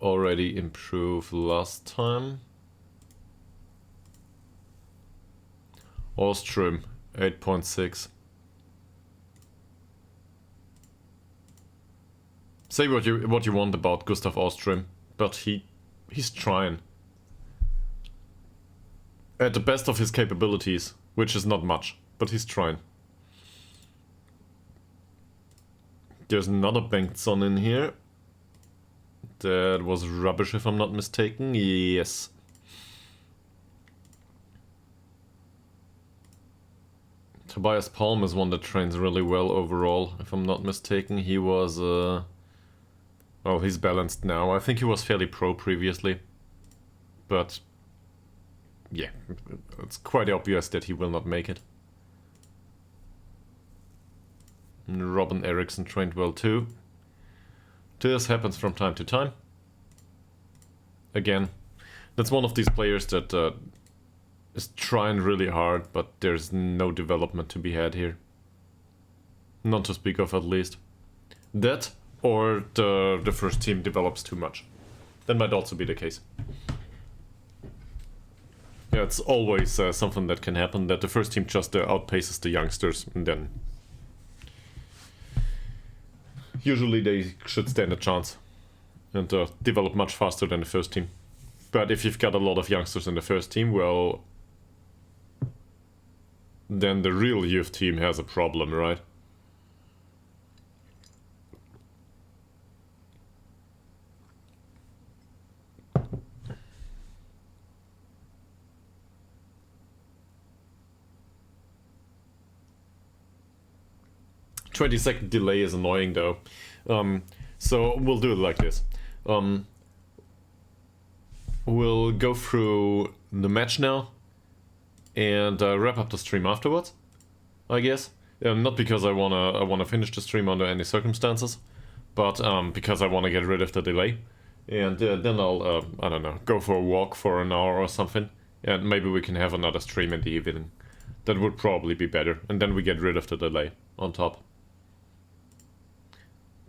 already improve last time. Ostrom, 8.6. Say what you want about Gustav Ostrom, but he's trying. At the best of his capabilities, which is not much, but he's trying. There's another Bengtsson in here. That was rubbish if I'm not mistaken. Yes. Tobias Palm is one that trains really well overall, if I'm not mistaken. He was, well, he's balanced now. I think he was fairly pro previously. But, yeah, it's quite obvious that he will not make it. And Robin Eriksson trained well too. This happens from time to time. Again, that's one of these players that is trying really hard, but there's no development to be had here. Not to speak of, at least. That, or the first team develops too much. That might also be the case. Yeah, it's always something that can happen, that the first team just outpaces the youngsters, and then... Usually they should stand a chance and develop much faster than the first team. But if you've got a lot of youngsters in the first team, well, then the real youth team has a problem, right? "20-second delay is annoying though. So we'll do it like this. We'll go through the match now and wrap up the stream afterwards. I guess. Not because I wanna finish the stream under any circumstances, but because I wanna get rid of the delay. And then I'll, I don't know, go for a walk for an hour or something. And maybe we can have another stream in the evening. That would probably be better. And then we get rid of the delay on top.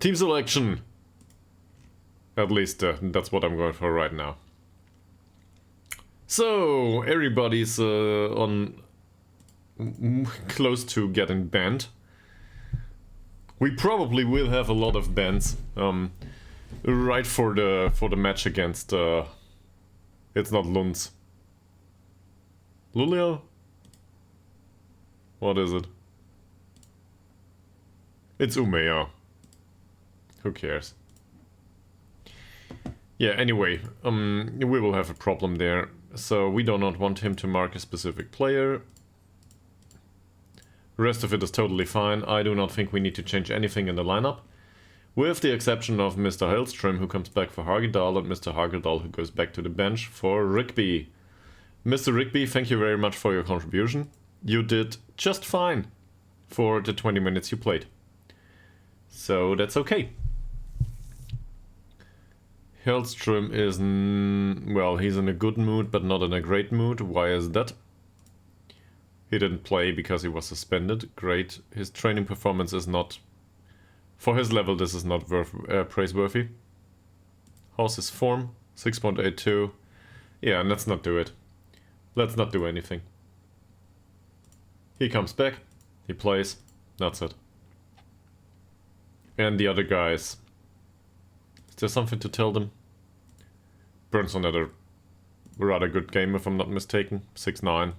Team selection! At least that's what I'm going for right now. So, everybody's on close to getting banned. We probably will have a lot of bans. Right for the match against it's not Lunds. Luleå? What is it? It's Umeå. Who cares? Yeah, anyway, we will have a problem there. So we do not want him to mark a specific player. The rest of it is totally fine. I do not think we need to change anything in the lineup. With the exception of Mr. Hellström, who comes back for Hagedal, and Mr. Hagedal, who goes back to the bench for Rigby. Mr. Rigby, thank you very much for your contribution. You did just fine for the 20 minutes you played. So that's okay. Hellström is, well, he's in a good mood, but not in a great mood. Why is that? He didn't play because he was suspended. Great. His training performance is not... For his level, this is not praiseworthy. How's his form? 6.82. Yeah, and let's not do it. Let's not do anything. He comes back, he plays, that's it. And the other guys. Is there something to tell them? Burnson had a rather good game, if I'm not mistaken. 6-9.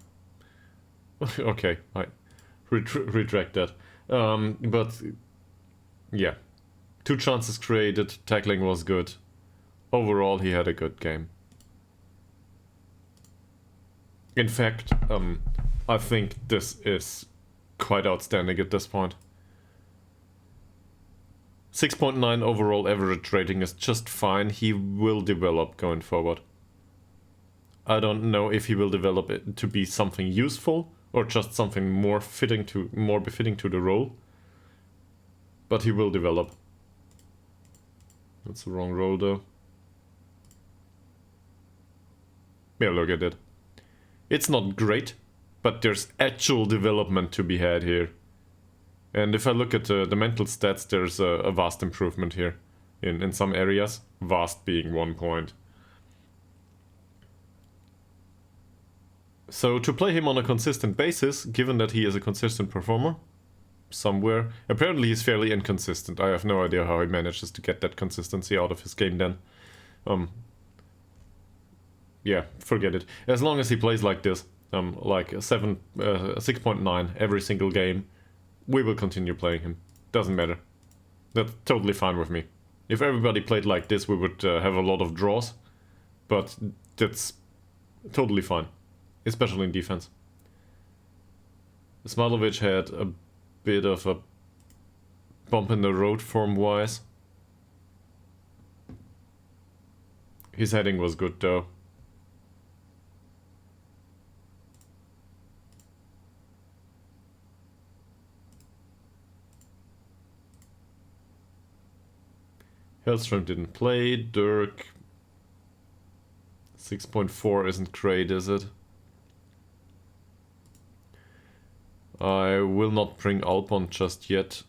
Okay, I retract that. But yeah, 2 chances created, tackling was good. Overall, he had a good game. In fact, I think this is quite outstanding at this point. 6.9 overall average rating is just fine. He will develop going forward. I don't know if he will develop it to be something useful or just something more befitting to the role. But he will develop. That's the wrong role though. Yeah, look at it. It's not great, but there's actual development to be had here. And if I look at the mental stats, there's a vast improvement here in some areas. Vast being 1 point. So to play him on a consistent basis, given that he is a consistent performer, somewhere, apparently he's fairly inconsistent. I have no idea how he manages to get that consistency out of his game then. Yeah, forget it. As long as he plays like this, like 6.9 every single game, we will continue playing him. Doesn't matter. That's totally fine with me. If everybody played like this, we would have a lot of draws, but that's totally fine, especially in defense. Smailovic had a bit of a bump in the road form-wise. His heading was good though. Hellström didn't play. Dirk 6.4 isn't great, is it? I will not bring Alpon just yet.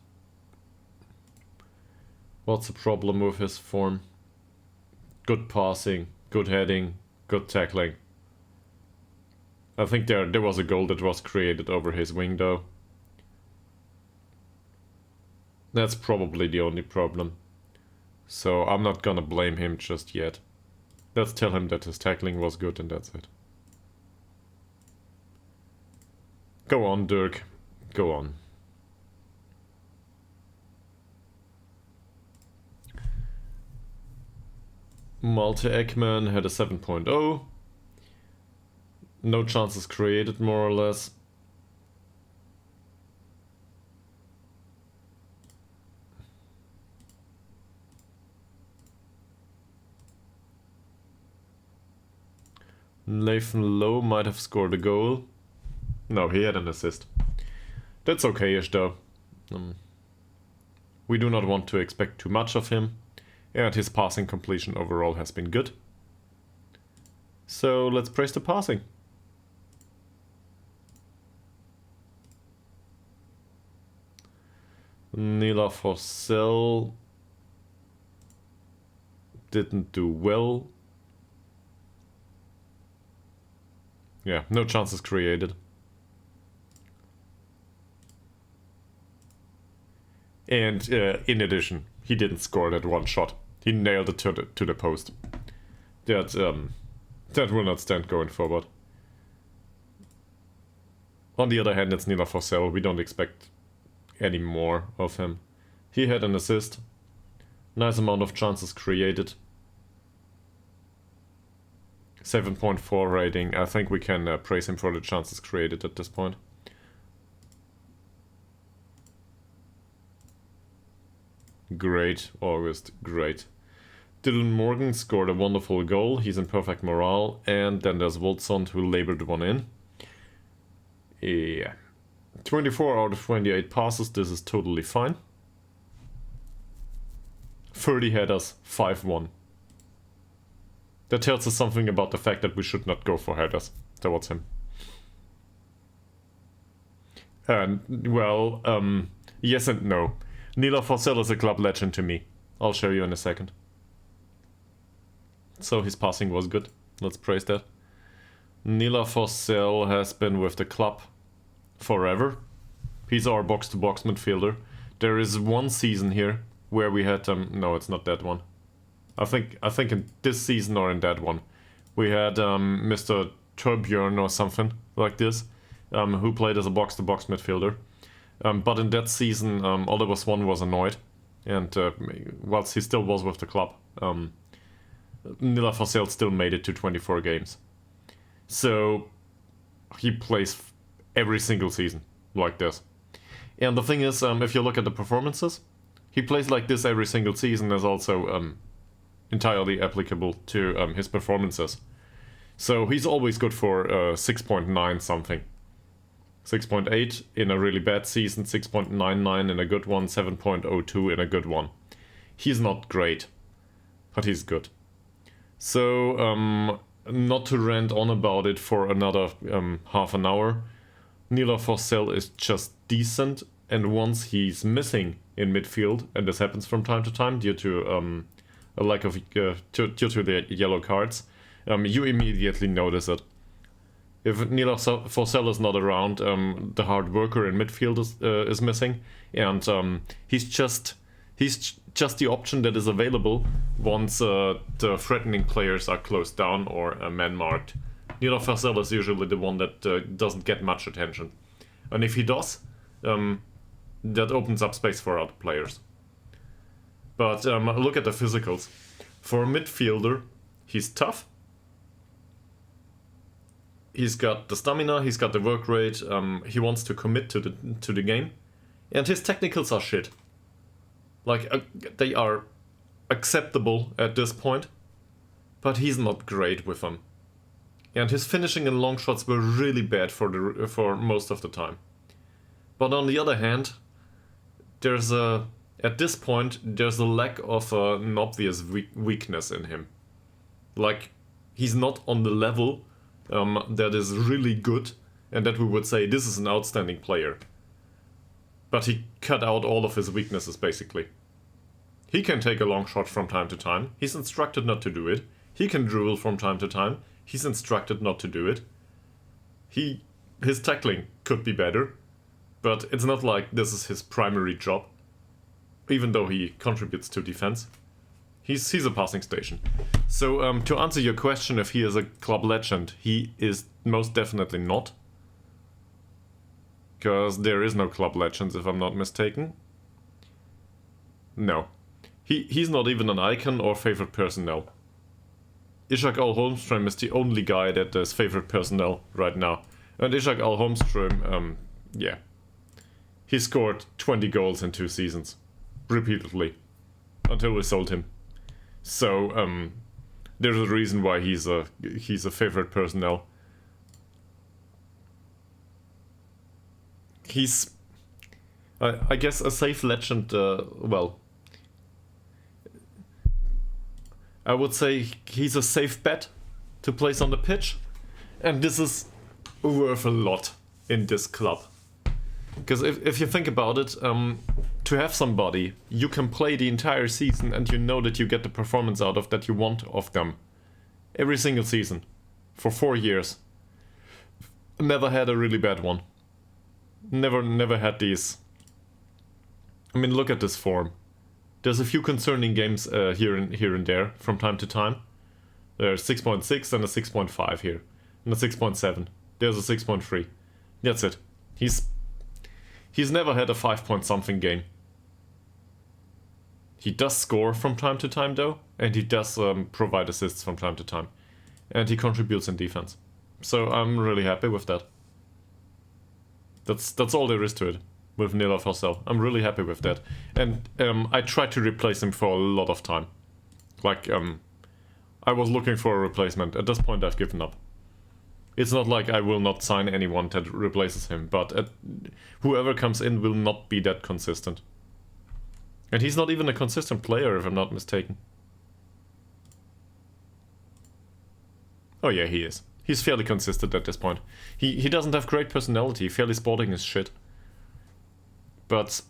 What's the problem with his form? Good passing, good heading, good tackling. I think there was a goal that was created over his wing though. That's probably the only problem. So I'm not gonna blame him just yet. Let's tell him that his tackling was good and that's it. Go on, Dirk. Go on. Malte Ekman had a 7.0. No chances created, more or less. Nathan Lowe might have scored a goal. No, he had an assist. That's okay-ish though. We do not want to expect too much of him, and his passing completion overall has been good. So let's praise the passing. Nila Forsell didn't do well. Yeah, no chances created. And in addition, he didn't score that one shot. He nailed it to the post. That will not stand going forward. On the other hand, it's Nila Forsell. We don't expect any more of him. He had an assist. Nice amount of chances created. 7.4 rating. I think we can praise him for the chances created at this point. Great, August, great. Dylan Morgan scored a wonderful goal. He's in perfect morale. And then there's Woldsson who labored one in. Yeah. 24 out of 28 passes. This is totally fine. 30 headers, 5-1. That tells us something about the fact that we should not go for headers towards him. Well, yes and no. Nila Forsell is a club legend to me. I'll show you in a second. So his passing was good. Let's praise that. Nila Forsell has been with the club forever. He's our box-to-box midfielder. There is one season here where we had no, it's not that one. I think in this season or in that one, we had Mr. Torbjörn or something like this, who played as a box-to-box midfielder. But in that season, Oliver Swan was annoyed, and whilst he still was with the club, Nila Forsell still made it to 24 games. So he plays every single season like this. And the thing is, if you look at the performances, he plays like this every single season is also entirely applicable to his performances. So he's always good for 6.9 something. 6.8 in a really bad season, 6.99 in a good one, 7.02 in a good one. He's not great, but he's good. So, not to rant on about it for another half an hour, Nila Forsell is just decent, and once he's missing in midfield, and this happens from time to time due to a lack of due to the yellow cards, you immediately notice it. If Nila Forsell is not around, the hard worker in midfield is missing, and he's just the option that is available once the threatening players are closed down or man-marked. Nila Forsell is usually the one that doesn't get much attention, and if he does, that opens up space for other players. But look at the physicals. For a midfielder, he's tough. He's got the stamina, he's got the work rate, he wants to commit to the game. And his technicals are shit. Like, they are acceptable at this point, but he's not great with them. And his finishing and long shots were really bad for most of the time. But on the other hand, at this point, there's a lack of an obvious weakness in him. Like, he's not on the level that is really good, and that we would say this is an outstanding player. But he cut out all of his weaknesses, basically. He can take a long shot from time to time. He's instructed not to do it. He can dribble from time to time. He's instructed not to do it. His tackling could be better, but it's not like this is his primary job, even though he contributes to defense. He's a passing station. So to answer your question if he is a club legend, he is most definitely not. Because there is no club legends, if I'm not mistaken. No. He's not even an icon or favorite personnel. Ishak Al-Holmström is the only guy that is favorite personnel right now. And Ishak Al-Holmström, yeah. He scored 20 goals in 2 seasons. Repeatedly. Until we sold him. So, there's a reason why he's a favorite personnel. He's I guess a safe legend, well, I would say he's a safe bet to place on the pitch, and this is worth a lot in this club. Because if you think about it, to have somebody you can play the entire season and you know that you get the performance out of that you want of them every single season for 4 years. Never had a really bad one. Never had these. I mean, look at this form. There's a few concerning games here and there from time to time. There's 6.6 and a 6.5 here, and a 6.7. There's a 6.3. That's it. He's never had a 5 point something game. He does score from time to time though, and he does provide assists from time to time, and he contributes in defense. So I'm really happy with that. That's all there is to it with Nila Fossell. I'm really happy with that, and I tried to replace him for a lot of time. Like I was looking for a replacement. At this point, I've given up. It's not like I will not sign anyone that replaces him, but whoever comes in will not be that consistent. And he's not even a consistent player, if I'm not mistaken. Oh yeah, he is. He's fairly consistent at this point. He doesn't have great personality, fairly sporting as shit. But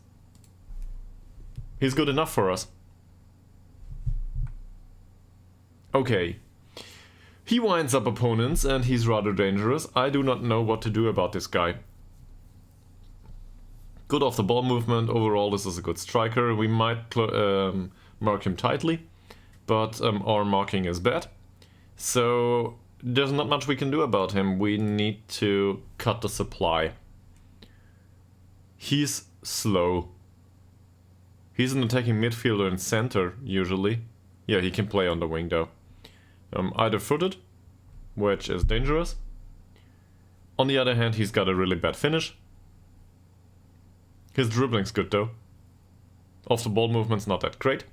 he's good enough for us. Okay. He winds up opponents and he's rather dangerous. I do not know what to do about this guy. Good off the ball movement. Overall, this is a good striker. We might mark him tightly, but our marking is bad. So there's not much we can do about him. We need to cut the supply. He's slow. He's an attacking midfielder and center, usually. Yeah, he can play on the wing, though. Either footed, which is dangerous. On the other hand, he's got a really bad finish. His dribbling's good, though. Off the ball movement's not that great.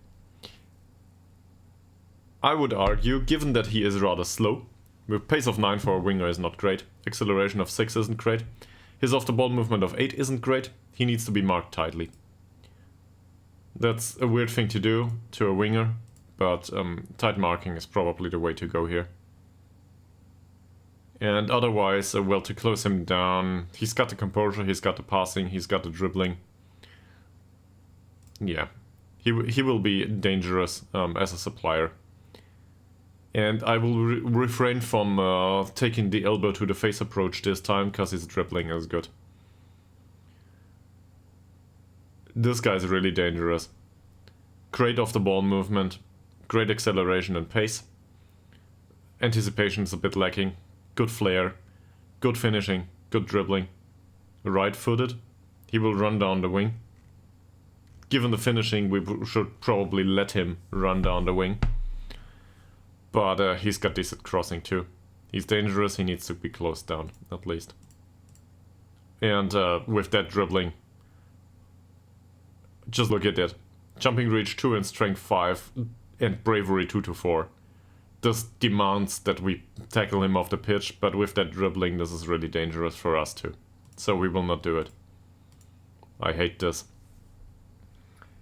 I would argue, given that he is rather slow, with pace of 9 for a winger is not great, acceleration of 6 isn't great, his off the ball movement of 8 isn't great, he needs to be marked tightly. That's a weird thing to do to a winger, but tight marking is probably the way to go here. And otherwise, well, to close him down, he's got the composure, he's got the passing, he's got the dribbling. Yeah, he will be dangerous as a supplier. And I will refrain from taking the elbow to the face approach this time, because his dribbling is good. This guy's really dangerous. Great off the ball movement, great acceleration and pace. Anticipation is a bit lacking. Good flair, good finishing, good dribbling. Right-footed, he will run down the wing. Given the finishing, we should probably let him run down the wing. But he's got decent crossing too. He's dangerous, he needs to be closed down, at least. And with that dribbling, just look at it. Jumping reach 2 and strength 5 and bravery 2 to 4. This demands that we tackle him off the pitch, but with that dribbling this is really dangerous for us too. So we will not do it. I hate this.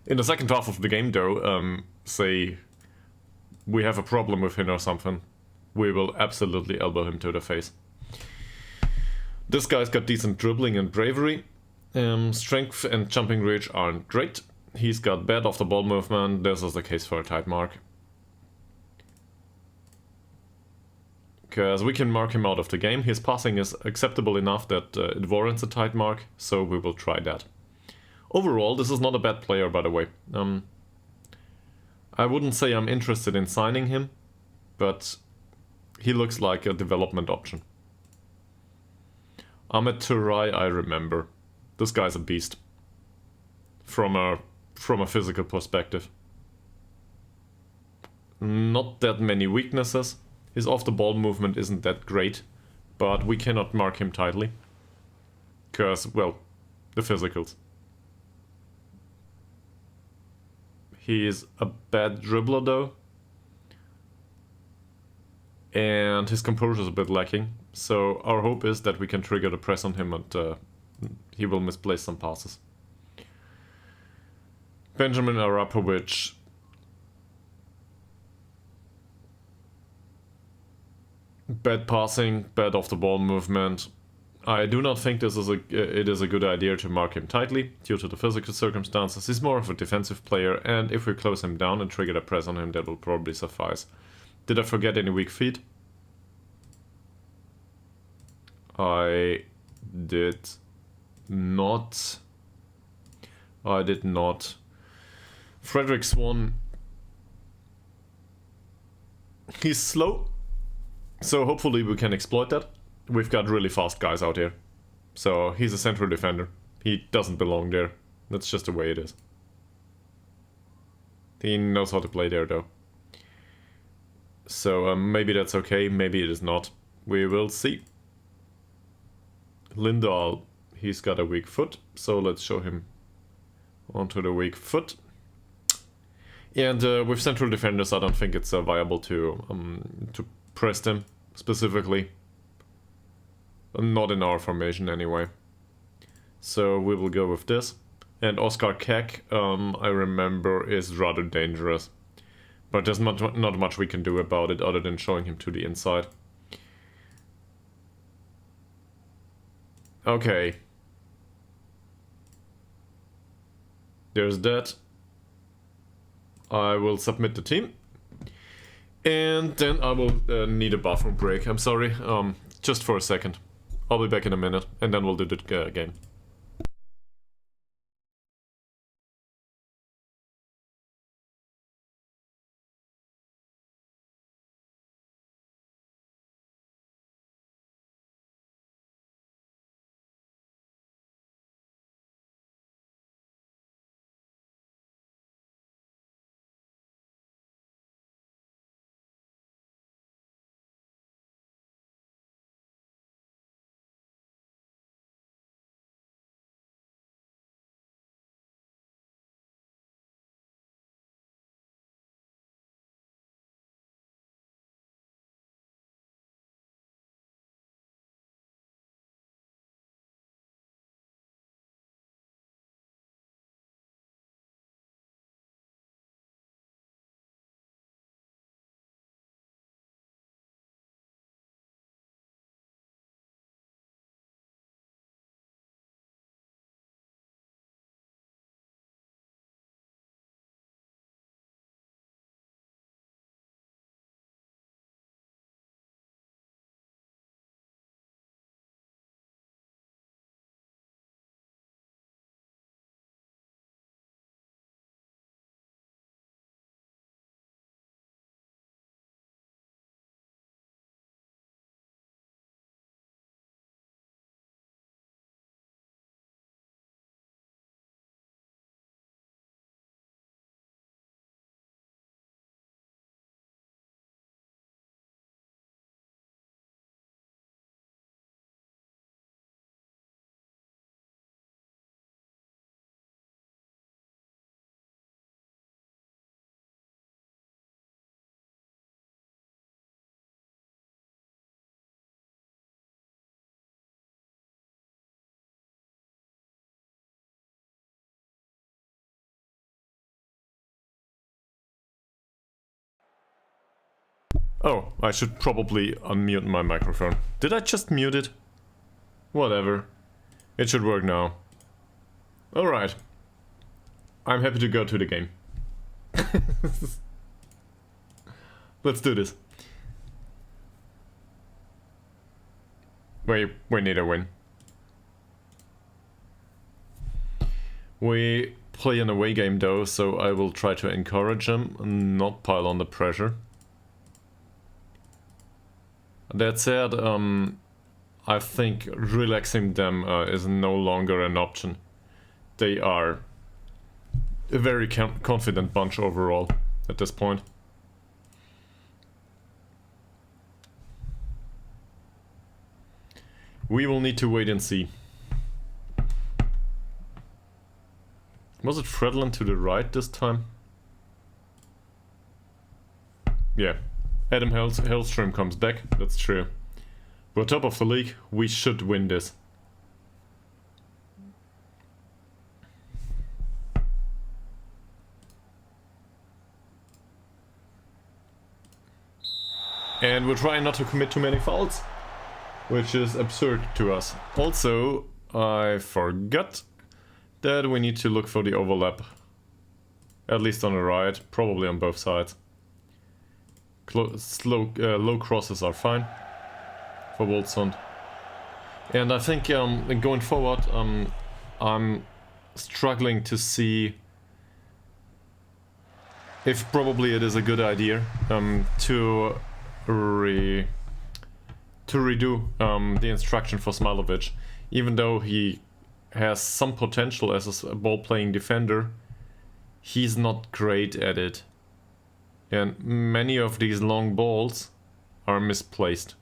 In the second half of the game though, say we have a problem with him or something, we will absolutely elbow him to the face. This guy's got decent dribbling and bravery. Strength and jumping reach aren't great. He's got bad off the ball movement. This is the case for a tight mark. Because we can mark him out of the game. His passing is acceptable enough that it warrants a tight mark, so we will try that. Overall, this is not a bad player, by the way. I wouldn't say I'm interested in signing him, but he looks like a development option. Ahmed Turay, I remember. This guy's a beast. From a physical perspective. Not that many weaknesses. His off-the-ball movement isn't that great, but we cannot mark him tightly. Because, well, the physicals. He is a bad dribbler though. And his composure is a bit lacking. So our hope is that we can trigger the press on him and he will misplace some passes. Benjamin Arapovic. Bad passing, bad off-the-ball movement. I do not think this is it is a good idea to mark him tightly due to the physical circumstances. He's more of a defensive player, and if we close him down and trigger a press on him, that will probably suffice. Did I forget any weak feet? I did not. I did not. Frederick Swan. He's slow, so hopefully we can exploit that. We've got really fast guys out here. So he's a central defender. He doesn't belong there. That's just the way it is. He knows how to play there though. So maybe that's okay, maybe it is not. We will see. Lindahl, he's got a weak foot, so let's show him onto the weak foot. And with central defenders, I don't think it's viable to press them specifically. Not in our formation anyway. So we will go with this. And Oscar Keck, I remember, is rather dangerous. But there's not much we can do about it other than showing him to the inside. Okay. There's that. I will submit the team. And then I will need a bathroom break. I'm sorry, just for a second. I'll be back in a minute, and then we'll do the game. Oh, I should probably unmute my microphone. Did I just mute it? Whatever. It should work now. Alright. I'm happy to go to the game. Let's do this. We need a win. We play an away game though, so I will try to encourage them and not pile on the pressure. That said, I think relaxing them is no longer an option. They are a very confident bunch overall at this point. We will need to wait and see. Was it Fredland to the right this time? Yeah. Adam Hellström comes back, that's true. We're top of the league, we should win this. And we're trying not to commit too many fouls, which is absurd to us. Also, I forgot that we need to look for the overlap. At least on the right, probably on both sides. Low crosses are fine for Wolfsund. And I think going forward, I'm struggling to see if probably it is a good idea to redo the instruction for Smilovic. Even though he has some potential as a ball-playing defender, he's not great at it. And many of these long balls are misplaced.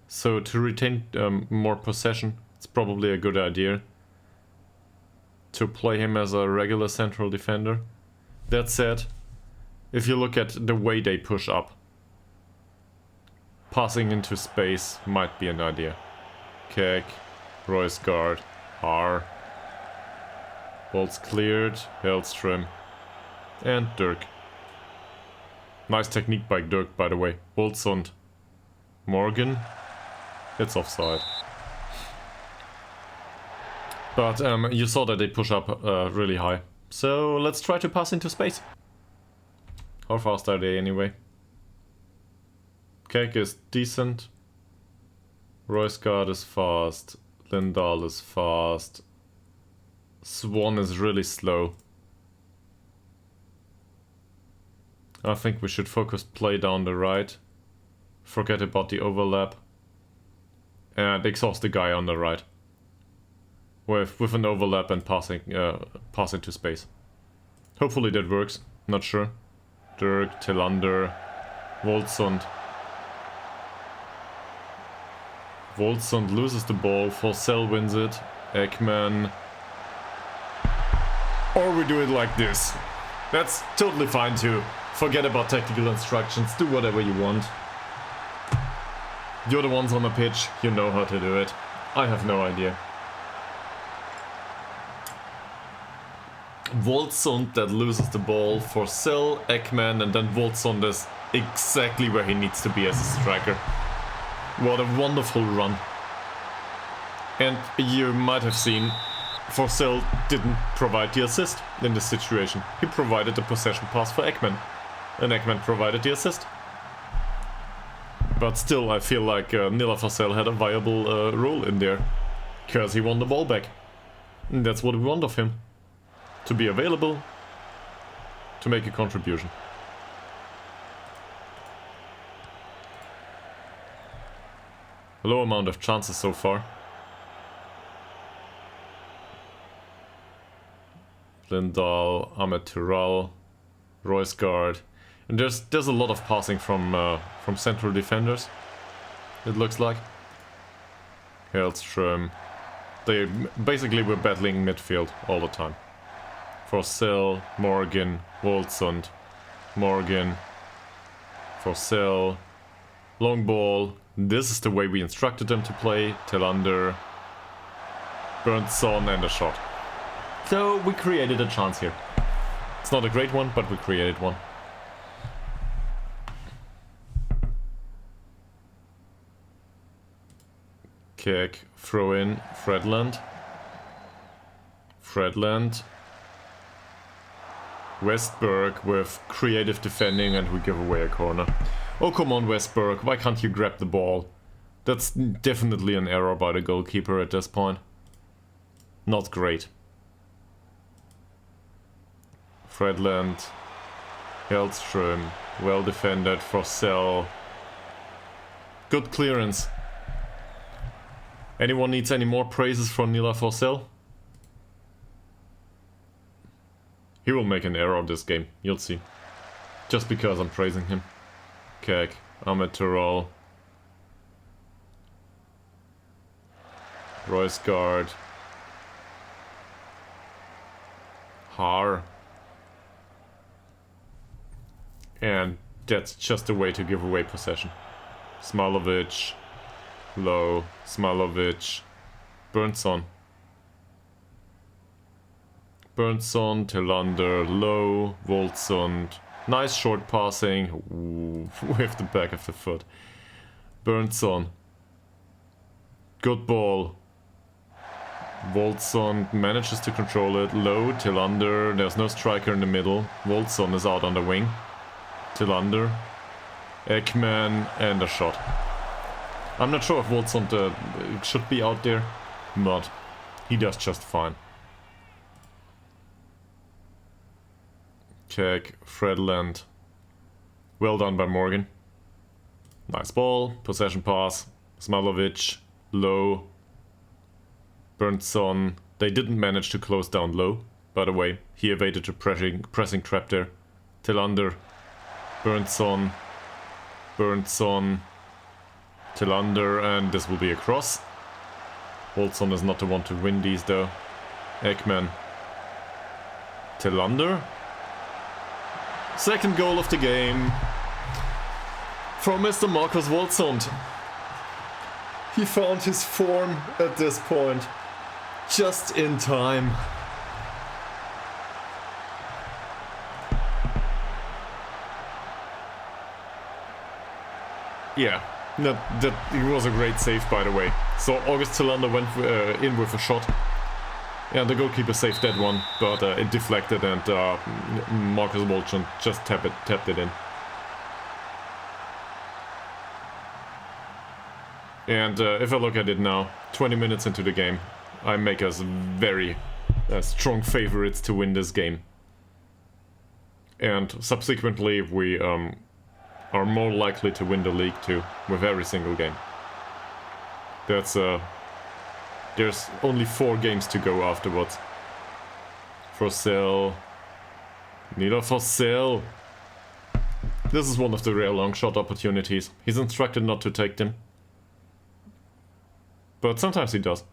So to retain more possession, it's probably a good idea to play him as a regular central defender. That said, if you look at the way they push up, passing into space might be an idea. Kek, Royce guard, R. Ball's cleared, Hellström, and Dirk. Nice technique by Dirk, by the way. Wolfsund. Morgan. It's offside. But you saw that they push up really high. So let's try to pass into space. How fast are they anyway? Kek is decent. Roycegaard is fast. Lindahl is fast. Swan is really slow. I think we should focus play down the right. Forget about the overlap. And exhaust the guy on the right. With an overlap and pass into space. Hopefully that works. Not sure. Dirk, Tillander, Wolfsund. Wolfsund loses the ball. Forsell wins it. Ekman. Or we do it like this. That's totally fine too. Forget about technical instructions. Do whatever you want. You're the ones on the pitch. You know how to do it. I have no idea. Wolfsund that loses the ball. Forsell, Ekman, and then Wolfsund is exactly where he needs to be as a striker. What a wonderful run. And you might have seen Forsell didn't provide the assist in this situation. He provided the possession pass for Ekman. And Ekman provided the assist. But still, I feel like Nila Forsell had a viable role in there. Because he won the ball back. And that's what we want of him. To be available. To make a contribution. A low amount of chances so far. Lindahl, Ahmed Tural, Royce guard. And there's a lot of passing from central defenders. It looks like. Hellström. They basically were battling midfield all the time. Forsell, Morgan, Wolfsund, Morgan, Forsell, long ball. This is the way we instructed them to play. Tillander, Berntsson, and a shot. So we created a chance here. It's not a great one, but we created one. Kick, throw in, Fredland. Fredland. Westberg with creative defending, and we give away a corner. Oh, come on, Westberg, why can't you grab the ball? That's definitely an error by the goalkeeper at this point. Not great. Fredland. Hellström. Well defended. Forsell. Good clearance. Anyone needs any more praises for Nila Forsell? He will make an error this game, you'll see. Just because I'm praising him. Kek, Ahmed Tural. Royce guard. Har. And that's just a way to give away possession. Smilovic. Low. Smilovic. Berntsson. Berntsson, Tillander, low, Wolfsund. Nice short passing. Ooh, with the back of the foot. Burnson. Good ball. Voltson manages to control it. Low, till under. There's no striker in the middle. Voltson is out on the wing. Till under. Ekman and a shot. I'm not sure if Voltson should be out there, but he does just fine. Check. Fredland. Well done by Morgan. Nice ball. Possession pass. Smalovic. Low. Burnson. They didn't manage to close down Low, by the way. He evaded the pressing trap there. Till under. Burnson. Burnson. Till under, and this will be a cross. Voltson is not the one to win these though. Ekman. Till under. Second goal of the game from Mr. Markus Voltsund. He found his form at this point, just in time. Yeah, that it was a great save, by the way. So August Tillander went in with a shot. Yeah, the goalkeeper saved that one, but it deflected and Markus Voltsund just tapped it in. And if I look at it now, 20 minutes into the game, I make us very strong favorites to win this game. And subsequently, we are more likely to win the league too, with every single game. That's there's only 4 games to go afterwards. Forsell. Neither Forsell. This is one of the rare long shot opportunities. He's instructed not to take them. But sometimes he does.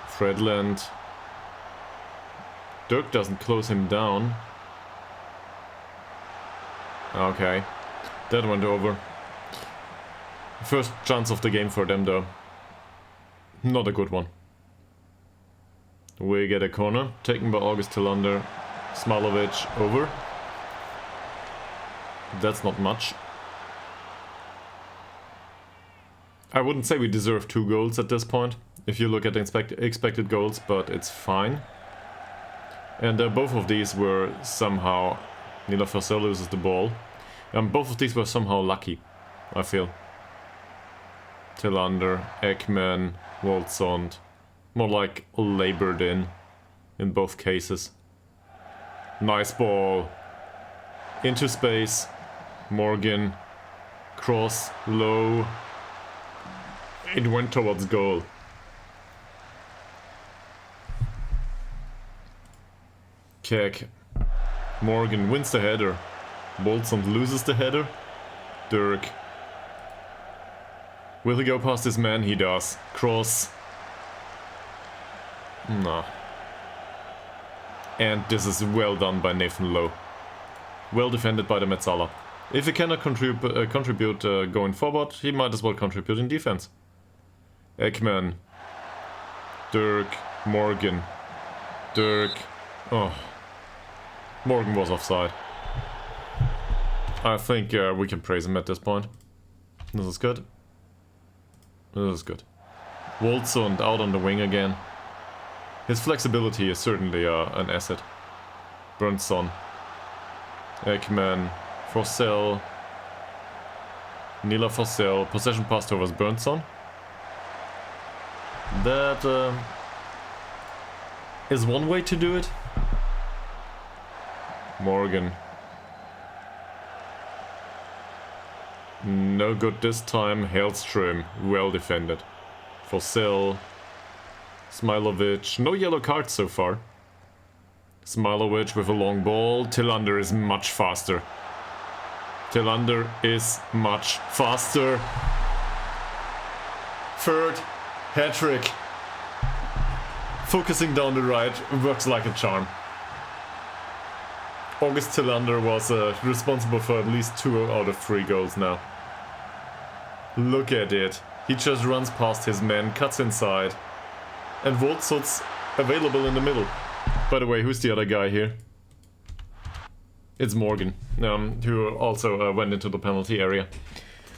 Fredland. Dirk doesn't close him down. Okay. That went over. First chance of the game for them though. Not a good one. We get a corner, taken by August Tillander. Smalovic over. That's not much. I wouldn't say we deserve 2 goals at this point, if you look at expected goals, but it's fine. And both of these were somehow... Nila Forsell loses the ball. Both of these were somehow lucky, I feel. Tillander, Ekman, Voltsund. More like labored in both cases. Nice ball. Into space. Morgan. Cross. Low. It went towards goal. Keck. Morgan wins the header. Voltsund loses the header. Dirk. Will he go past his man? He does. Cross. Nah. And this is well done by Nathan Lowe. Well defended by the Metzala. If he cannot contribute going forward, he might as well contribute in defense. Ekman. Dirk. Morgan. Dirk. Oh. Morgan was offside. I think we can praise him at this point. This is good. This is good. Voltsund out on the wing again. His flexibility is certainly an asset. Burnson. Ekman. Forsell. Nila Forsell. Possession pass towards Burnson. That is one way to do it. Morgan. No good this time. Hellström. Well defended. Forsell. Smailovic. No yellow cards so far. Smailovic with a long ball. Tillander is much faster. Tillander is much faster. Third hat-trick. Focusing down the right works like a charm. August Tillander was responsible for at least 2 out of 3 goals now. Look at it. He just runs past his man, cuts inside. And Voltsund's available in the middle. By the way, who's the other guy here? It's Morgan, who also went into the penalty area.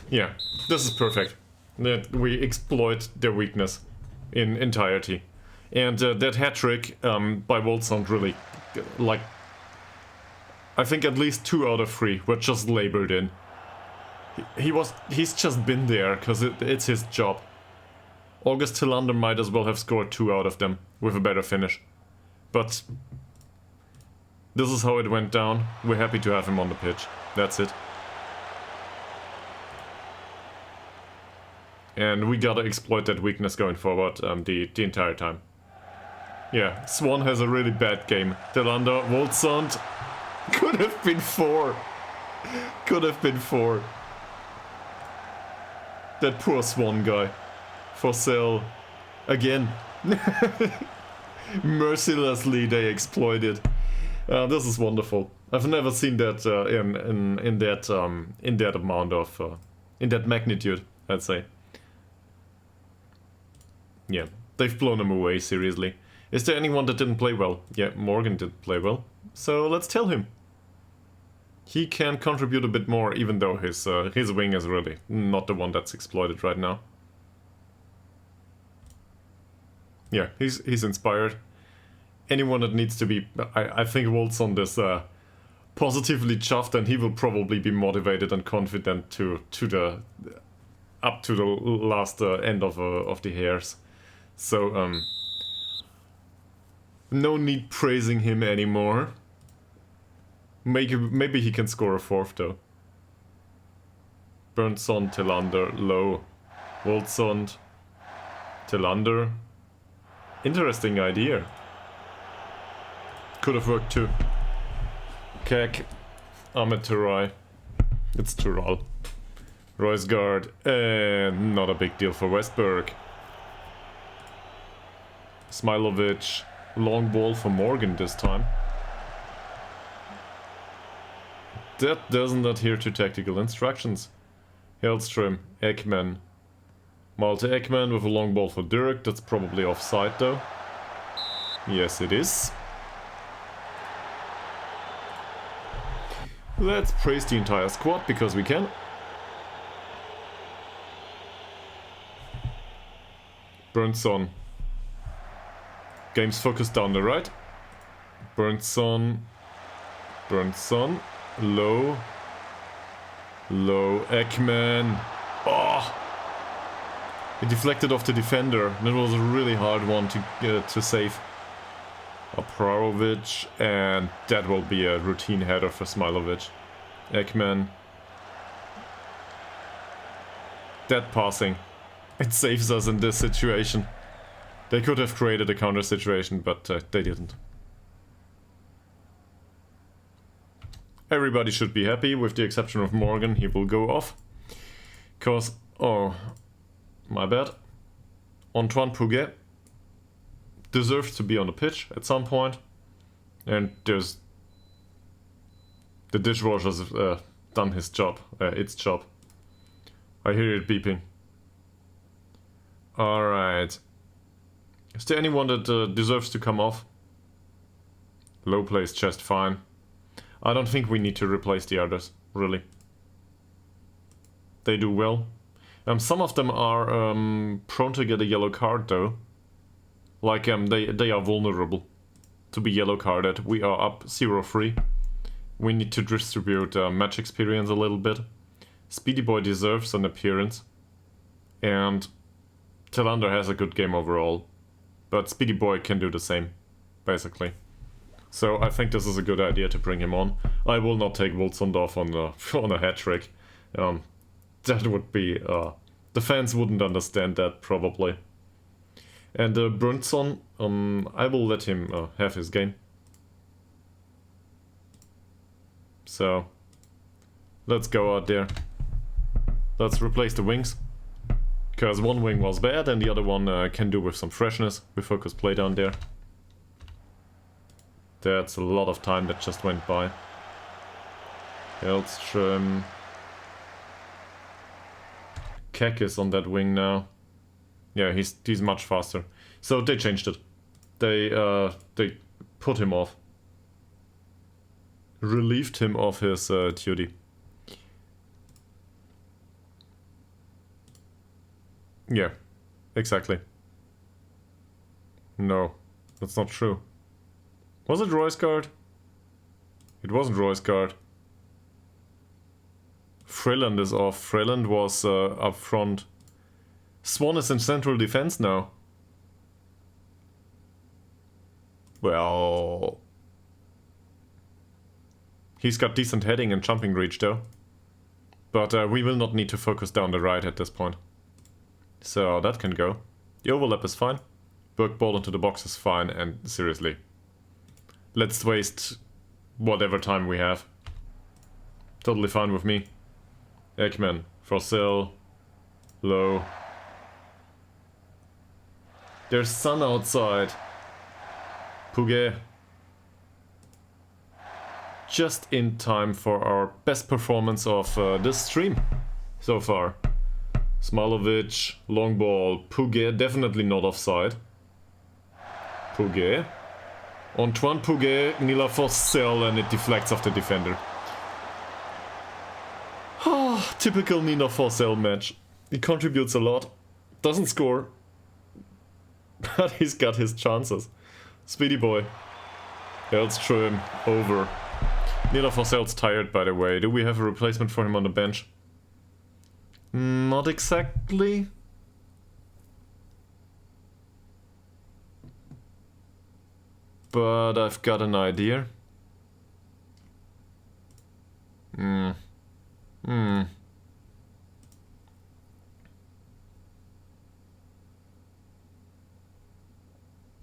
Yeah, this is perfect. That we exploit their weakness in entirety. And that hat-trick by Woldsand really, like, I think at least 2 out of 3 were just labored in. He's just been there, because it's his job. August Tillander might as well have scored 2 out of them, with a better finish. But this is how it went down. We're happy to have him on the pitch. That's it. And we gotta exploit that weakness going forward the entire time. Yeah, Swan has a really bad game. Tillander, Woldsand. Could have been 4. Could have been 4. That poor Swan guy. For sale. Again. Mercilessly they exploited. This is wonderful. I've never seen that in that amount of in that magnitude, I'd say. Yeah, they've blown him away, seriously. Is there anyone that didn't play well? Yeah, Morgan didn't play well. So let's tell him. He can contribute a bit more, even though his wing is really not the one that's exploited right now. Yeah, he's inspired. Anyone that needs to be... I think Woldsand is positively chuffed, and he will probably be motivated and confident up to the last end of the hairs. So, no need praising him anymore. Maybe he can score a 4th though. Bernson, Tillander, low. Woldsand, Tillander. Interesting idea. Could have worked too. Kek, Ahmed Turay. It's Tural. Roysgaard, and not a big deal for Westberg. Smilovic, long ball for Morgan this time. That doesn't adhere to tactical instructions. Hellström, Ekman. Malte Ekman with a long ball for Dirk. That's probably offside though. Yes, it is. Let's praise the entire squad because we can. Bernson. Game's focused down the right. Bernson. Bernson. Low. Low. Ekman. Oh! It deflected off the defender. That was a really hard one to save. Aprarovic, and that will be a routine header for Smilovic. Ekman. That passing. It saves us in this situation. They could have created a counter situation, but they didn't. Everybody should be happy, with the exception of Morgan. He will go off. Cause, oh, my bad. Antoine Pouget deserves to be on the pitch at some point. And there's... the dishwasher's done his job, its job. I hear it beeping. Alright. Is there anyone that deserves to come off? Low plays just fine. I don't think we need to replace the others, really. They do well. Some of them are prone to get a yellow card though. Like they are vulnerable to be yellow carded. We are up 0-3. We need to distribute match experience a little bit. Speedy Boy deserves an appearance. And Tillander has a good game overall. But Speedy Boy can do the same, basically. So I think this is a good idea to bring him on. I will not take Woldsand off on a hat-trick. That would be... the fans wouldn't understand that, probably. And Bernson, I will let him have his game. So, let's go out there. Let's replace the wings. Because one wing was bad and the other one can do with some freshness. We focus play down there. That's a lot of time that just went by. Hellström. Keck is on that wing now. Yeah, he's much faster. So they changed it. They put him off. relieved him of his duty. Yeah, exactly. No, that's not true. Was it Roy's guard? It wasn't Roy's guard. Freeland is off. Freeland was up front. Swan is in central defense now. Well... He's got decent heading and jumping reach though. But we will not need to focus down the right at this point. So that can go. The overlap is fine. Work ball into the box is fine, and seriously. Let's waste whatever time we have. Totally fine with me. Ekman, Forsell, low. There's sun outside. Puget. Just in time for our best performance of this stream so far. Smilovic, long ball, Puget, definitely not offside. Puget. Antoine Puget, Nila Forsell, and it deflects off the defender. Typical Nila Forsell match. He contributes a lot, doesn't score, but he's got his chances. Speedy boy. Elström, over. Nila Forsell's tired, by the way. Do we have a replacement for him on the bench? Not exactly. But I've got an idea.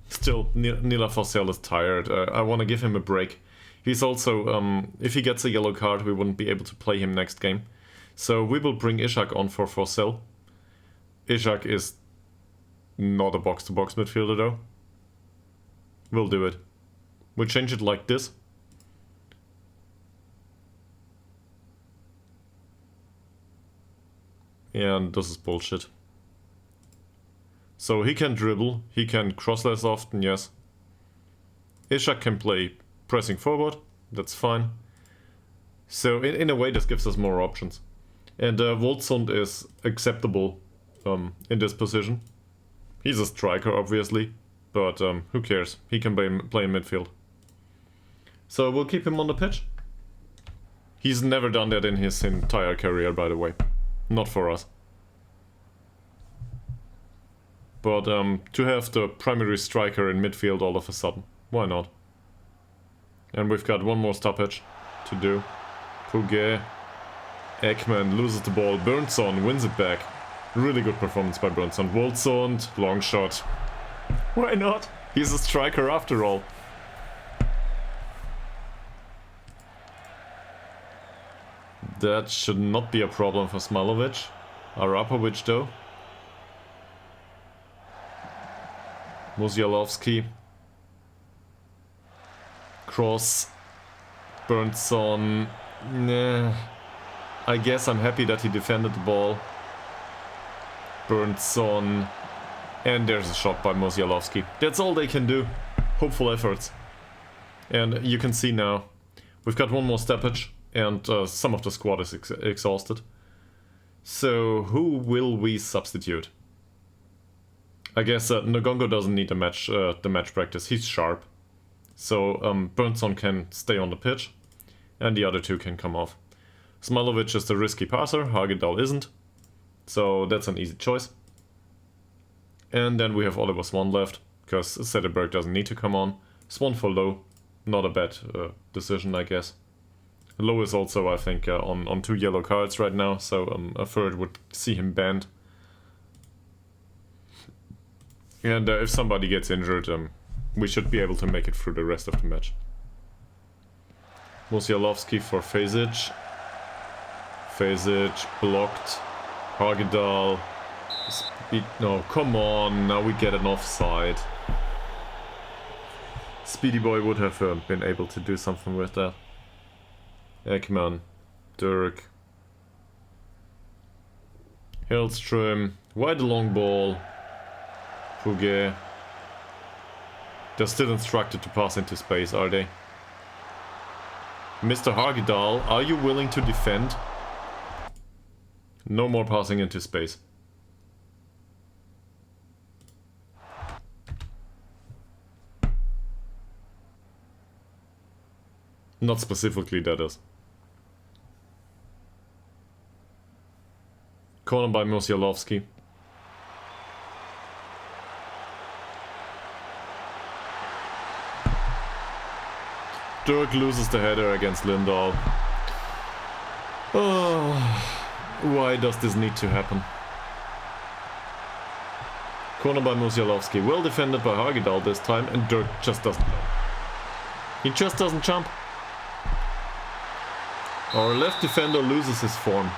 Still, Nila Forsell is tired. I want to give him a break. He's also, if he gets a yellow card, we wouldn't be able to play him next game. So we will bring Ishak on for Forsell. Ishak is not a box-to-box midfielder though. We'll do it. We'll change it like this. And this is bullshit. So he can dribble, he can cross less often, yes. Ishak can play pressing forward, that's fine. So in a way this gives us more options. And Woldsund is acceptable in this position. He's a striker obviously, but who cares, he can play in midfield. So we'll keep him on the pitch. He's never done that in his entire career, by the way. Not for us. But to have the primary striker in midfield all of a sudden, why not? And we've got one more stoppage to do. Puget. Ekman loses the ball. Bernson wins it back. Really good performance by Bernson. Woldsund, long shot. Why not? He's a striker after all. That should not be a problem for Smilovic. Arapovic though. Musialowski. Cross. Bernson. Nah. I guess I'm happy that he defended the ball. Bernson. And there's a shot by Musialowski. That's all they can do. Hopeful efforts. And you can see now, we've got one more stoppage. And some of the squad is exhausted. So who will we substitute? I guess Ngongo doesn't need the match practice. He's sharp. So Bernson can stay on the pitch. And the other two can come off. Smilovic is the risky passer. Hagedal isn't. So that's an easy choice. And then we have Oliver Swan left. Because Sederberg doesn't need to come on. Swan for Low. Not a bad decision, I guess. Low is also, I think, on 2 yellow cards right now, so a third would see him banned. And if somebody gets injured, we should be able to make it through the rest of the match. Musialowski for Fasic. Fasic blocked. Hagedal. No, come on, now we get an offside. Speedy Boy would have been able to do something with that. Ekman, Dirk, Hellström, wide long ball, Puget. They're still instructed to pass into space, are they? Ytterhogdals, are you willing to defend? No more passing into space. Not specifically, that is. Corner by Musialowski. Dirk loses the header against Lindahl. Oh, why does this need to happen? Corner by Musialowski. Well defended by Hagedal this time, and Dirk just doesn't jump. He just doesn't jump. Our left defender loses his form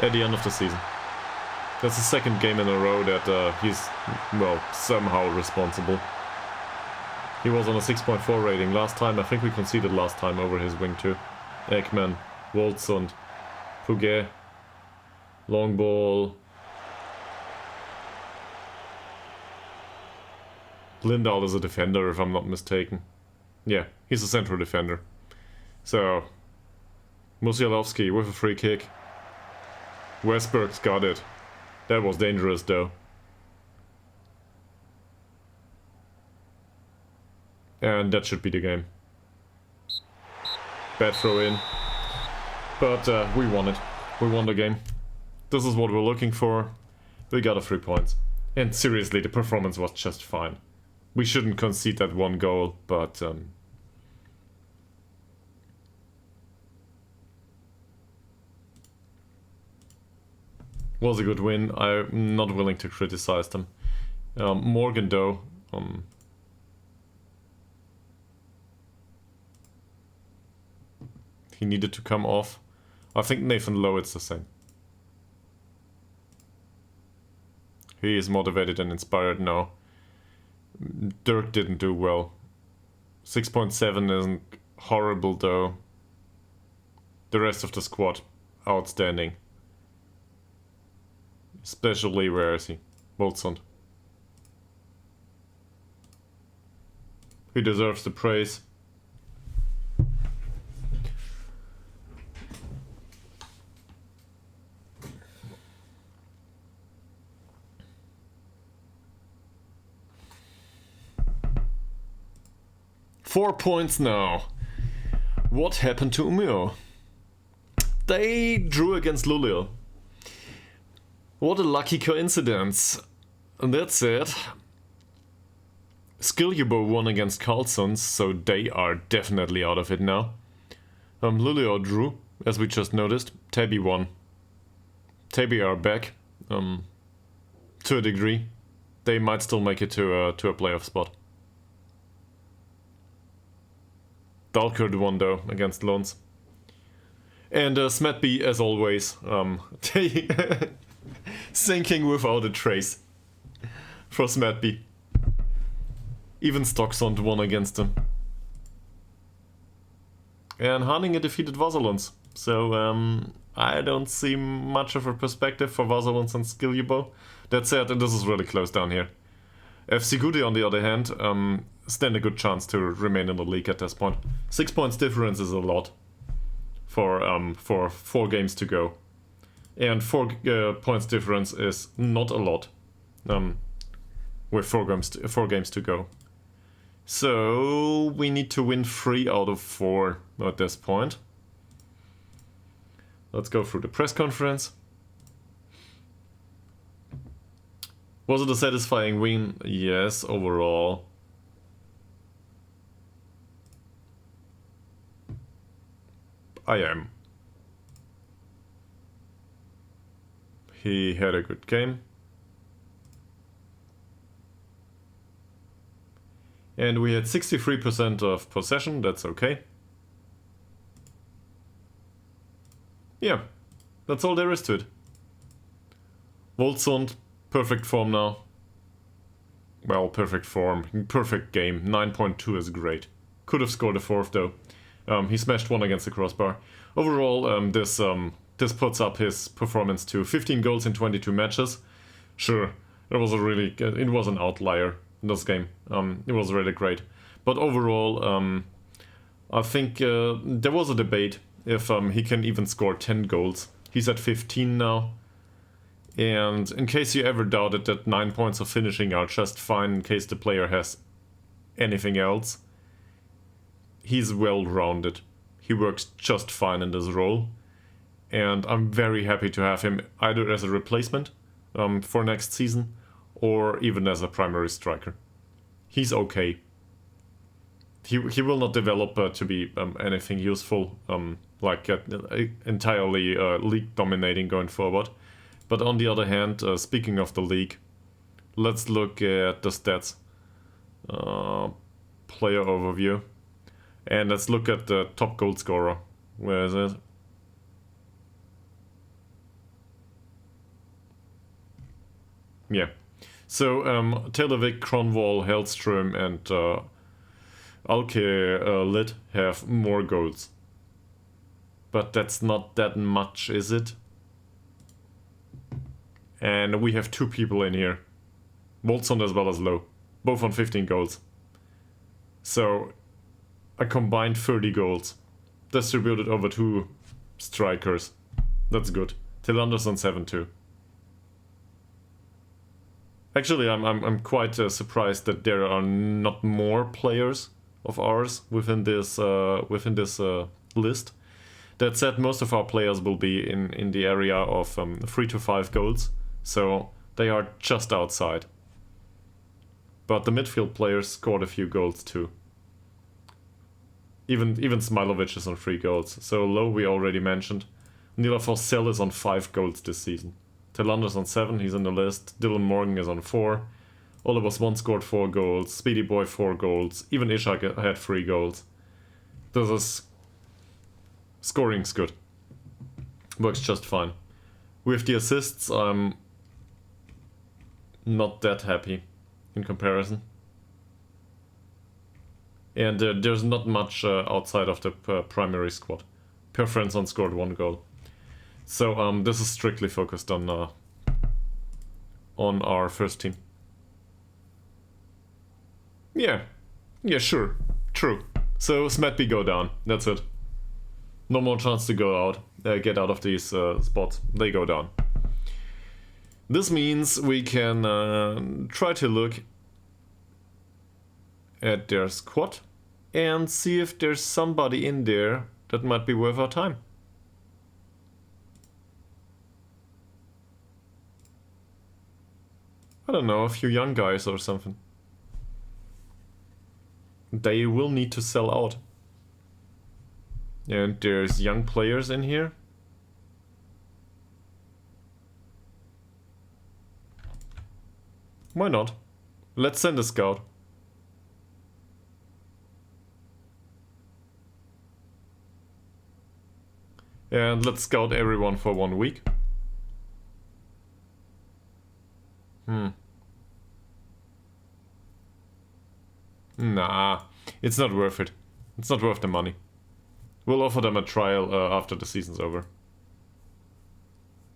at the end of the season. That's the second game in a row that he's, well, somehow responsible. He was on a 6.4 rating last time. I think we conceded last time over his wing too. Ekman, Woldsund, Puget, long ball. Lindahl is a defender, if I'm not mistaken. Yeah, he's a central defender. So, Musialowski with a free kick. Westberg's got it. That was dangerous though. And that should be the game. Bad throw in. But we won it. We won the game. This is what we're looking for. We got a 3 points. And seriously, the performance was just fine. We shouldn't concede that one goal, but... was a good win. I'm not willing to criticize them. Morgan though... he needed to come off. I think Nathan Lowe, it's the same. He is motivated and inspired now. Dirk didn't do well. 6.7 isn't horrible though. The rest of the squad, outstanding. Especially, where is he? Woldsund. He deserves the praise. Four points now. What happened to Umeå? They drew against Luleå. What a lucky coincidence. And that's it. Skiljubo won against Karlsson, so they are definitely out of it now. Luleå drew, as we just noticed. Täby won. Täby are back, to a degree. They might still make it to a playoff spot. Dalkurd won though against Lons. And Smetby, as always, they sinking without a trace for Smetby. Even Stocksund won against them. And Haninge defeated Vasalunds. So I don't see much of a perspective for Vasalunds and Skiljubo. That said, and this is really close down here. FC Gudi, on the other hand, stand a good chance to remain in the league at this point. 6 points difference is a lot for 4 games to go. And 4 points difference is not a lot with 4 games to go. So we need to win 3 out of 4 at this point. Let's go through the press conference. Was it a satisfying win? Yes, overall. I am. He had a good game. And we had 63% of possession, that's okay. Yeah, that's all there is to it. Woldsund, perfect form now. Well, perfect form, perfect game. 9.2 is great. Could have scored a 4th though. He smashed 1 against the crossbar. Overall, this puts up his performance to 15 goals in 22 matches. Sure, it was an outlier in this game. It was really great. But overall, I think there was a debate if he can even score 10 goals. He's at 15 now. And in case you ever doubted that 9 points of finishing are just fine in case the player has anything else, he's well-rounded. He works just fine in this role. And I'm very happy to have him either as a replacement for next season or even as a primary striker. He's okay. He will not develop to be anything useful, like entirely league dominating going forward. But on the other hand, speaking of the league, let's look at the stats. Player overview. And let's look at the top goal scorer. Where is it? Yeah. So Televic, Kronwall, Hellström and IK Lit have more goals. But that's not that much, is it? And we have 2 people in here. Wolfson as well as Low. Both on 15 goals. So a combined 30 goals. Distributed over 2 strikers. That's good. Tillanders on 7 too. Actually, I'm quite surprised that there are not more players of ours within this list. That said, most of our players will be in the area of 3 to 5 goals, so they are just outside. But the midfield players scored a few goals too. Even Smilovic is on 3 goals. So Low we already mentioned. Nila Forsell is on 5 goals this season. Tillanders on 7, he's in the list. Dylan Morgan is on 4. Oliver Swan scored 4 goals. Speedy Boy 4 goals. Even Ishak had 3 goals. This is... Scoring's good. Works just fine. With the assists, I'm not that happy in comparison. And there's not much outside of the primary squad. Per Friendson scored 1 goal. So this is strictly focused on our first team. Yeah, sure, true. So Smetby go down. That's it. No more chance to go out, get out of these spots. They go down. This means we can try to look at their squad and see if there's somebody in there that might be worth our time. I don't know, a few young guys or something. They will need to sell out. And there's young players in here. Why not? Let's send a scout. And let's scout everyone for 1 week. Nah, it's not worth it. It's not worth the money. We'll offer them a trial after the season's over.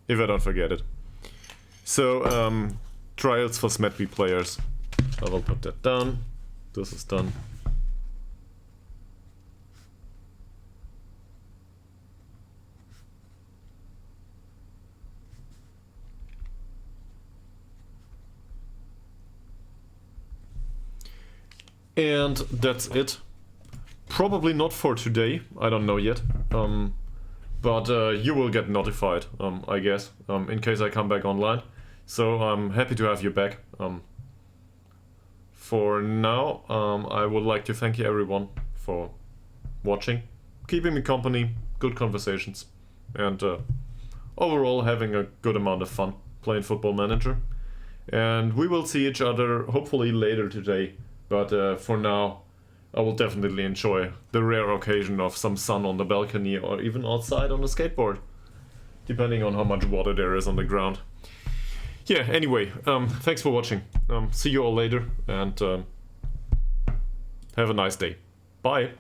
If I don't forget it. So, trials for Smetby players. I will put that down. This is done. And that's it. Probably not for today, I don't know yet. But you will get notified, I guess, in case I come back online. So I'm happy to have you back. For now, I would like to thank you everyone for watching, keeping me company, good conversations, and overall having a good amount of fun playing Football Manager. And we will see each other hopefully later today. But for now, I will definitely enjoy the rare occasion of some sun on the balcony or even outside on a skateboard, depending on how much water there is on the ground. Yeah, anyway, thanks for watching. See you all later and have a nice day. Bye!